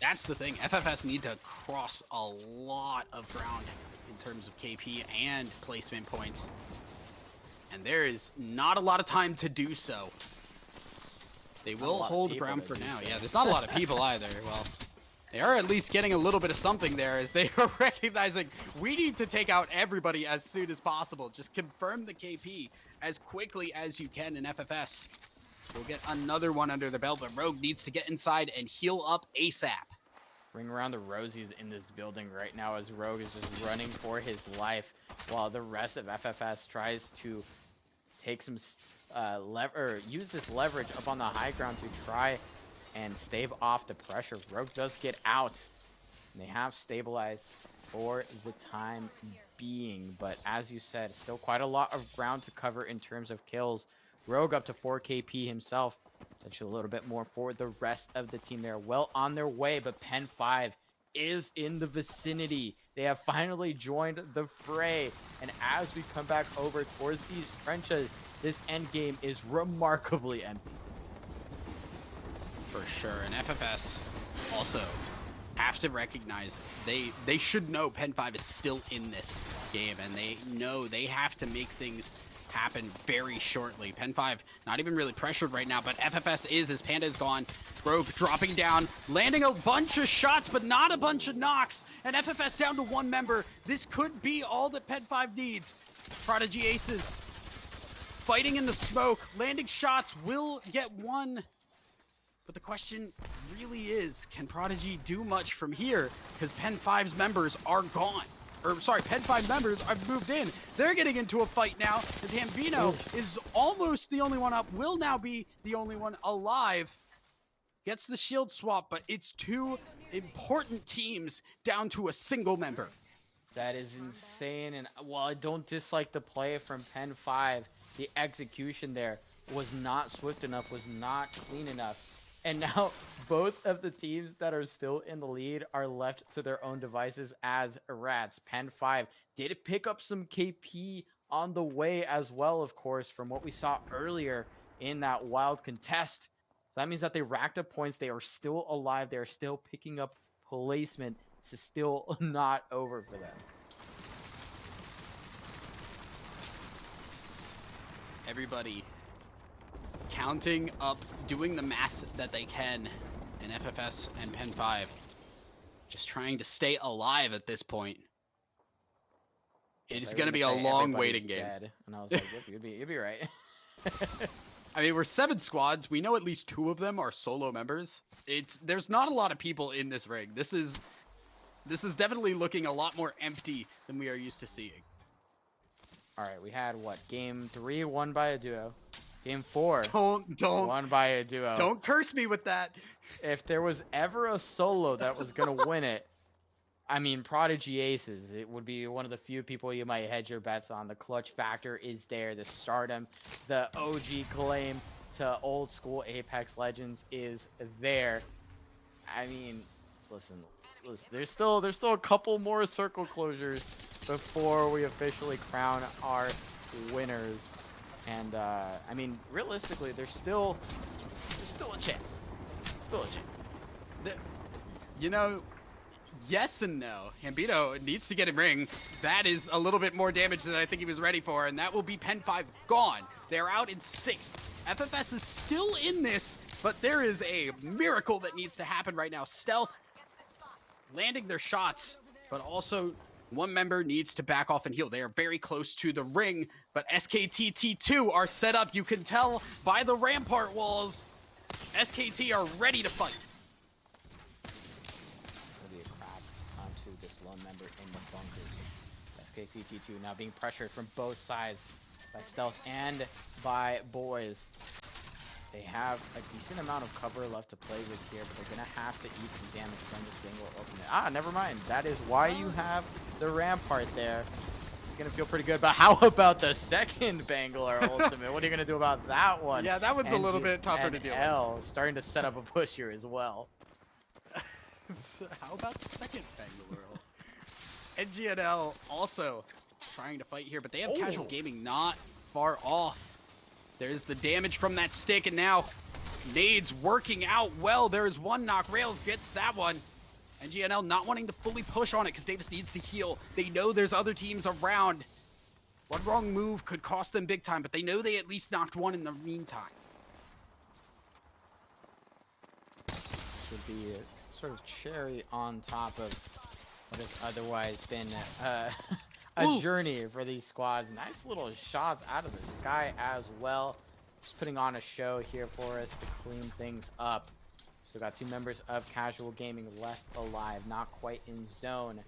That's the thing. FFS need to cross a lot of ground in terms of KP and placement points. And there is not a lot of time to do so. They will hold ground for now. Yeah, there's not a lot of people either. Well, they are at least getting a little bit of something there as they are recognizing we need to take out everybody as soon as possible. Just confirm the KP as quickly as you can in FFS. We'll get another one under the belt, but Rogue needs to get inside and heal up ASAP. Ring around the rosies in this building right now as Rogue is just running for his life while the rest of FFS tries to take some use this leverage up on the high ground to try and stave off the pressure. Rogue does get out, and they have stabilized for the time being. But as you said, still quite a lot of ground to cover in terms of kills. Rogue up to 4 KP himself. Potentially a little bit more for the rest of the team. They're well on their way, but Pen 5 is in the vicinity. They have finally joined the fray. And as we come back over towards these trenches, this end game is remarkably empty. For sure, and FFS also have to recognize they should know Pen 5 is still in this game, and they know they have to make things happen very shortly. Pen 5 not even really pressured right now, but FFS is, as Panda is gone. Rogue dropping down, landing a bunch of shots, but not a bunch of knocks, and FFS down to one member. This could be all that Pen 5 needs. Prodigy Aces fighting in the smoke, landing shots, will get one. But the question really is, can Prodigy do much from here? Because Pen 5's members are gone. Or, sorry, Pen 5 members have moved in. They're getting into a fight now, as Hambino is almost the only one up, will now be the only one alive. Gets the shield swap, but it's two important teams down to a single member. That is insane, and while I don't dislike the play from Pen 5, the execution there was not swift enough, was not clean enough. And now both of the teams that are still in the lead are left to their own devices as rats. Pen 5 did pick up some KP on the way as well, of course, from what we saw earlier in that wild contest. So that means that they racked up points. They are still alive. They are still picking up placement. This is still not over for them. Everybody counting up, doing the math that they can in FFS and Pen 5. Just trying to stay alive at this point. It is going to be a long waiting game. Dead. And I was like, yep, you'd be right. I mean, we're 7 squads. We know at least 2 of them are solo members. There's not a lot of people in this ring. This is definitely looking a lot more empty than we are used to seeing. All right, we had what? Game 3 won by a duo. Game 4 don't won by a duo. Don't curse me with that. If there was ever a solo that was gonna win it, I mean, Prodigy Aces. It would be one of the few people you might hedge your bets on. The clutch factor is there. The stardom, the OG claim to old school Apex Legends is there. I mean, listen. There's still a couple more circle closures before we officially crown our winners. And I mean, realistically, there's still a chance. Still a chance. You know, yes and no. Hambino needs to get a ring. That is a little bit more damage than I think he was ready for, and that will be Pen 5 gone. They're out in 6th. FFS is still in this, but there is a miracle that needs to happen right now. Stealth landing their shots, but also one member needs to back off and heal. They are very close to the ring, but SKTT2 are set up. You can tell by the rampart walls. SKT are ready to fight. There'll be a crab onto this lone member in the bunker. SKTT2 now being pressured from both sides by Stealth and by Boys. They have a decent amount of cover left to play with here, but they're going to have to eat some damage from this Bangle ultimate. Ah, never mind. That is why you have the Rampart there. It's going to feel pretty good. But how about the second Bangler ultimate? What are you going to do about that one? Yeah, that one's a little bit tougher to deal with. L starting to set up a push here as well. How about the second Bangalore? NGNL also trying to fight here, but they have Casual Gaming not far off. There's the damage from that stick, and now nades working out well. There is one knock. Rails gets that one. NGNL not wanting to fully push on it because Davis needs to heal. They know there's other teams around. One wrong move could cost them big time, but they know they at least knocked one in the meantime. Should be a sort of cherry on top of what has otherwise been a journey for these squads. Nice little shots out of the sky as well. Just putting on a show here for us to clean things up. Still got 2 members of Casual Gaming left alive, not quite in zone.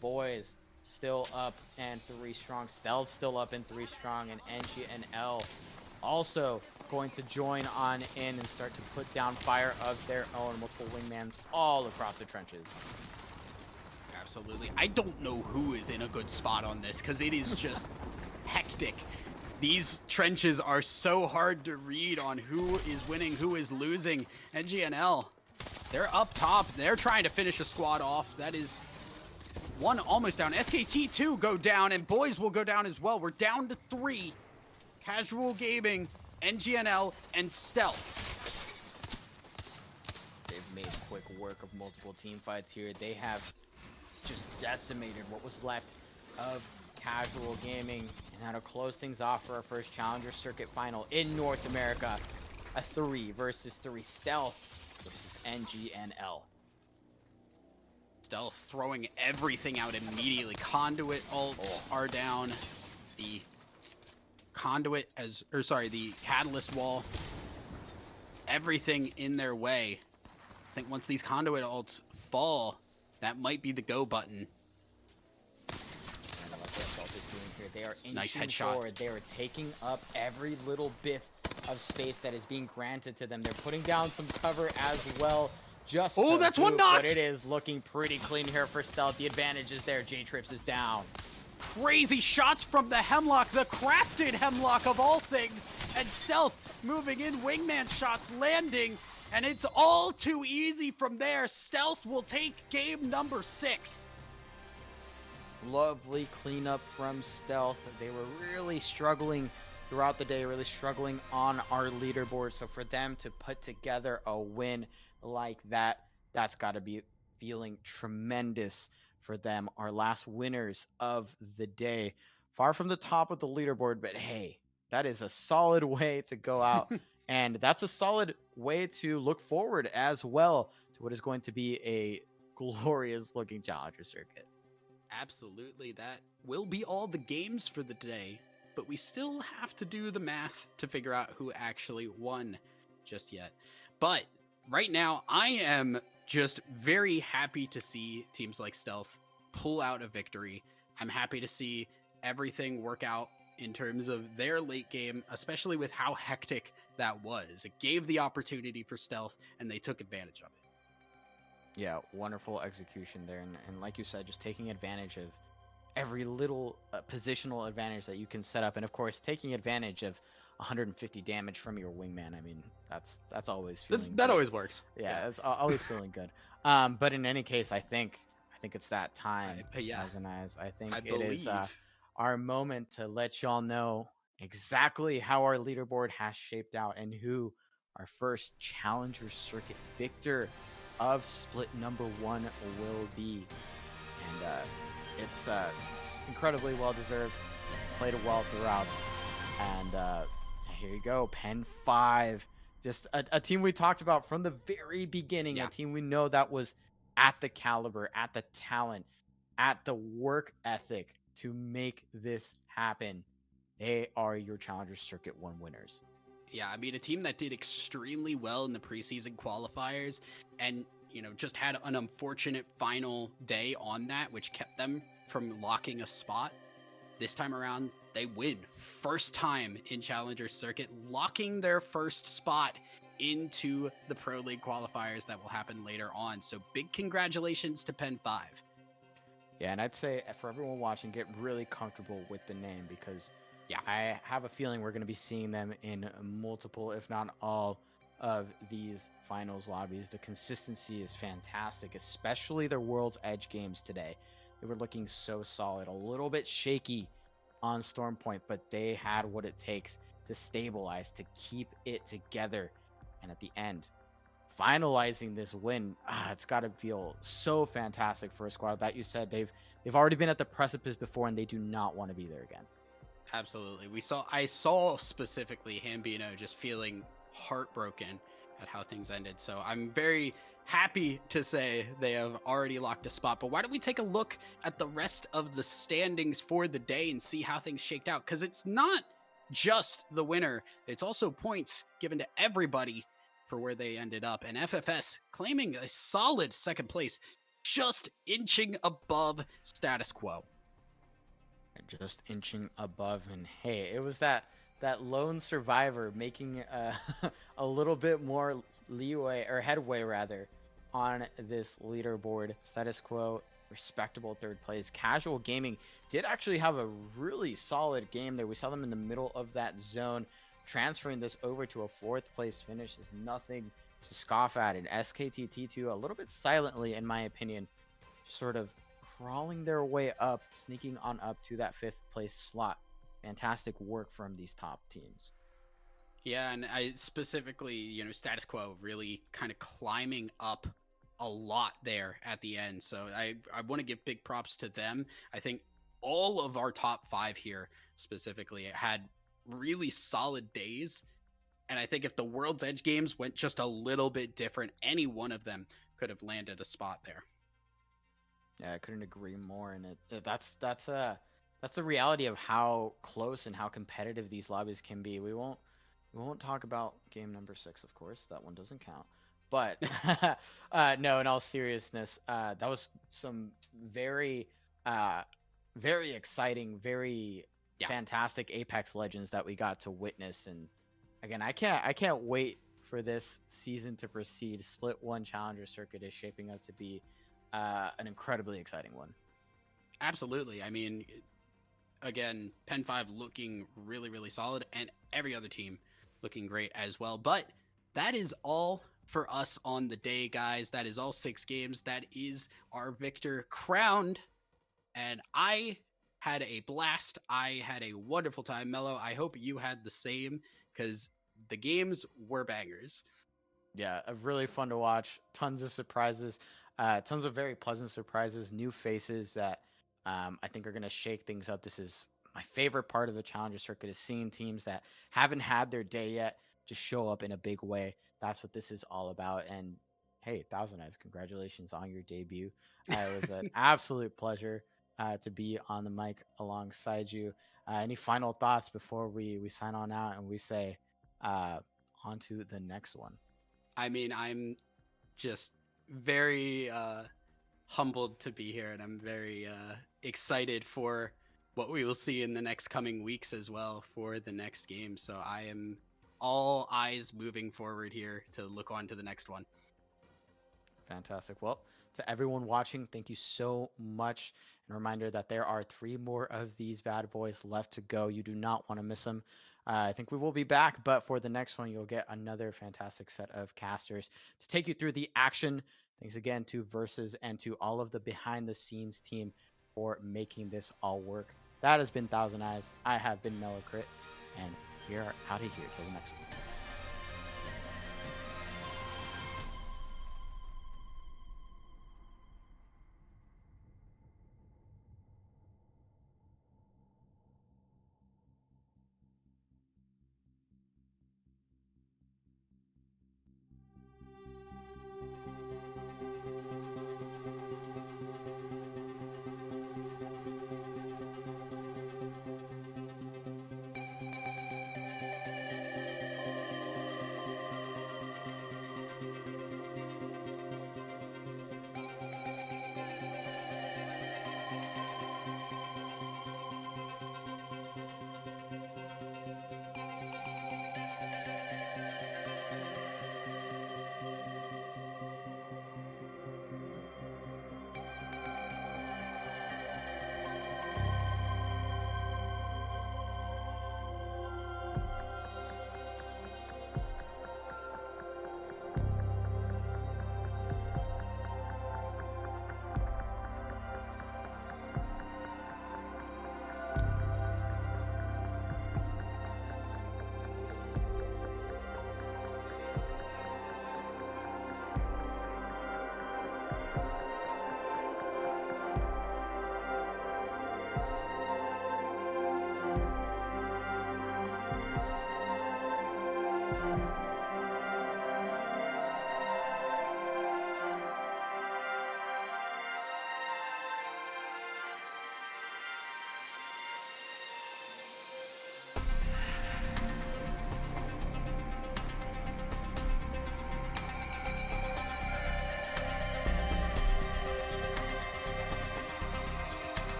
Boys still up and 3 strong. Stealth still up and 3 strong, and NG and L also going to join on in and start to put down fire of their own. Multiple wingmans all across the trenches. Absolutely. I don't know who is in a good spot on this because it is just hectic. These trenches are so hard to read on who is winning, who is losing. NGNL, they're up top. They're trying to finish a squad off. That is one almost down. SKT2 go down, and Boys will go down as well. We're down to 3. Casual Gaming, NGNL, and Stealth. They've made quick work of multiple team fights here. They have just decimated what was left of Casual Gaming. And now to close things off for our first Challenger Circuit final in North America, a 3 versus 3 Stealth versus NGNL. Stealth throwing everything out immediately. Conduit ults are down. The conduit the catalyst wall. Everything in their way. I think once these conduit ults fall, that might be the go button. They are inching nice headshot. forward. They are taking up every little bit of space that is being granted to them. They're putting down some cover as well. Just that's one knocked! But it is looking pretty clean here for Stealth. The advantage is there. J-Trips is down. Crazy shots from the Hemlock, the crafted Hemlock of all things, and Stealth moving in, wingman shots landing, and it's all too easy from there. Stealth will take game number 6. Lovely cleanup from Stealth. They were really struggling throughout the day, really struggling on our leaderboard. So for them to put together a win like that, that's got to be feeling tremendous for them. Our last winners of the day. Far from the top of the leaderboard, but hey, that is a solid way to go out. And that's a solid way to look forward as well to what is going to be a glorious looking Challenger Circuit. Absolutely, that will be all the games for the day, but we still have to do the math to figure out who actually won just yet. But right now, I am just very happy to see teams like Stealth pull out a victory. I'm happy to see everything work out in terms of their late game, especially with how hectic that was. It gave the opportunity for Stealth, and they took advantage of it. Yeah, wonderful execution there. And like you said, just taking advantage of every little positional advantage that you can set up. And of course, taking advantage of 150 damage from your wingman. I mean, that's always feeling that good. always works. Yeah, it's always feeling good. But in any case, I think it's that time. I think it is our moment to let y'all know exactly how our leaderboard has shaped out and who our first Challenger Circuit victor of split number 1 will be. And it's incredibly well deserved. Played it well throughout. And here you go, Pen 5. Just a team we talked about from the very beginning. Yeah. A team we know that was at the caliber, at the talent, at the work ethic to make this happen. They are your Challenger Circuit 1 winners. Yeah, I mean, a team that did extremely well in the preseason qualifiers and, just had an unfortunate final day on that, which kept them from locking a spot. This time around, they win. First time in Challenger Circuit, locking their first spot into the Pro League qualifiers that will happen later on. So big congratulations to Pen 5. Yeah, and I'd say for everyone watching, get really comfortable with the name because Yeah. I have a feeling we're going to be seeing them in multiple, if not all, of these finals lobbies. The consistency is fantastic, especially their World's Edge games today. They were looking so solid, a little bit shaky on Storm Point, but they had what it takes to stabilize, to keep it together. And at the end, finalizing this win, it's got to feel so fantastic for a squad that you said they've already been at the precipice before and they do not want to be there again. Absolutely. I saw specifically Hambino just feeling heartbroken at how things ended. So I'm very happy to say they have already locked a spot. But why don't we take a look at the rest of the standings for the day and see how things shaked out? Because it's not just the winner, it's also points given to everybody for where they ended up. And FFS claiming a solid second place, just inching above status quo. Just inching above, and hey, it was that lone survivor making a little bit more leeway or headway rather on this leaderboard. Status quo, respectable third place. Casual Gaming did actually have a really solid game there. We saw them in the middle of that zone. Transferring this over to a fourth place finish is nothing to scoff at. And SKTT2 a little bit silently, in my opinion, sort of crawling their way up, sneaking on up to that fifth place slot. Fantastic work from these top teams. Yeah, and I specifically, status quo really kind of climbing up a lot there at the end. So I want to give big props to them. I think all of our top 5 here specifically had really solid days. And I think if the World's Edge games went just a little bit different, any one of them could have landed a spot there. Yeah, I couldn't agree more. And that's the reality of how close and how competitive these lobbies can be. We won't talk about game number 6, of course. That one doesn't count. But no, in all seriousness, that was some very very exciting, very fantastic Apex Legends that we got to witness. And again, I can't wait for this season to proceed. Split 1 Challenger Circuit is shaping up to be an incredibly exciting one. Absolutely. I mean, again, Pen 5 looking really, really solid, and every other team looking great as well. But that is all for us on the day, guys. That is all 6 games. That is our victor crowned. And I had a blast. I had a wonderful time, Mello. I hope you had the same, because the games were bangers. Yeah, really fun to watch. Tons of surprises. Tons of very pleasant surprises, new faces that I think are going to shake things up. This is my favorite part of the Challenger Circuit, is seeing teams that haven't had their day yet just show up in a big way. That's what this is all about. And hey, Thousand Eyes, congratulations on your debut. It was an absolute pleasure to be on the mic alongside you. Any final thoughts before we sign on out and we say on to the next one? I mean, I'm just very humbled to be here, and I'm very excited for what we will see in the next coming weeks as well for the next game. So I am all eyes moving forward here to look on to the next one. Fantastic. Well, to everyone watching, thank you so much. And a reminder that there are 3 more of these bad boys left to go. You do not want to miss them. I think we will be back, but for the next one, you'll get another fantastic set of casters to take you through the action. Thanks again to Versus and to all of the behind the scenes team for making this all work. That has been Thousand Eyes. I have been Mellocrit, and we are out of here till the next one.